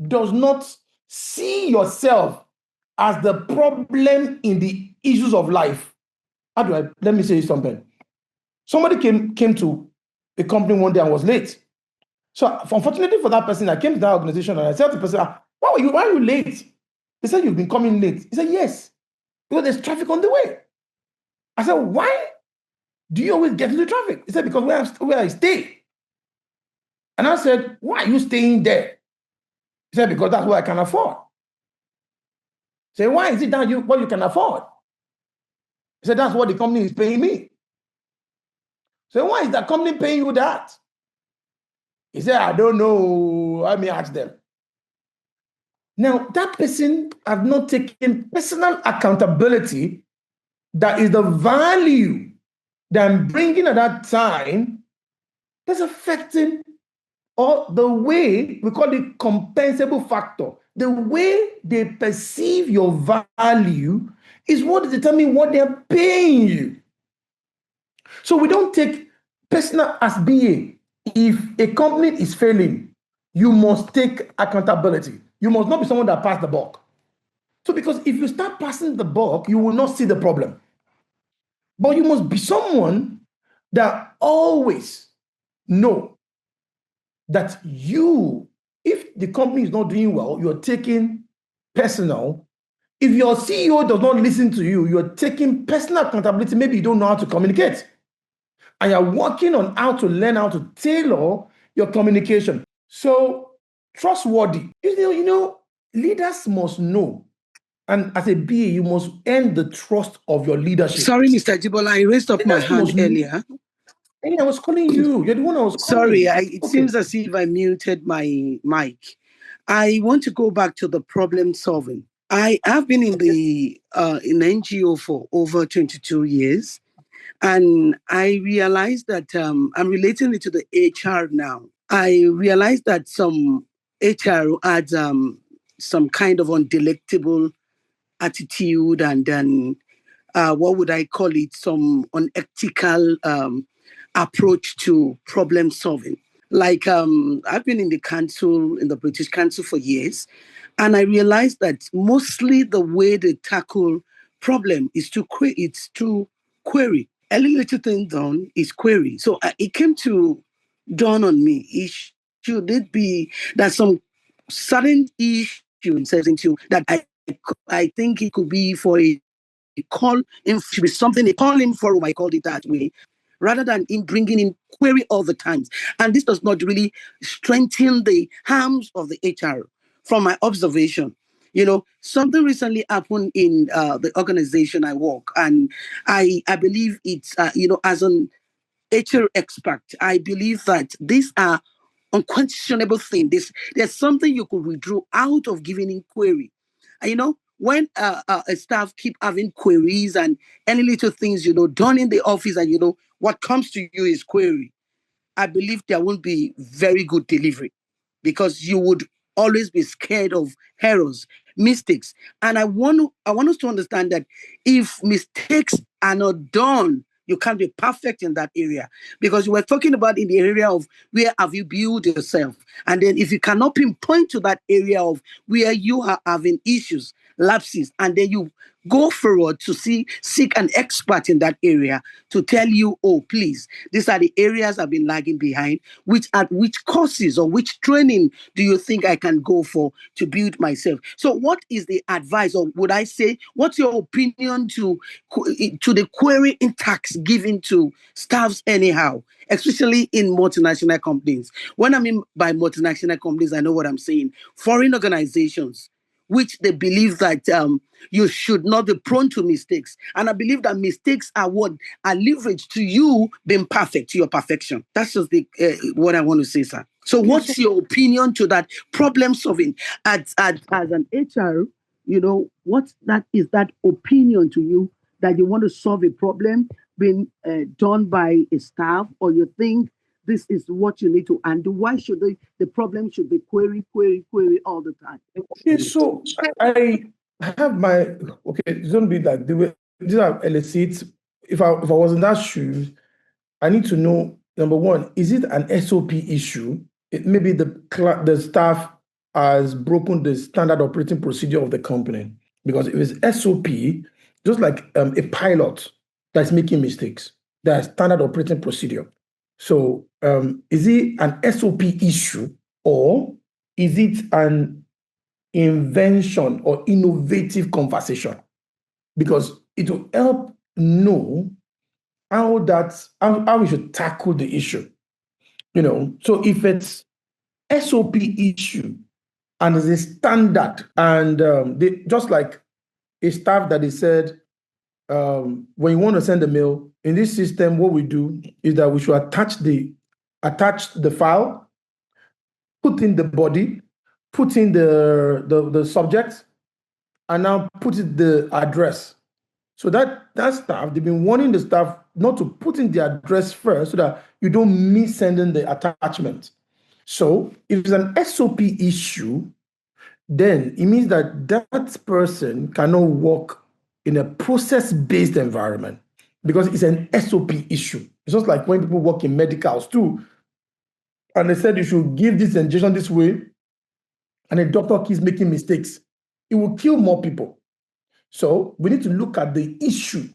does not see yourself as the problem in the issues of life, let me say something. Somebody came to a company one day and was late. So unfortunately for that person, I came to that organization and I said to the person, why are you late? They said, you've been coming late. He said, yes, because there's traffic on the way. I said, why do you always get into traffic? He said, because where I stay. And I said, why are you staying there? He said, because that's what I can afford. Say, why is it that what you can afford? He said, that's what the company is paying me. So why is the company paying you that? He said, I don't know. Let me ask them. Now, that person has not taken personal accountability that is the value that I'm bringing at that time that's affecting or the way, we call it compensable factor. The way they perceive your value is what determines what they're paying you. So we don't take personal as BA. If a company is failing, you must take accountability. You must not be someone that passed the buck. So because if you start passing the buck, you will not see the problem. But you must be someone that always know that if the company is not doing well, you're taking personal. If your CEO does not listen to you, you're taking personal accountability. Maybe you don't know how to communicate. And you're working on how to learn how to tailor your communication. So trustworthy. Leaders must know. And as a BA, you must earn the trust of your leadership. Sorry, Mr. ฎibola, I raised up my hand earlier. Hey, I was calling you. You're the one I was calling. Sorry, it seems as if I muted my mic. I want to go back to the problem solving. I have been in NGO for over 22 years, and I realized that I'm relating it to the HR now. I realized that some HR had some kind of undelectable attitude and then what would I call it? Some unethical approach to problem solving. Like I've been in the British Council for years, and I realized that mostly the way they tackle problem is to query. Any little thing done is query. So it came to dawn on me, should it be that some certain issue in certain issue that I think it could be for a call in, should be something they call in forum, I called it that way, rather than in bringing in query all the time. And this does not really strengthen the harms of the HR from my observation. You know, something recently happened in the organization I work, and I believe it's, you know, as an HR expert, I believe that these are unquestionable things. There's something you could withdraw out of giving inquiry. And, you know, when a staff keep having queries and any little things, you know, done in the office, and, you know, what comes to you is query, I believe there won't be very good delivery, because you would always be scared of errors, mistakes. And I want us to understand that if mistakes are not done, you can't be perfect in that area, because you were talking about in the area of where have you built yourself. And then if you cannot pinpoint to that area of where you are having issues, lapses, and then you go forward to seek an expert in that area to tell you, oh, please, these are the areas I've been lagging behind. Which courses or which training do you think I can go for to build myself? So what is the advice, or would I say, what's your opinion to the query in tax given to staffs anyhow, especially in multinational companies? When I mean by multinational companies, I know what I'm saying. Foreign organizations, which they believe that you should not be prone to mistakes. And I believe that mistakes are what are leveraged to you being perfect, to your perfection. That's just what I want to say, sir. So what's your opinion to that problem solving as an HR? You know, what that is, that opinion to you that you want to solve a problem being done by a staff, or you think this is what you need to undo? Why should the problem should be query all the time? Okay, so I have my, okay, it's going to be like the way these are elicits. If I was in that shoes, I need to know, number one, is it an SOP issue? Maybe the staff has broken the standard operating procedure of the company. Because if it's SOP, just like a pilot that's making mistakes, that's standard operating procedure. So is it an SOP issue, or is it an invention or innovative conversation? Because it will help know how we should tackle the issue. You know, so if it's SOP issue and there's a standard, and they just like a staff that they said, when you want to send a mail in this system, what we do is that we should attach the file, put in the body, put in the subject, and now put in the address. So that staff, they've been warning the staff not to put in the address first, so that you don't miss sending the attachment. So if it's an SOP issue, then it means that person cannot work in a process-based environment, because it's an SOP issue. It's just like when people work in medicals too, and they said you should give this injection this way, and a doctor keeps making mistakes, it will kill more people. So we need to look at the issue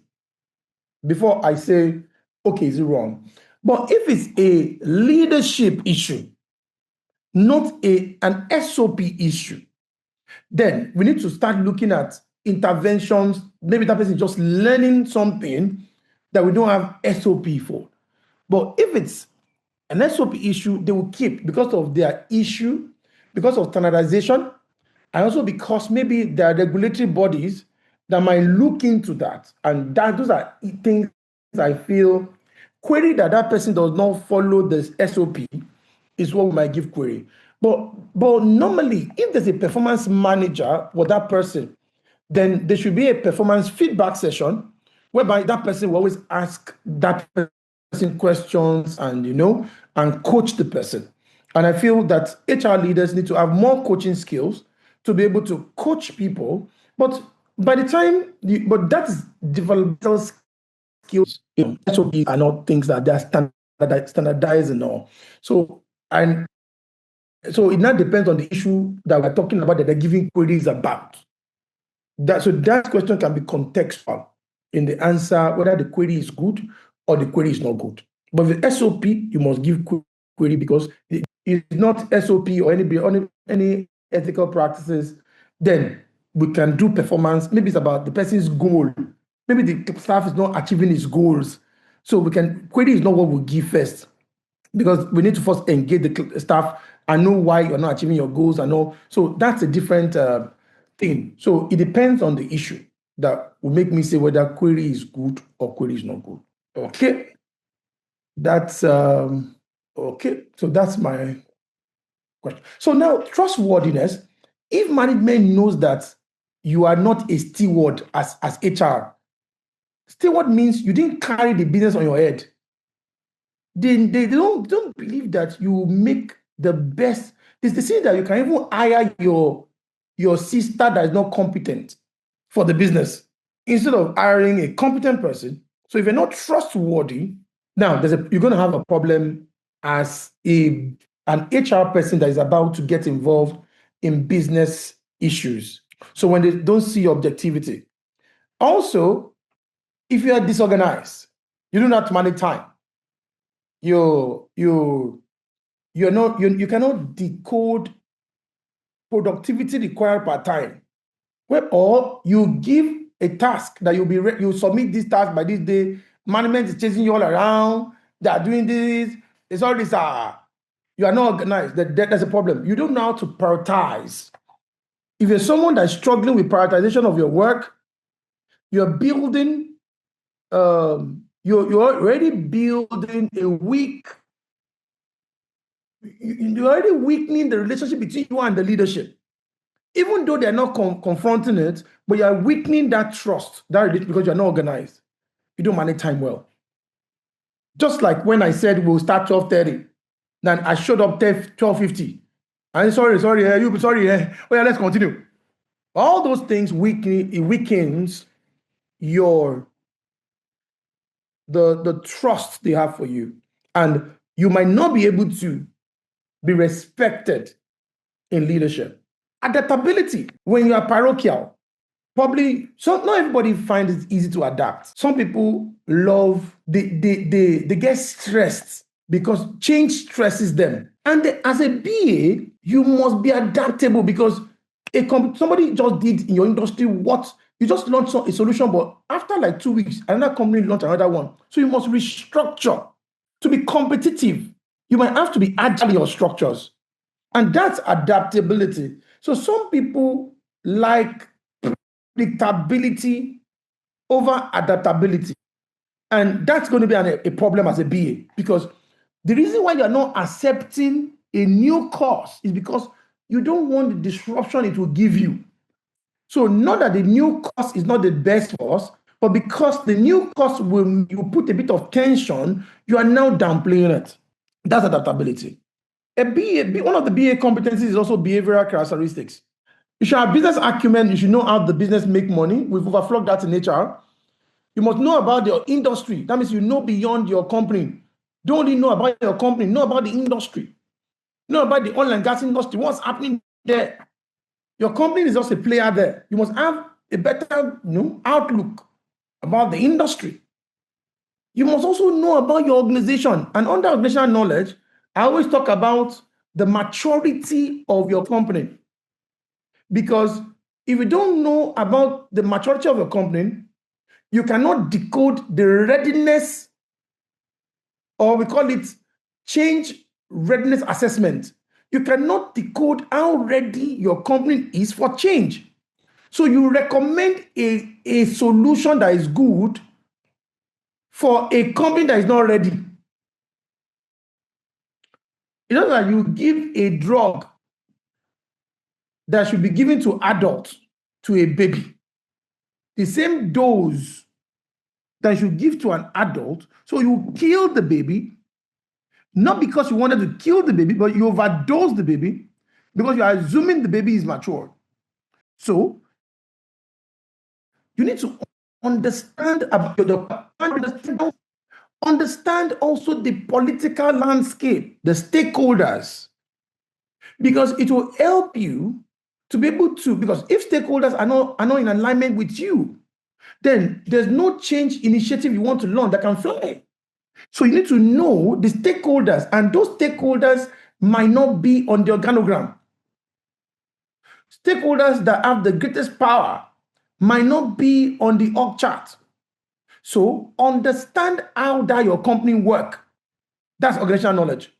before I say, okay, is it wrong? But if it's a leadership issue, not an SOP issue, then we need to start looking at interventions. Maybe that person is just learning something that we don't have SOP for. But if it's an SOP issue, they will keep, because of their issue, because of standardization, and also because maybe there are regulatory bodies that might look into that. And those are things I feel query that person does not follow the SOP is what we might give query. But normally, if there's a performance manager for that person, then there should be a performance feedback session whereby that person will always ask that person questions and, and coach the person. And I feel that HR leaders need to have more coaching skills to be able to coach people. But by the time, but that's developmental skills. SOPs are not things that they're standardized and all. So it now depends on the issue that we're talking about, that they're giving queries about. So that question can be contextual in the answer, whether the query is good or the query is not good. But with SOP, you must give query, because it's not SOP or any ethical practices, then we can do performance. Maybe it's about the person's goal. Maybe the staff is not achieving his goals. So query is not what we give first, because we need to first engage the staff and know why you're not achieving your goals and all. So that's a different thing. So it depends on the issue that will make me say whether query is good or query is not good. Okay. That's okay. So that's my question. So now, trustworthiness. If management knows that you are not a steward as HR, steward means you didn't carry the business on your head. They don't believe that you make the best. They say that you can even hire your sister that is not competent for the business instead of hiring a competent person. So if you're not trustworthy, now you're going to have a problem as an HR person that is about to get involved in business issues. So when they don't see objectivity. Also, if you are disorganized, you don't have to manage time. You cannot decode productivity required per time. Well, or you give a task that you submit this task by this day. Management is chasing you all around. They are doing this. It's all this. You are not organized. That's a problem. You don't know how to prioritize. If you're someone that's struggling with prioritization of your work, you're building. You're already building a weak. You're already weakening the relationship between you and the leadership. Even though they're not confronting it, but you're weakening that trust, because you're not organized. You don't manage time well. Just like when I said we'll start 12:30, then I showed up 12:50. I'm sorry, oh yeah, let's continue. All those things weakens the trust they have for you. And you might not be able to be respected in leadership. Adaptability. When you are parochial, probably not everybody finds it easy to adapt. Some people they get stressed because change stresses them. And as a BA, you must be adaptable, because somebody just did in your industry what you just launched a solution, but after like 2 weeks, another company launched another one. So you must restructure to be competitive. You might have to be agile in your structures. And that's adaptability. So some people like predictability over adaptability. And that's going to be a problem as a BA, because the reason why you're not accepting a new course is because you don't want the disruption it will give you. So not that the new course is not the best for us, but because the new course you put a bit of tension, you are now downplaying it. That's adaptability. One of the BA competencies is also behavioral characteristics. You should have business acumen. You should know how the business make money. We've overflogged that in HR. You must know about your industry. That means you know beyond your company. Don't only know about your company, know about the industry. Know about the oil and gas industry, what's happening there. Your company is just a player there. You must have a better outlook about the industry. You must also know about your organization. And under organizational knowledge, I always talk about the maturity of your company. Because if you don't know about the maturity of your company, you cannot decode the readiness, or we call it change readiness assessment. You cannot decode how ready your company is for change. So you recommend a solution that is good for a company that is not ready. It's not like you give a drug that should be given to adults to a baby. The same dose that you should give to an adult, so you kill the baby, not because you wanted to kill the baby, but you overdose the baby because you are assuming the baby is mature. So you need to understand about understand also the political landscape, the stakeholders, because it will help you to be able to, because if stakeholders are not in alignment with you, then there's no change initiative you want to launch that can fly. So you need to know the stakeholders, and those stakeholders might not be on the organogram. Stakeholders that have the greatest power might not be on the org chart. So understand how that your company work. That's organizational knowledge.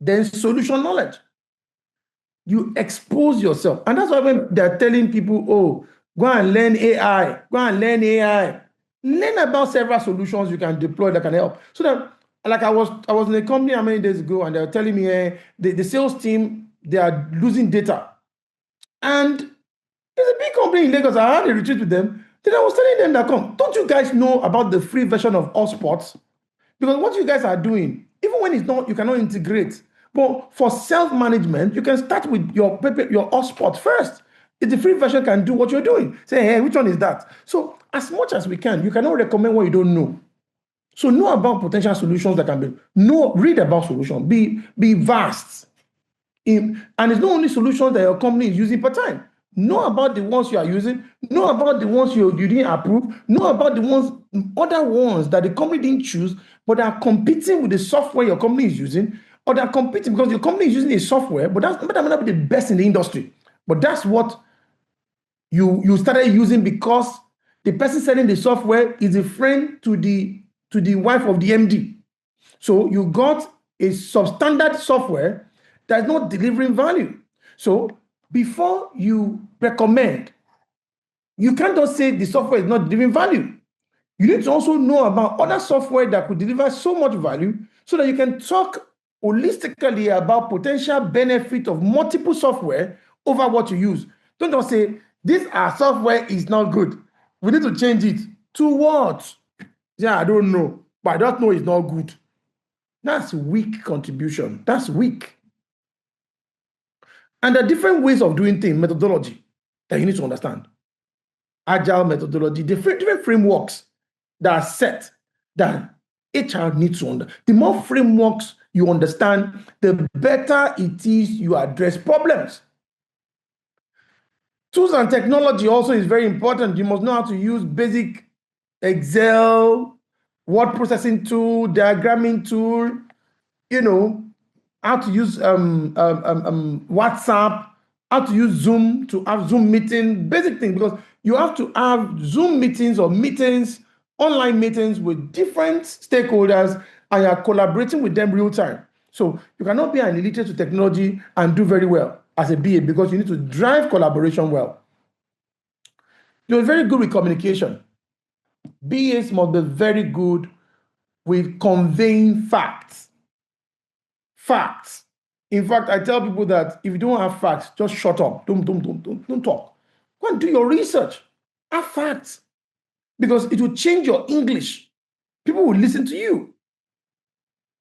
Then solution knowledge. You expose yourself. And that's why when they're telling people, oh, go and learn AI, go and learn AI. Learn about several solutions you can deploy that can help. So that, like I was in a company how many days ago, and they were telling me the sales team, they are losing data. And it's a big company in Lagos. I had a retreat with them. Then I was telling them that, don't you guys know about the free version of HubSpot? Because what you guys are doing, even when it's not, you cannot integrate. But for self-management, you can start with your HubSpot first. If the free version can do what you're doing, say, hey, which one is that? So as much as we can, you cannot recommend what you don't know. So know about potential solutions that can be, read about solutions, be vast. And it's not only solutions that your company is using per time. Know about the ones you are using, know about the ones you didn't approve, know about the other ones that the company didn't choose, but are competing with the software your company is using, or they're competing because your company is using a software, but that might not be the best in the industry. But that's what you started using because the person selling the software is a friend to the wife of the MD. So you got a substandard software that's not delivering value. So before you recommend, you can't just say the software is not delivering value. You need to also know about other software that could deliver so much value so that you can talk holistically about potential benefit of multiple software over what you use. Don't just say, this our software is not good. We need to change it. To what? Yeah, I don't know, but I don't know it's not good. That's weak contribution. That's weak. And there are different ways of doing things, methodology, that you need to understand. Agile methodology, different frameworks that are set that HR needs to understand. The more frameworks you understand, the better it is you address problems. Tools and technology also is very important. You must know how to use basic Excel, word processing tool, diagramming tool, how to use WhatsApp, how to use Zoom to have Zoom meeting, basic things, because you have to have Zoom meetings or meetings, online meetings with different stakeholders, and you're collaborating with them real time. So you cannot be an illiterate to technology and do very well as a BA because you need to drive collaboration well. You're very good with communication. BAs must be very good with conveying facts. Facts. In fact, I tell people that if you don't have facts, just shut up. Don't talk. Go and do your research. Have facts. Because it will change your English. People will listen to you.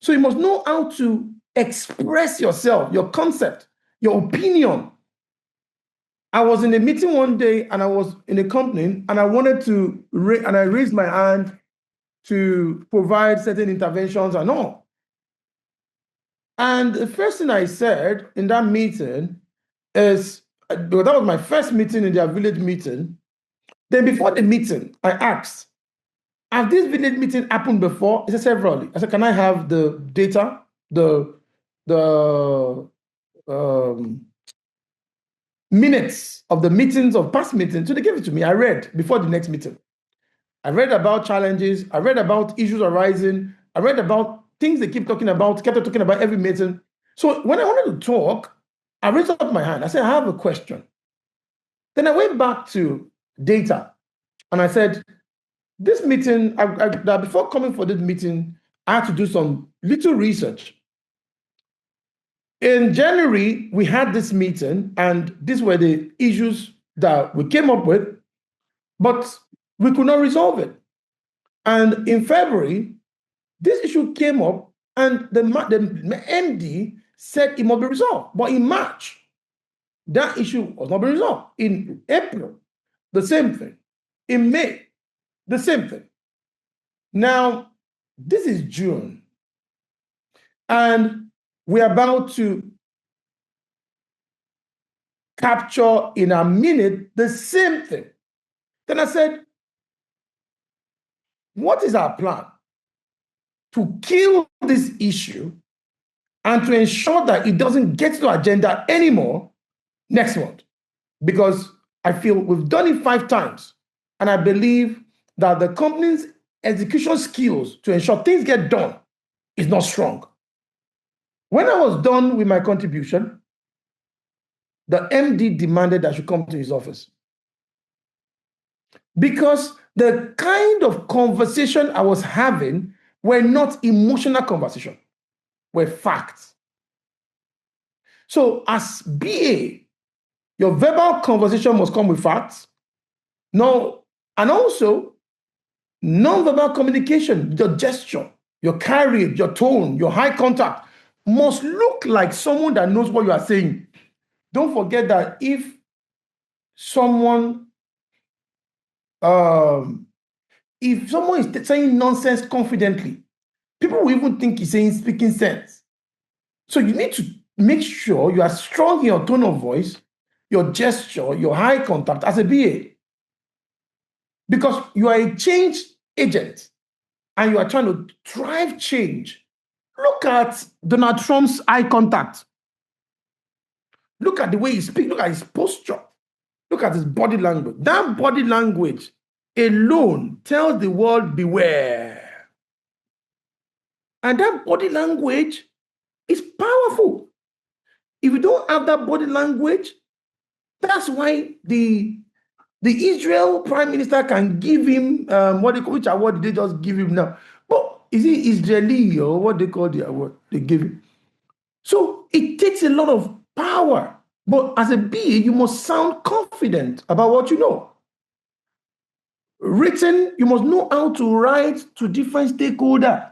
So you must know how to express yourself, your concept, your opinion. I was in a meeting one day and I was in a company and I wanted to, and I raised my hand to provide certain interventions and all. And the first thing I said in that meeting is, because that was my first meeting in their village meeting. Then before the meeting, I asked, has this village meeting happened before? He said severally. I said, can I have the data, the minutes of the meetings of past meetings? So they gave it to me. I read before the next meeting. I read about challenges. I read about issues arising. I read about things they kept talking about every meeting. So when I wanted to talk, I raised up my hand. I said, I have a question. Then I went back to data and I said, this meeting, before coming for this meeting, I had to do some little research. In January, we had this meeting and these were the issues that we came up with, but we could not resolve it. And in February, this issue came up and the MD said it must be resolved. But in March, that issue was not being resolved. In April, the same thing. In May, the same thing. Now, this is June. And we're about to capture in a minute the same thing. Then I said, what is our plan to kill this issue and to ensure that it doesn't get to the agenda anymore next month? because I feel we've done it 5 times. And I believe that the company's execution skills to ensure things get done is not strong. When I was done with my contribution, the MD demanded I should come to his office. Because the kind of conversation I was having were not emotional conversation, were facts. So as BA, your verbal conversation must come with facts. No, and also non-verbal communication, your gesture, your carriage, your tone, your eye contact must look like someone that knows what you are saying. Don't forget that if someone is saying nonsense confidently, people will even think he's speaking sense. So you need to make sure you are strong in your tone of voice, your gesture, your eye contact as a BA. Because you are a change agent and you are trying to drive change. Look at Donald Trump's eye contact. Look at the way he speaks. Look at his posture. Look at his body language. That body language alone tells the world, beware. And that body language is powerful. If you don't have that body language, that's why the Israel prime minister can give him, which award did they just give him now? But is it Israeli or what they call the award they give him? So it takes a lot of power. But as a BA, you must sound confident about what you know. Written, you must know how to write to different stakeholders.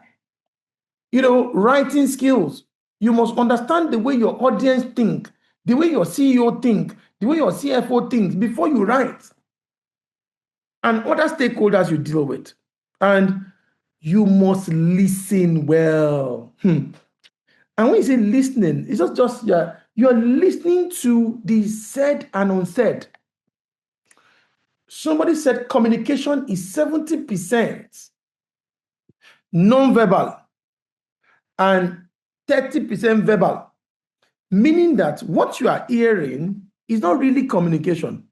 Writing skills. You must understand the way your audience think, the way your CEO think, the way your CFO thinks before you write. And other stakeholders you deal with. And you must listen well. And when you say listening, it's not just you're listening to the said and unsaid. Somebody said communication is 70% non-verbal and 30% verbal, meaning that what you are hearing is not really communication.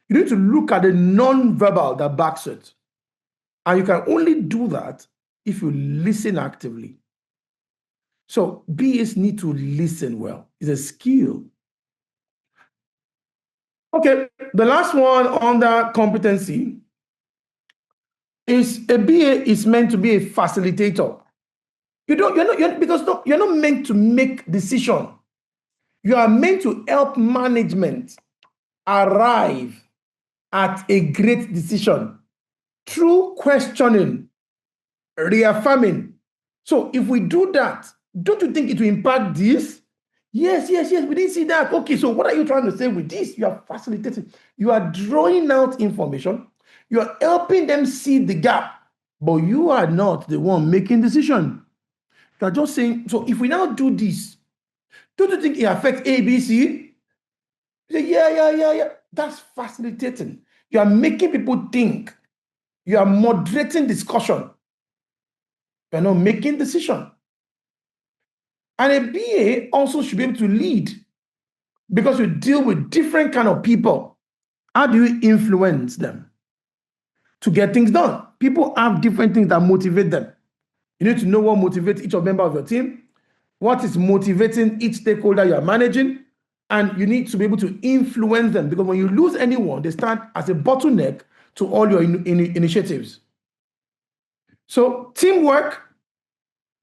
You need to look at the non-verbal that backs it. And you can only do that if you listen actively. So BAs need to listen well. It's a skill. Okay, the last one under competency is a BA is meant to be a facilitator. You're not meant to make decision. You are meant to help management arrive at a great decision through questioning, reaffirming. So if we do that, don't you think it will impact this? Yes, we didn't see that. Okay, so what are you trying to say with this? You are facilitating. You are drawing out information. You are helping them see the gap, but you are not the one making decision. You are just saying, so if we now do this, don't you think it affects ABC? You say, yeah. That's facilitating. You are making people think. You are moderating discussion. You are not making decision. And a BA also should be able to lead because you deal with different kind of people. How do you influence them to get things done? People have different things that motivate them. You need to know what motivates each member of your team, what is motivating each stakeholder you are managing, and you need to be able to influence them because when you lose anyone, they stand as a bottleneck to all your initiatives. So teamwork,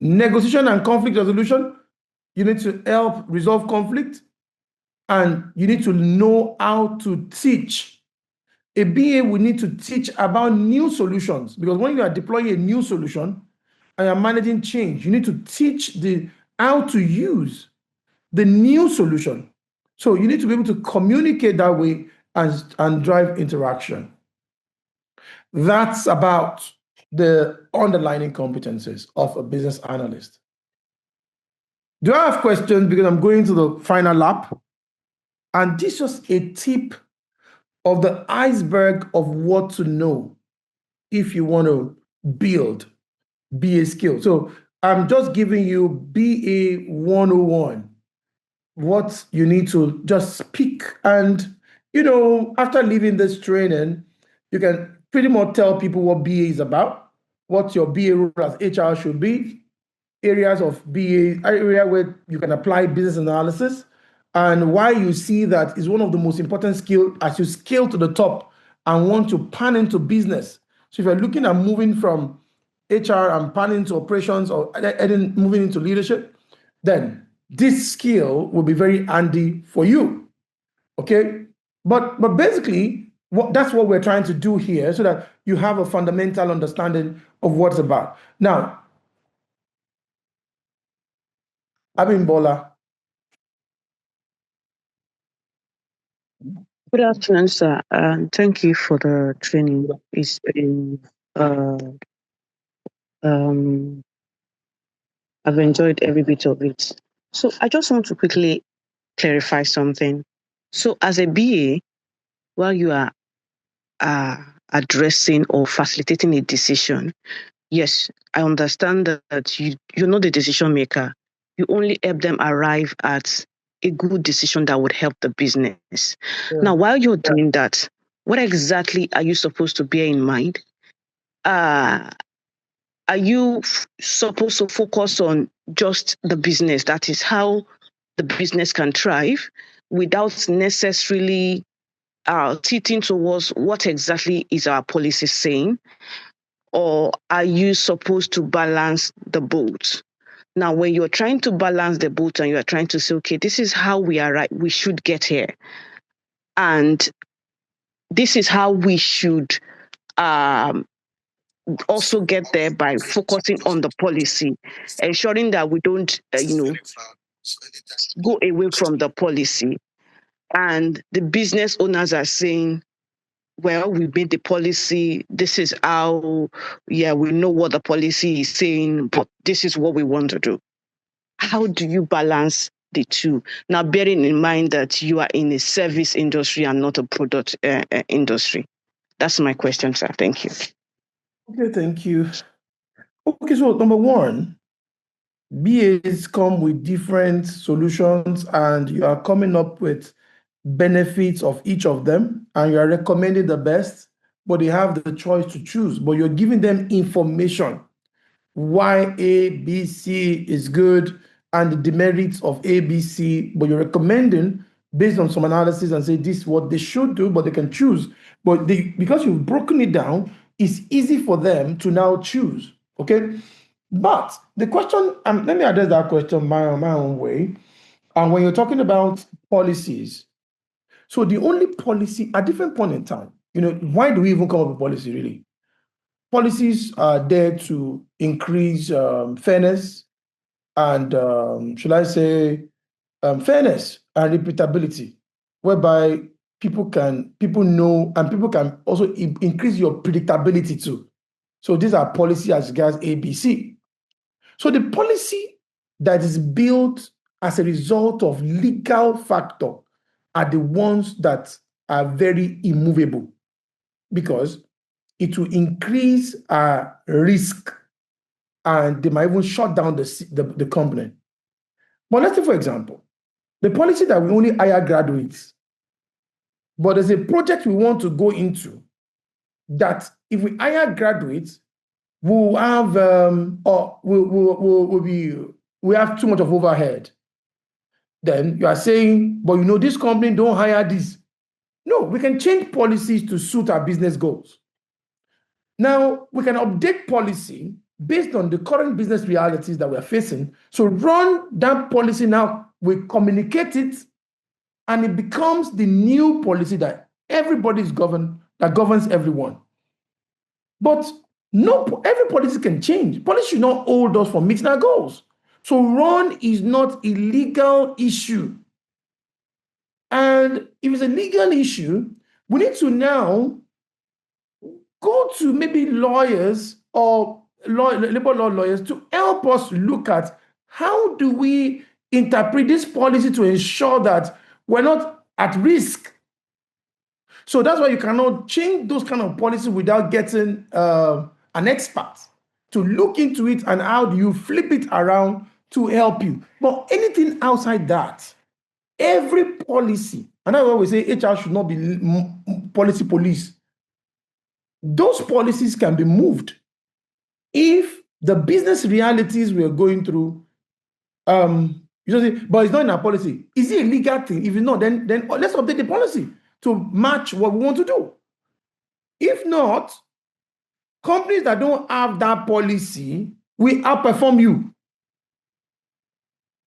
negotiation and conflict resolution, you need to help resolve conflict, and you need to know how to teach. A BA will need to teach about new solutions because when you are deploying a new solution and you're managing change, you need to teach how to use the new solution. So you need to be able to communicate that way and drive interaction. That's about the underlying competencies of a business analyst. Do I have questions? Because I'm going to the final lap. And this is just a tip of the iceberg of what to know if you want to build BA skill. So I'm just giving you BA 101, what you need to just speak and after leaving this training, you can pretty much tell people what BA is about, what your BA role as HR should be, areas of BA, area where you can apply business analysis, and why you see that is one of the most important skills as you scale to the top and want to pan into business. So if you're looking at moving from HR and pan into operations or moving into leadership, then this skill will be very handy for you. Okay? But basically, that's what we're trying to do here so that you have a fundamental understanding of what's about. Now, Abimbola. Good afternoon, sir. Thank you for the training. It's been, I've enjoyed every bit of it. So I just want to quickly clarify something. So as a BA, while you are addressing or facilitating a decision, yes, I understand that you're not the decision maker. You only help them arrive at a good decision that would help the business. Yeah. Now, while you're doing that, what exactly are you supposed to bear in mind? Are you supposed to focus on just the business? That is how the business can thrive without necessarily teaching towards what exactly is our policy saying? Or are you supposed to balance the both? Now, when you're trying to balance the both and you're trying to say, okay, this is how we are right, we should get here. And this is how we should also get there by focusing on the policy, ensuring that we don't, go away from the policy. And the business owners are saying, well, we made the policy. This is how, we know what the policy is saying, but this is what we want to do. How do you balance the two? Now, bearing in mind that you are in a service industry and not a product industry. That's my question, sir. Thank you. Okay, thank you. Okay, so number one, BAs come with different solutions and you are coming up with benefits of each of them and you are recommending the best, but they have the choice to choose, but you're giving them information why A, B, C is good and the demerits of A, B, C, but you're recommending based on some analysis and say this is what they should do, but they can choose. But because you've broken it down, it's easy for them to now choose, okay? But the question, let me address that question my own way. And when you're talking about policies, so the only policy at different point in time, why do we even come up with policy really? Policies are there to increase fairness and, fairness and repeatability, whereby people know and people can also increase your predictability too. So these are policies as regards ABC. So the policy that is built as a result of legal factor are the ones that are very immovable because it will increase our risk and they might even shut down the company. But let's say, for example, the policy that we only hire graduates, but there's a project we want to go into that if we hire graduates, we'll have we have too much of overhead. Then you are saying, but this company don't hire this. No, we can change policies to suit our business goals. Now, we can update policy based on the current business realities that we're facing. So run that policy now, we communicate it, and it becomes the new policy that everybody is governed, that governs everyone. But every policy can change. Policy should not hold us from meeting our goals. So run is not a legal issue. And if it's a legal issue, we need to now go to maybe lawyers or labor law lawyers to help us look at how do we interpret this policy to ensure that we're not at risk. So that's why you cannot change those kind of policies without getting an expert to look into it and how do you flip it around to help you. But anything outside that, every policy And that's why we say HR should not be policy police. Those policies can be moved if the business realities we are going through, but it's not in our policy. Is it a legal thing? If it's not, then let's update the policy to match what we want to do. If not, companies that don't have that policy will outperform you.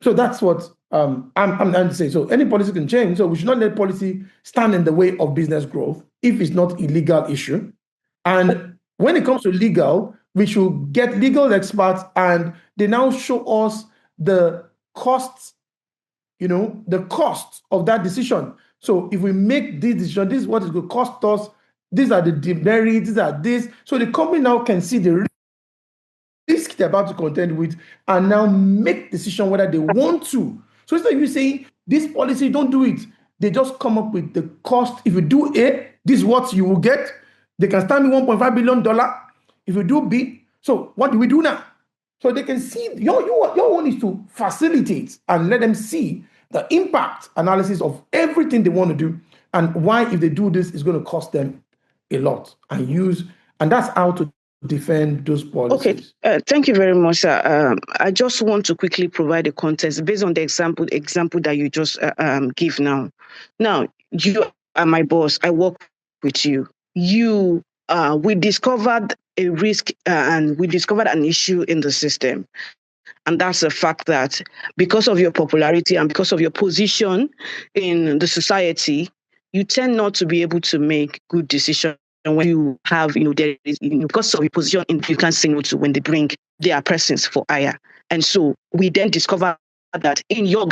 So that's what I'm trying to say. So any policy can change. So we should not let policy stand in the way of business growth if it's not a legal issue. And when it comes to legal, we should get legal experts, and they now show us the costs, the cost of that decision. So if we make this decision, this is what it's going to cost us. These are the demerits, these are this. So the company now can see the risk they're about to contend with and now make decision whether they want to. So instead of you saying, this policy, don't do it, they just come up with the cost. If you do A, this is what you will get. They can stand me $1.5 billion. If you do B, so what do we do now? So they can see, your one is to facilitate and let them see the impact analysis of everything they want to do and why, if they do this, it's going to cost them a lot, and that's how to defend those policies. Okay, thank you very much, sir. I just want to quickly provide a context based on the example that you just give now. Now, you are my boss. I work with you. We discovered a risk and we discovered an issue in the system. And that's the fact that because of your popularity and because of your position in the society, you tend not to be able to make good decisions when you have, there is, because of your position, you can't say no to when they bring their persons for hire. And so we then discover that in your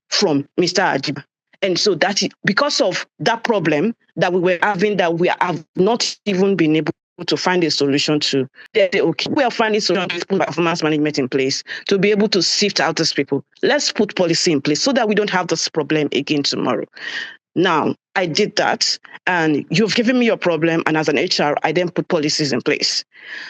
from Mr. Ajiba. And so that is because of that problem that we were having, that we have not even been able to find a solution to. Okay, we are finding solutions to put performance management in place to be able to sift out these people. Let's put policy in place so that we don't have this problem again tomorrow. Now, I did that, and you've given me your problem, and as an HR, I then put policies in place.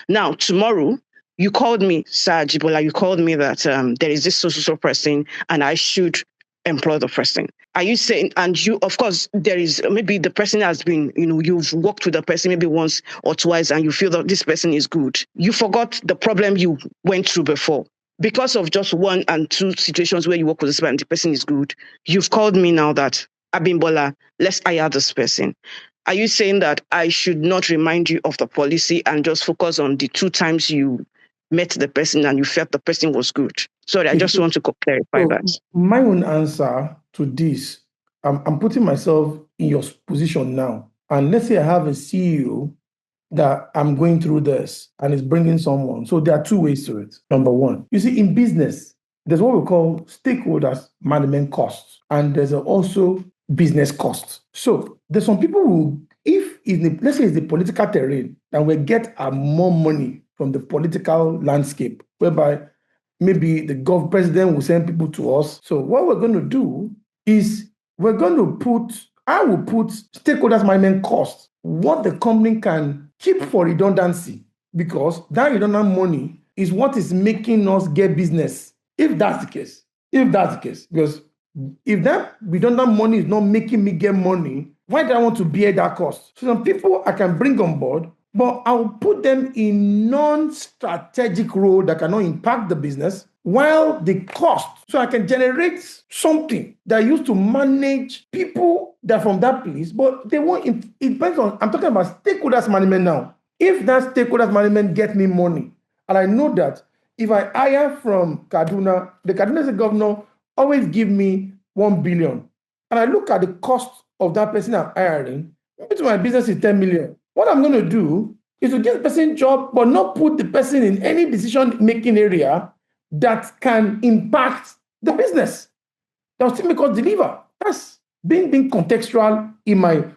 Now, tomorrow, you called me, Sir Jibola, you called me that there is this social person, and I should employ the person. Are you saying, and you, of course, there is, maybe the person has been, you've worked with the person maybe once or twice, and you feel that this person is good. You forgot the problem you went through before. Because of just one and two situations where you work with this person, and the person is good, you've called me now that, Abimbola, let's hire this person. Are you saying that I should not remind you of the policy and just focus on the 2 times you met the person and you felt the person was good? Sorry, I just want to clarify that. My own answer to this, I'm putting myself in your position now. And let's say I have a CEO that I'm going through this and is bringing someone. So there are 2 ways to it. Number 1, you see, in business, there's what we call stakeholders management costs. And there's also business costs. So there's some people who, let's say it's the political terrain, and we get more money from the political landscape, whereby maybe the president will send people to us. So what we're going to do is I will put stakeholders management costs, what the company can keep for redundancy, because that redundant money is what is making us get business. If that's the case, because if that redundant money is not making me get money, why do I want to bear that cost? So some people I can bring on board, but I'll put them in non-strategic role that cannot impact the business, while the cost, so I can generate something that I used to manage people that are from that place, but they won't, it depends on, I'm talking about stakeholders management now. If that stakeholders management gets me money, and I know that if I hire from Kaduna, the Kaduna State governor always give me 1 billion. And I look at the cost of that person I'm hiring, maybe to my business is 10 million. What I'm going to do is to get the person a job, but not put the person in any decision-making area that can impact the business. That will still make us deliver. That's being contextual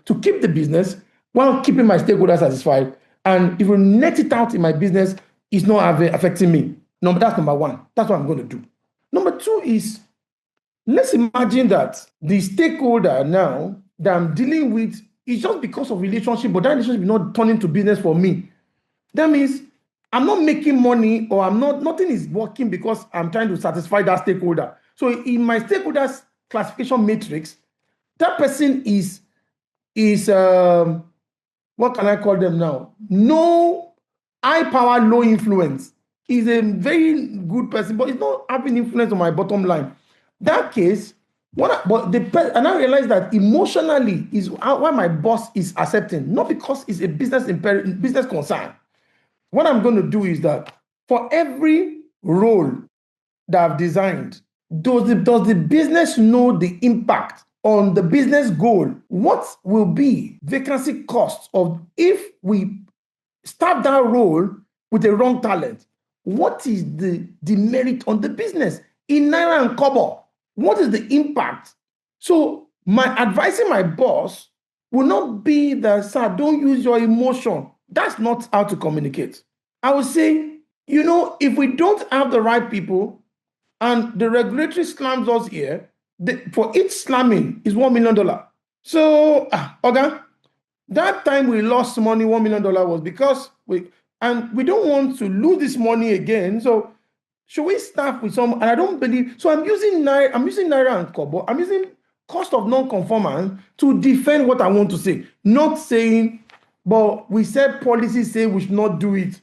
to keep the business while keeping my stakeholders satisfied. And if we net it out in my business, it's not affecting me. No, but that's number 1. That's what I'm going to do. Number 2 is, let's imagine that the stakeholder now that I'm dealing with is just because of relationship, but that relationship is not turning to business for me. That means I'm not making money, or nothing is working because I'm trying to satisfy that stakeholder. So in my stakeholders classification matrix, that person is what can I call them now? No high power, low influence. Is a very good person, but it's not having influence on my bottom line. That case, and I realized that emotionally is why my boss is accepting, not because it's a business concern. What I'm going to do is that for every role that I've designed, does the business know the impact on the business goal? What will be vacancy costs of if we start that role with a wrong talent? What is the demerit on the business in naira and kobo? What is the impact? So my advising my boss will not be that, sir, don't use your emotion. That's not how to communicate. I would say, if we don't have the right people and the regulatory slams us here, for each slamming is $1 million. So, okay, that time we lost money, $1 million was because we don't want to lose this money again. So should we start with some? And I don't believe. So I'm using naira and kobo. I'm using cost of non-conformance to defend what I want to say. Not saying, but we said policy say we should not do it.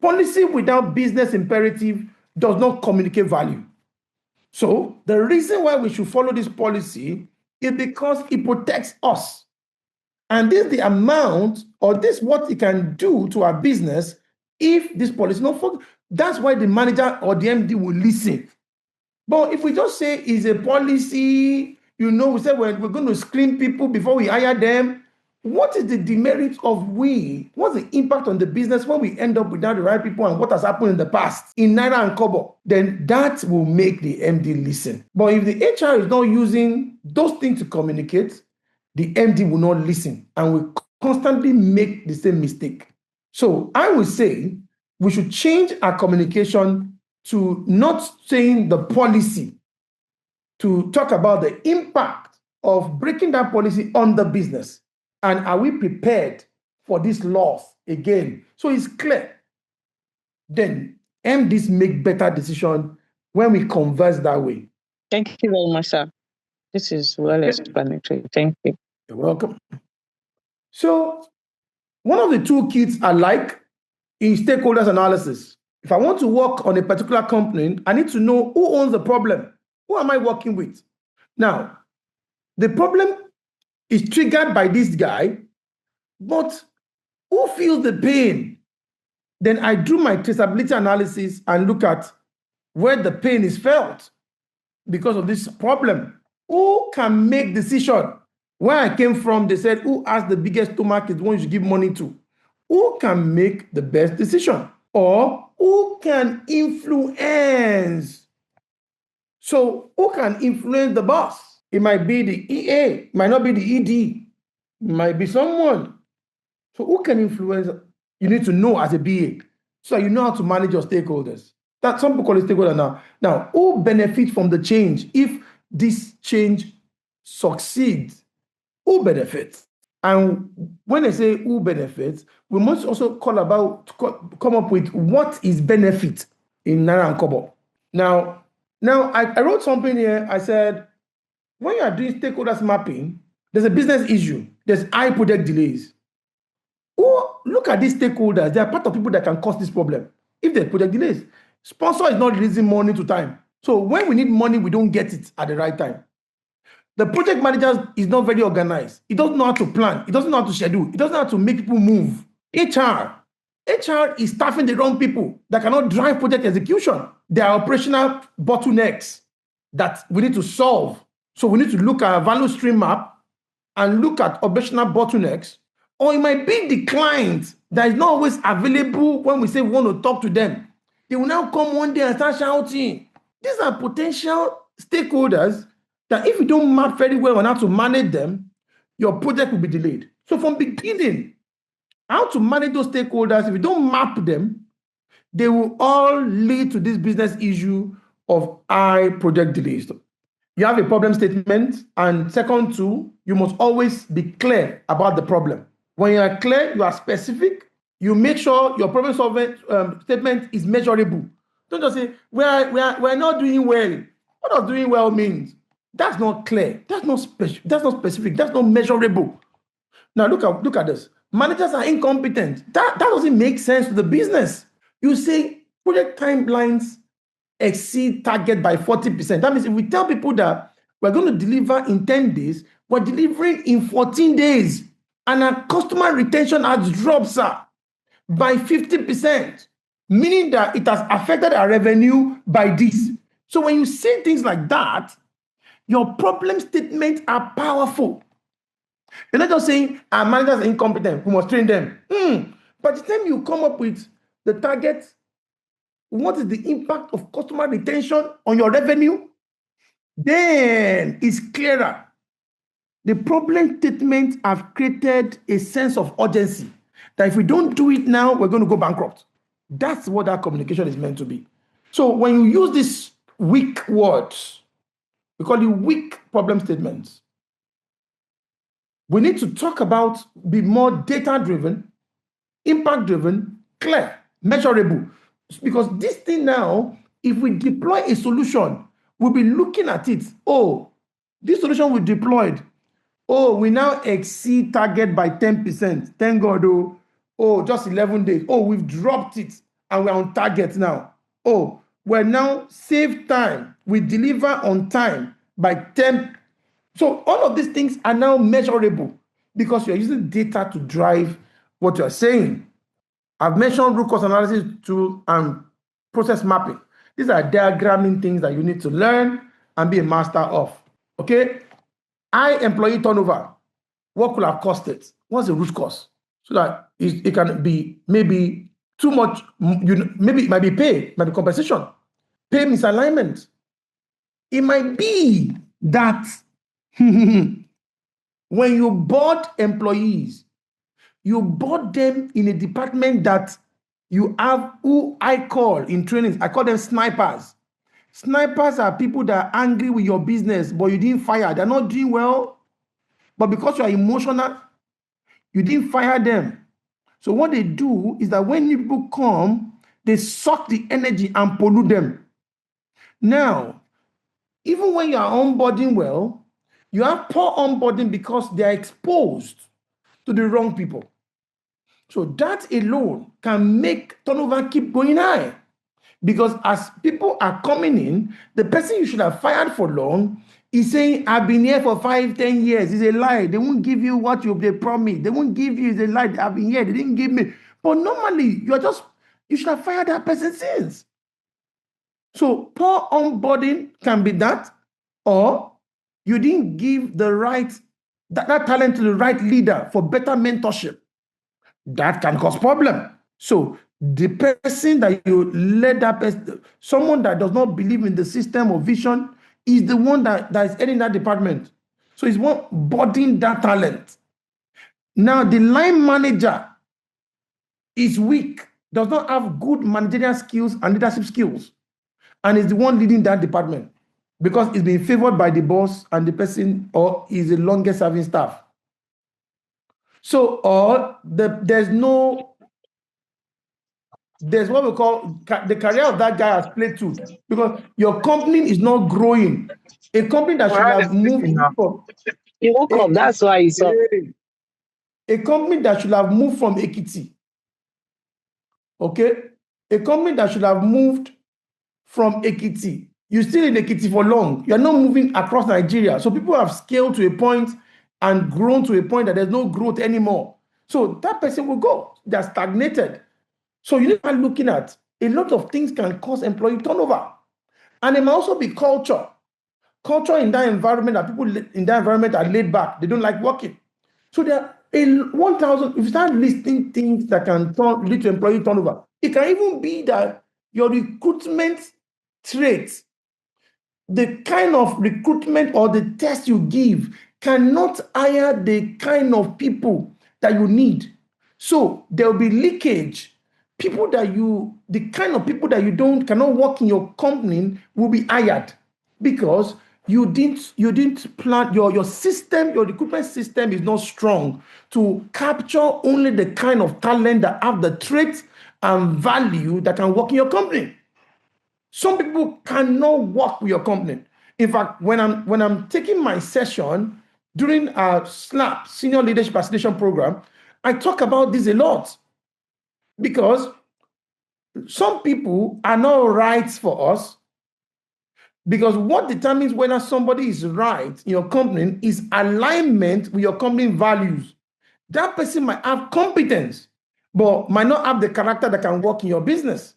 Policy without business imperative does not communicate value. So the reason why we should follow this policy is because it protects us. And this is the amount, or this what it can do to our business if this policy not focused. That's why the manager or the MD will listen. But if we just say it's a policy, we say we're going to screen people before we hire them, what is the demerit of what's the impact on the business when we end up without the right people and what has happened in the past in naira and kobo? Then that will make the MD listen. But if the HR is not using those things to communicate, the MD will not listen and will constantly make the same mistake. So I would say we should change our communication to not saying the policy, to talk about the impact of breaking that policy on the business. And are we prepared for this loss again? So it's clear. Then MDs make better decisions when we converse that way. Thank you very much, sir. This is well explanatory. Thank you. You're welcome. So one of the toolkits I like is stakeholders analysis. If I want to work on a particular company, I need to know who owns the problem. Who am I working with? Now, the problem is triggered by this guy, but who feels the pain? Then I do my traceability analysis and look at where the pain is felt because of this problem. Who can make decision? Where I came from, they said, who has the biggest stomach is the one you should give money to. Who can make the best decision? Or who can influence? So who can influence the boss? It might be the EA, it might not be the ED, it might be someone. So who can influence? You need to know as a BA, so you know how to manage your stakeholders. That some people call it stakeholder now. Now, who benefits from the change? If this change succeeds, who benefits? And when I say who benefits, we must also come up with what is benefit in naira and kobo. Now I wrote something here. I said, when you are doing stakeholders mapping, there's a business issue. There's high project delays. Look at these stakeholders. They are part of people that can cause this problem. If there's project delays, sponsor is not releasing money to time. So when we need money, we don't get it at the right time. The project manager is not very organized. He doesn't know how to plan. He doesn't know how to schedule. He doesn't know how to make people move. HR is staffing the wrong people that cannot drive project execution. There are operational bottlenecks that we need to solve. So we need to look at a value stream map and look at operational bottlenecks. Or it might be the client that is not always available when we say we want to talk to them. They will now come one day and start shouting. These are potential stakeholders that if you don't map very well on how to manage them, your project will be delayed. So from beginning, how to manage those stakeholders, if you don't map them, they will all lead to this business issue of high project delays. You have a problem statement, and second two, you must always be clear about the problem. When you are clear, you are specific, you make sure your problem solving statement is measurable. Don't just say, we're not doing well. What does doing well mean? That's not clear. That's not specific. That's not specific. That's not measurable. Now look at this. Managers are incompetent. That doesn't make sense to the business. You say project timelines exceed target by 40%. That means if we tell people that we're going to deliver in 10 days, we're delivering in 14 days. And our customer retention has dropped, sir, by 50%, meaning that it has affected our revenue by this. So when you say things like that, your problem statements are powerful. You're not just saying our managers are incompetent, we must train them. By the time you come up with the target, what is the impact of customer retention on your revenue? Then it's clearer. The problem statements have created a sense of urgency that if we don't do it now, we're going to go bankrupt. That's what that communication is meant to be. So when you use these weak words, we call it weak problem statements. We need to talk about, be more data-driven, impact-driven, clear, measurable. Because this thing now, if we deploy a solution, we'll be looking at it. Oh, this solution we deployed. Oh, we now exceed target by 10%. Thank God. Oh, just 11 days. Oh, we've dropped it and we're on target now. Oh, we're now save time. We deliver on time by 10. So all of these things are now measurable because you're using data to drive what you're saying. I've mentioned root cause analysis tool and process mapping. These are diagramming things that you need to learn and be a master of. Okay? High employee turnover. What could have caused it? What's the root cause? So that it can be maybe too much, maybe it might be pay, it might be compensation, pay misalignment. It might be that when you board employees, you board them in a department that you have who I call in trainings, I call them snipers. Snipers are people that are angry with your business, but you didn't fire. They're not doing well, but because you are emotional, you didn't fire them. So what they do is that when new people come, they suck the energy and pollute them. Now, even when you are onboarding well, you have poor onboarding because they are exposed to the wrong people. So that alone can make turnover keep going high. Because as people are coming in, the person you should have fired for long is saying, I've been here for 5, 10 years. It's a lie. They won't give you what they promised. They won't give you. It's a lie. I've been here. They didn't give me. But normally, you should have fired that person since. So poor onboarding can be that, or you didn't give the right, that talent to the right leader for better mentorship. That can cause problem. So the person that you let that person, someone that does not believe in the system or vision, is the one that is heading that department. So it's one boarding that talent. Now the line manager is weak, does not have good managerial skills and leadership skills, and is the one leading that department because it's being favored by the boss and the person, or is the longest serving staff. So, or there's what we call the career of that guy has played too, because your company is not growing. A company that should have moved from that's why you saw a company that should have moved from 𝗷𝘂𝘀𝘀. Okay, a company that should have moved from 𝗷𝘂𝘀𝘀. You're still in 𝗷𝘂𝘀𝘀 for long. You're not moving across Nigeria. So people have scaled to a point and grown to a point that there's no growth anymore. So that person will go. They're stagnated. So you need to be looking at a lot of things can cause employee turnover. And it might also be culture. Culture in that environment, that people in that environment are laid back. They don't like working. So there are 1,000, if you start listing things that can lead to employee turnover, it can even be that your recruitment traits, the kind of recruitment or the test you give cannot hire the kind of people that you need. So there will be leakage. The kind of people that cannot work in your company will be hired because you didn't plan your system, your recruitment system is not strong to capture only the kind of talent that have the traits and value that can work in your company. Some people cannot work with your company. In fact, when I'm taking my session during our SLAP, Senior Leadership Acceleration Program, I talk about this a lot because some people are not right for us, because what determines whether somebody is right in your company is alignment with your company values. That person might have competence, but might not have the character that can work in your business.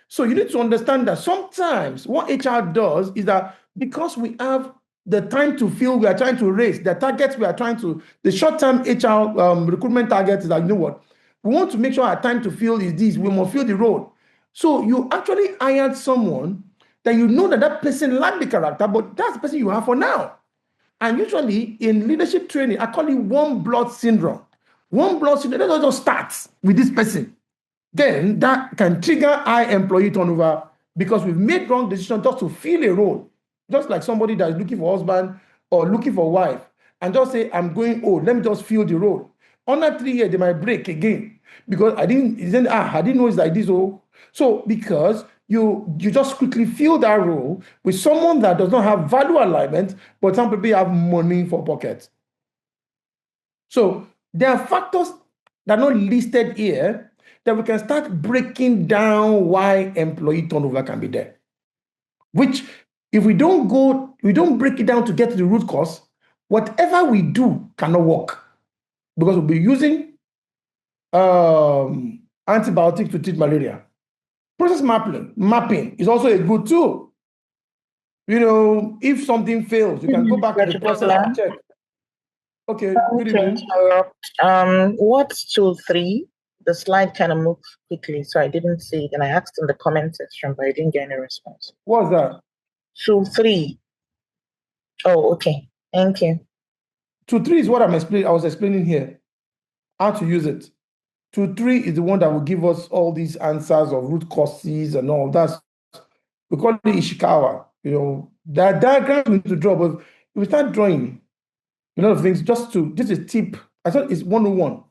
So you need to understand that sometimes what HR does is that because we have the time to fill, we are trying to raise the targets, the short-term HR recruitment target is that, you know what, we want to make sure our time to fill is this, we must fill the role. So you actually hired someone that you know that person lacked the character, but that's the person you have for now. And usually in leadership training, I call it warm blood syndrome. Warm blood syndrome, that just starts with this person. Then that can trigger high employee turnover because we've made wrong decisions just to fill a role. Just like somebody that is looking for husband or looking for wife and just say, I'm going old, let me just fill the role. Under 3 years, they might break again because I didn't know it's like this. Oh. So because you just quickly fill that role with someone that does not have value alignment, but some people have money for pocket. So there are factors that are not listed here that we can start breaking down why employee turnover can be there. Which, if we don't break it down to get to the root cause, whatever we do cannot work because we'll be using antibiotics to treat malaria. Process mapping is also a good tool. You know, if something fails, you can go back to the process and check. Okay, good evening. What's 2.3? The slide kind of moved quickly, so I didn't see it. And I asked in the comment section, but I didn't get any response. What's that? 2.3. Oh, okay. Thank you. 2.3 is what I was explaining here, how to use it. 2.3 is the one that will give us all these answers of root causes and all that. We call it Ishikawa. You know, that diagram we need to draw, but if we start drawing a lot of things, this is tip, I thought it's 101.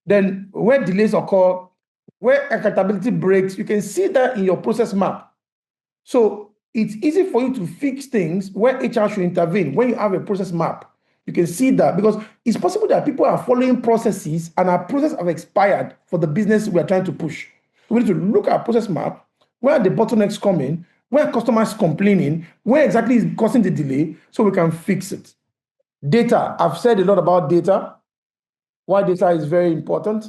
Then where delays occur, where accountability breaks, you can see that in your process map. So it's easy for you to fix things where HR should intervene. When you have a process map, you can see that because it's possible that people are following processes and our processes have expired for the business we are trying to push. We need to look at our process map, where the bottlenecks come in, where customers complaining, where exactly is causing the delay, so we can fix it. Data, I've said a lot about data. Why data is very important.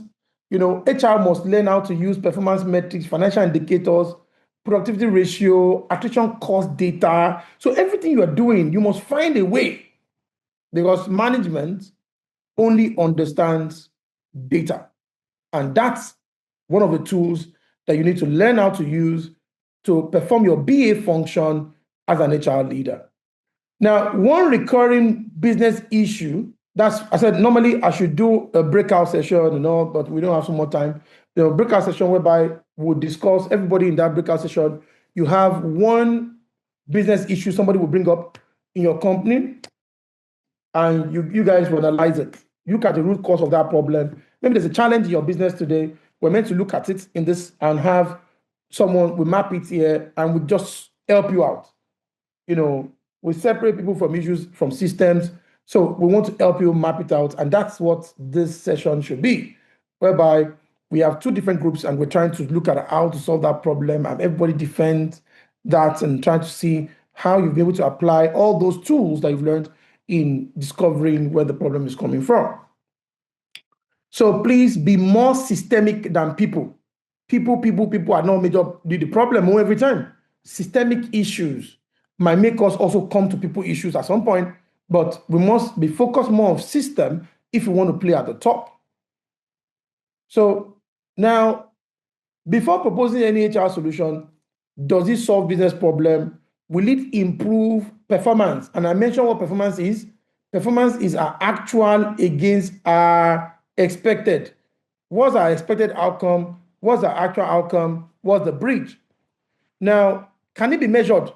You know, HR must learn how to use performance metrics, financial indicators, productivity ratio, attrition cost data. So everything you are doing, you must find a way because management only understands data. And that's one of the tools that you need to learn how to use to perform your BA function as an HR leader. Now, one recurring business issue, I said normally I should do a breakout session and all, but we don't have so much time. The breakout session whereby we'll discuss everybody in that breakout session. You have one business issue somebody will bring up in your company, and you guys will analyze it. Look at the root cause of that problem. Maybe there's a challenge in your business today. We're meant to look at it in this and have someone, we map it here, and we just help you out. You know, we separate people from issues, from systems. So we want to help you map it out. And that's what this session should be, whereby we have two different groups and we're trying to look at how to solve that problem, and everybody defend that and trying to see how you'll be able to apply all those tools that you've learned in discovering where the problem is coming from. So please be more systemic than people. People are not major the problem every time. Systemic issues might make us also come to people issues at some point, but we must be focused more on system if we want to play at the top. So now, before proposing any HR solution, does it solve business problem? Will it improve performance? And I mentioned what performance is. Performance is our actual against our expected. What's our expected outcome? What's the actual outcome? What's the bridge? Now, can it be measured?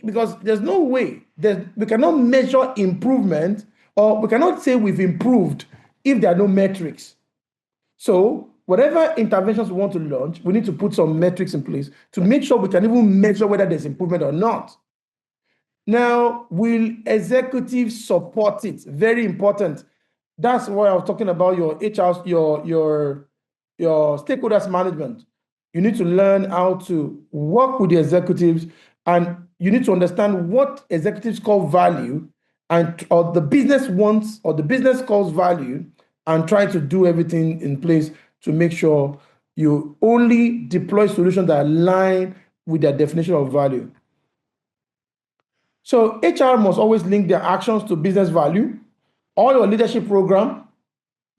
Because there's no way that we cannot measure improvement, or we cannot say we've improved if there are no metrics. So whatever interventions we want to launch, we need to put some metrics in place to make sure we can even measure whether there's improvement or not. Now, will executives support it? Very important. That's why I was talking about your HR, your stakeholders management. You need to learn how to work with the executives, and you need to understand what executives call value, and or the business wants or the business calls value, and try to do everything in place to make sure you only deploy solutions that align with their definition of value. So HR must always link their actions to business value. All your leadership program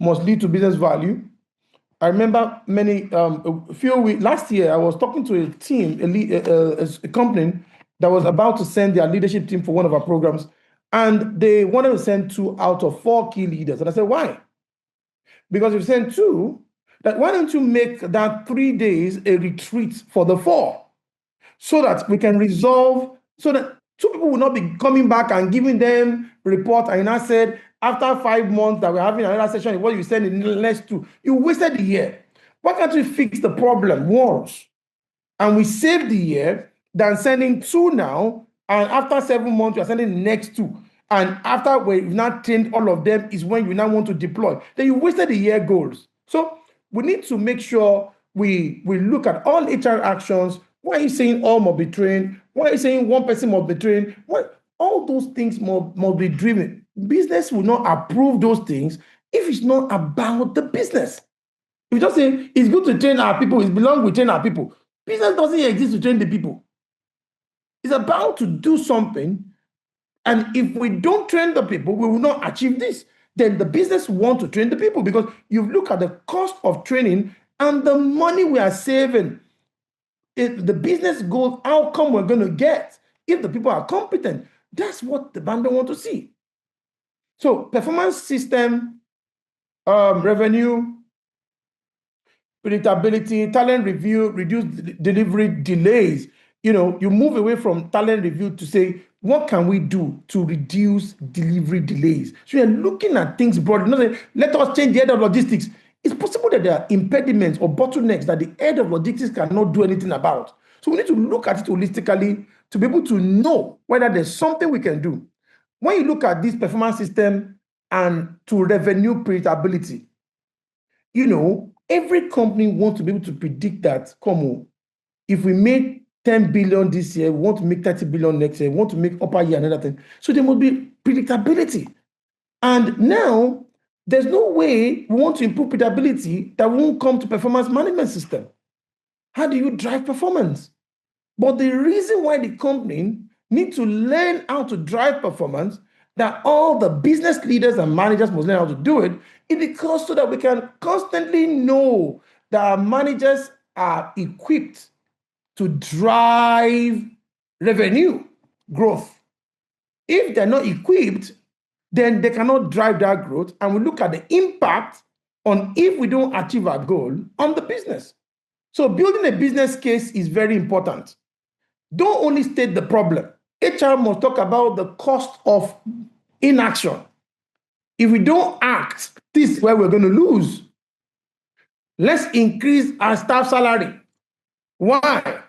must lead to business value. I remember last year, I was talking to a team, a company that was about to send their leadership team for one of our programs, and they wanted to send 2 out of 4 key leaders. And I said, why? Because if you send 2, why don't you make that 3 days a retreat for the 4, so that we can resolve, so that 2 people will not be coming back and giving them report. And I said, after 5 months that we're having another session, what you said in the next 2, you wasted the year. Why can't we fix the problem once? And we save the year than sending 2 now, and after 7 months, you're sending the next 2. And after we've not trained all of them is when you now want to deploy. Then you wasted the year goals. So we need to make sure we look at all HR actions. Why are you saying all must be trained? Why are you saying one person must be trained? All those things must be driven. Business will not approve those things if it's not about the business. If you just say, it's good to train our people, it belongs we train our people. Business doesn't exist to train the people. It's about to do something, and if we don't train the people, we will not achieve this. Then the business wants to train the people, because you look at the cost of training and the money we are saving. If the business goes, how come we're going to get if the people are competent? That's what the band want to see. So performance system, revenue, predictability, talent review, reduce delivery delays. You move away from talent review to say, what can we do to reduce delivery delays? So you're looking at things broadly. Not saying, let us change the head of logistics. It's possible that there are impediments or bottlenecks that the head of logistics cannot do anything about. So we need to look at it holistically to be able to know whether there's something we can do. When you look at this performance system and to revenue predictability, every company wants to be able to predict that, if we made 10 billion this year, we want to make 30 billion next year, we want to make upper year another thing. So there must be predictability. And now, there's no way we want to improve predictability that won't come to performance management system. How do you drive performance? But the reason why the company need to learn how to drive performance, that all the business leaders and managers must learn how to do it, is because so that we can constantly know that our managers are equipped to drive revenue growth. If they're not equipped, then they cannot drive that growth. And we look at the impact on if we don't achieve our goal on the business. So building a business case is very important. Don't only state the problem. HR must talk about the cost of inaction. If we don't act, this is where we're going to lose. Let's increase our staff salary. Why?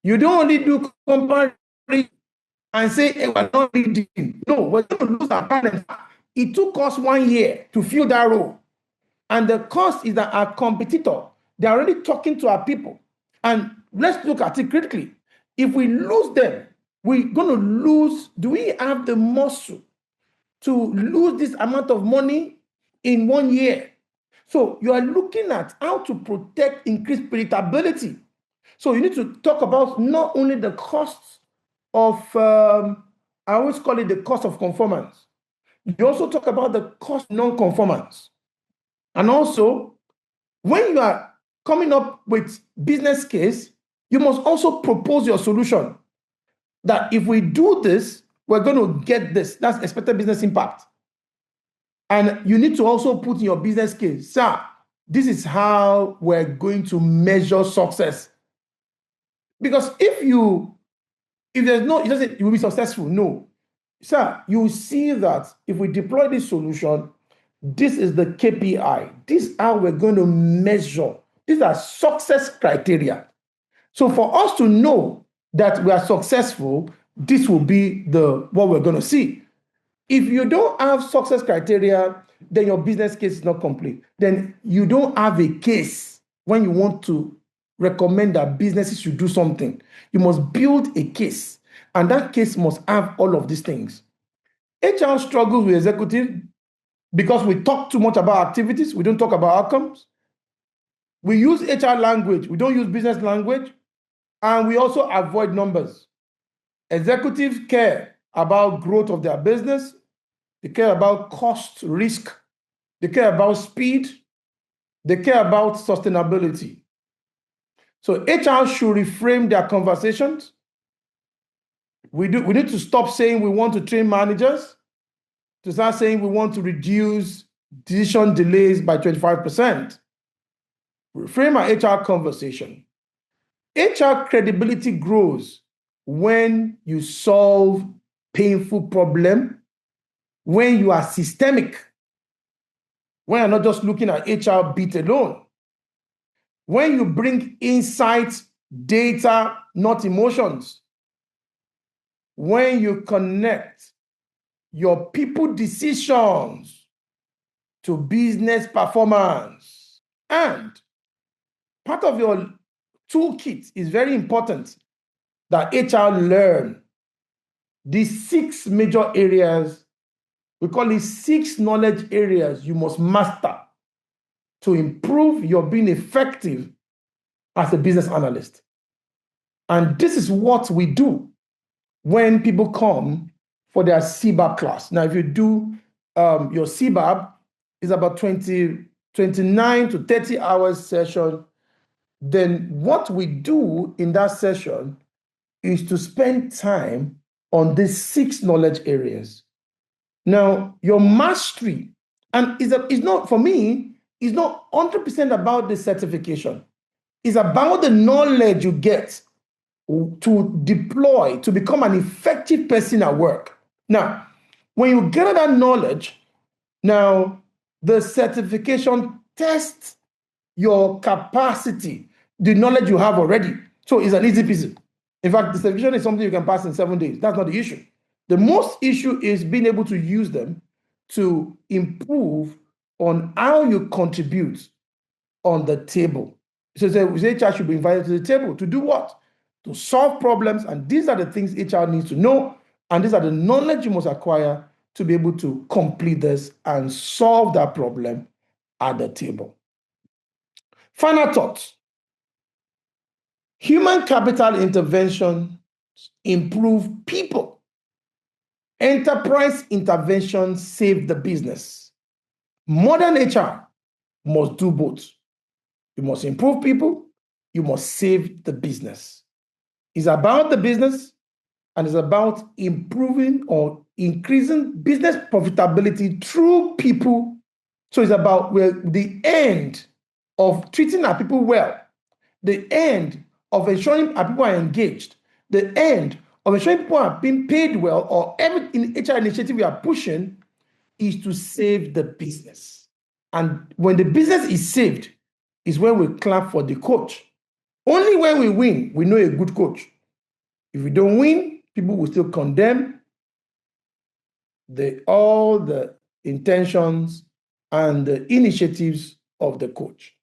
You don't only do comparison and say, hey, we're not reading. No, we're going to lose our talent. It took us 1 year to fill that role. And the cost is that our competitor, they're already talking to our people. And let's look at it critically. If we lose them, we're going to lose. Do we have the muscle to lose this amount of money in 1 year? So you are looking at how to protect increased predictability. So you need to talk about not only the costs of, I always call it the cost of conformance. You also talk about the cost of non-conformance. And also, when you are coming up with business case, you must also propose your solution. That if we do this, we're going to get this. That's expected business impact. And you need to also put in your business case, sir, this is how we're going to measure success. Because if there's no, it doesn't, you will be successful. No. Sir, you will see that if we deploy this solution, this is the KPI. This is how we're going to measure. These are success criteria. So for us to know that we are successful, this will be what we're going to see. If you don't have success criteria, then your business case is not complete. Then you don't have a case when you want to recommend that businesses should do something. You must build a case, and that case must have all of these things. HR struggles with executive because we talk too much about activities. We don't talk about outcomes. We use HR language. We don't use business language. And we also avoid numbers. Executives care about growth of their business. They care about cost, risk. They care about speed. They care about sustainability. So HR should reframe their conversations. We need to stop saying we want to train managers to start saying we want to reduce decision delays by 25%. Reframe our HR conversation. HR credibility grows when you solve painful problem, when you are systemic, when you're not just looking at HR beat alone, when you bring insights, data, not emotions, when you connect your people decisions to business performance. And part of your toolkit is very important that HR learn these 6 major areas. We call it 6 knowledge areas you must master to improve your being effective as a business analyst. And this is what we do when people come for their CBAB class. Now, if you do your CBAB, it's about 29 to 30 hours session. Then what we do in that session is to spend time on these 6 knowledge areas. Now, your mastery, and it's not, for me, it's not 100% about the certification. It's about the knowledge you get to deploy, to become an effective person at work. Now, when you gather that knowledge, now the certification tests your capacity, the knowledge you have already. So it's an easy peasy. In fact, the certification is something you can pass in 7 days. That's not the issue. The most issue is being able to use them to improve on how you contribute on the table. So HR should be invited to the table to do what? To solve problems. And these are the things HR needs to know. And these are the knowledge you must acquire to be able to complete this and solve that problem at the table. Final thoughts. Human capital interventions improve people. Enterprise interventions save the business. Modern HR must do both. You must improve people, you must save the business. It's about the business and it's about improving or increasing business profitability through people. So it's about the end of treating our people well, the end of ensuring our people are engaged, the end of ensuring people are being paid well, or every HR initiative we are pushing is to save the business. And when the business is saved, is when we clap for the coach. Only when we win, we know a good coach. If we don't win, people will still condemn all the intentions and the initiatives of the coach.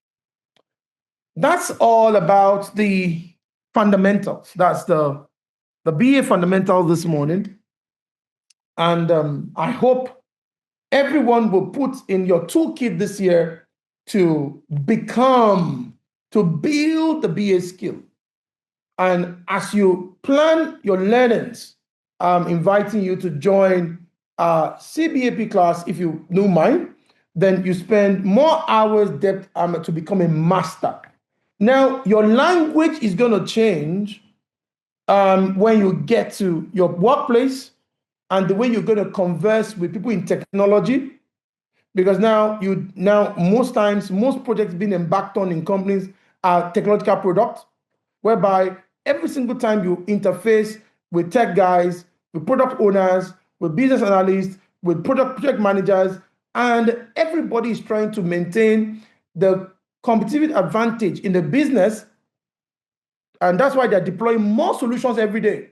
That's all about the fundamentals. That's the BA fundamental this morning. And I hope everyone will put in your toolkit this year to build the BA skill. And as you plan your learnings, I'm inviting you to join our CBAP class if you don't mind. Then you spend more hours depth to become a master. Now, your language is going to change when you get to your workplace and the way you're going to converse with people in technology. Because now most times, most projects being embarked on in companies are technological products, whereby every single time you interface with tech guys, with product owners, with business analysts, with project managers, and everybody is trying to maintain the competitive advantage in the business. And that's why they're deploying more solutions every day.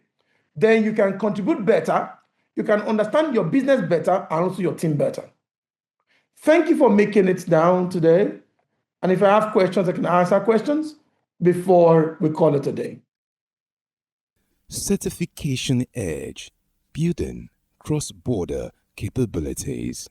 then you can contribute better, you can understand your business better, and also your team better. Thank you for making it down today. And if I have questions, I can answer questions before we call it a day. Certification Edge, building cross-border capabilities.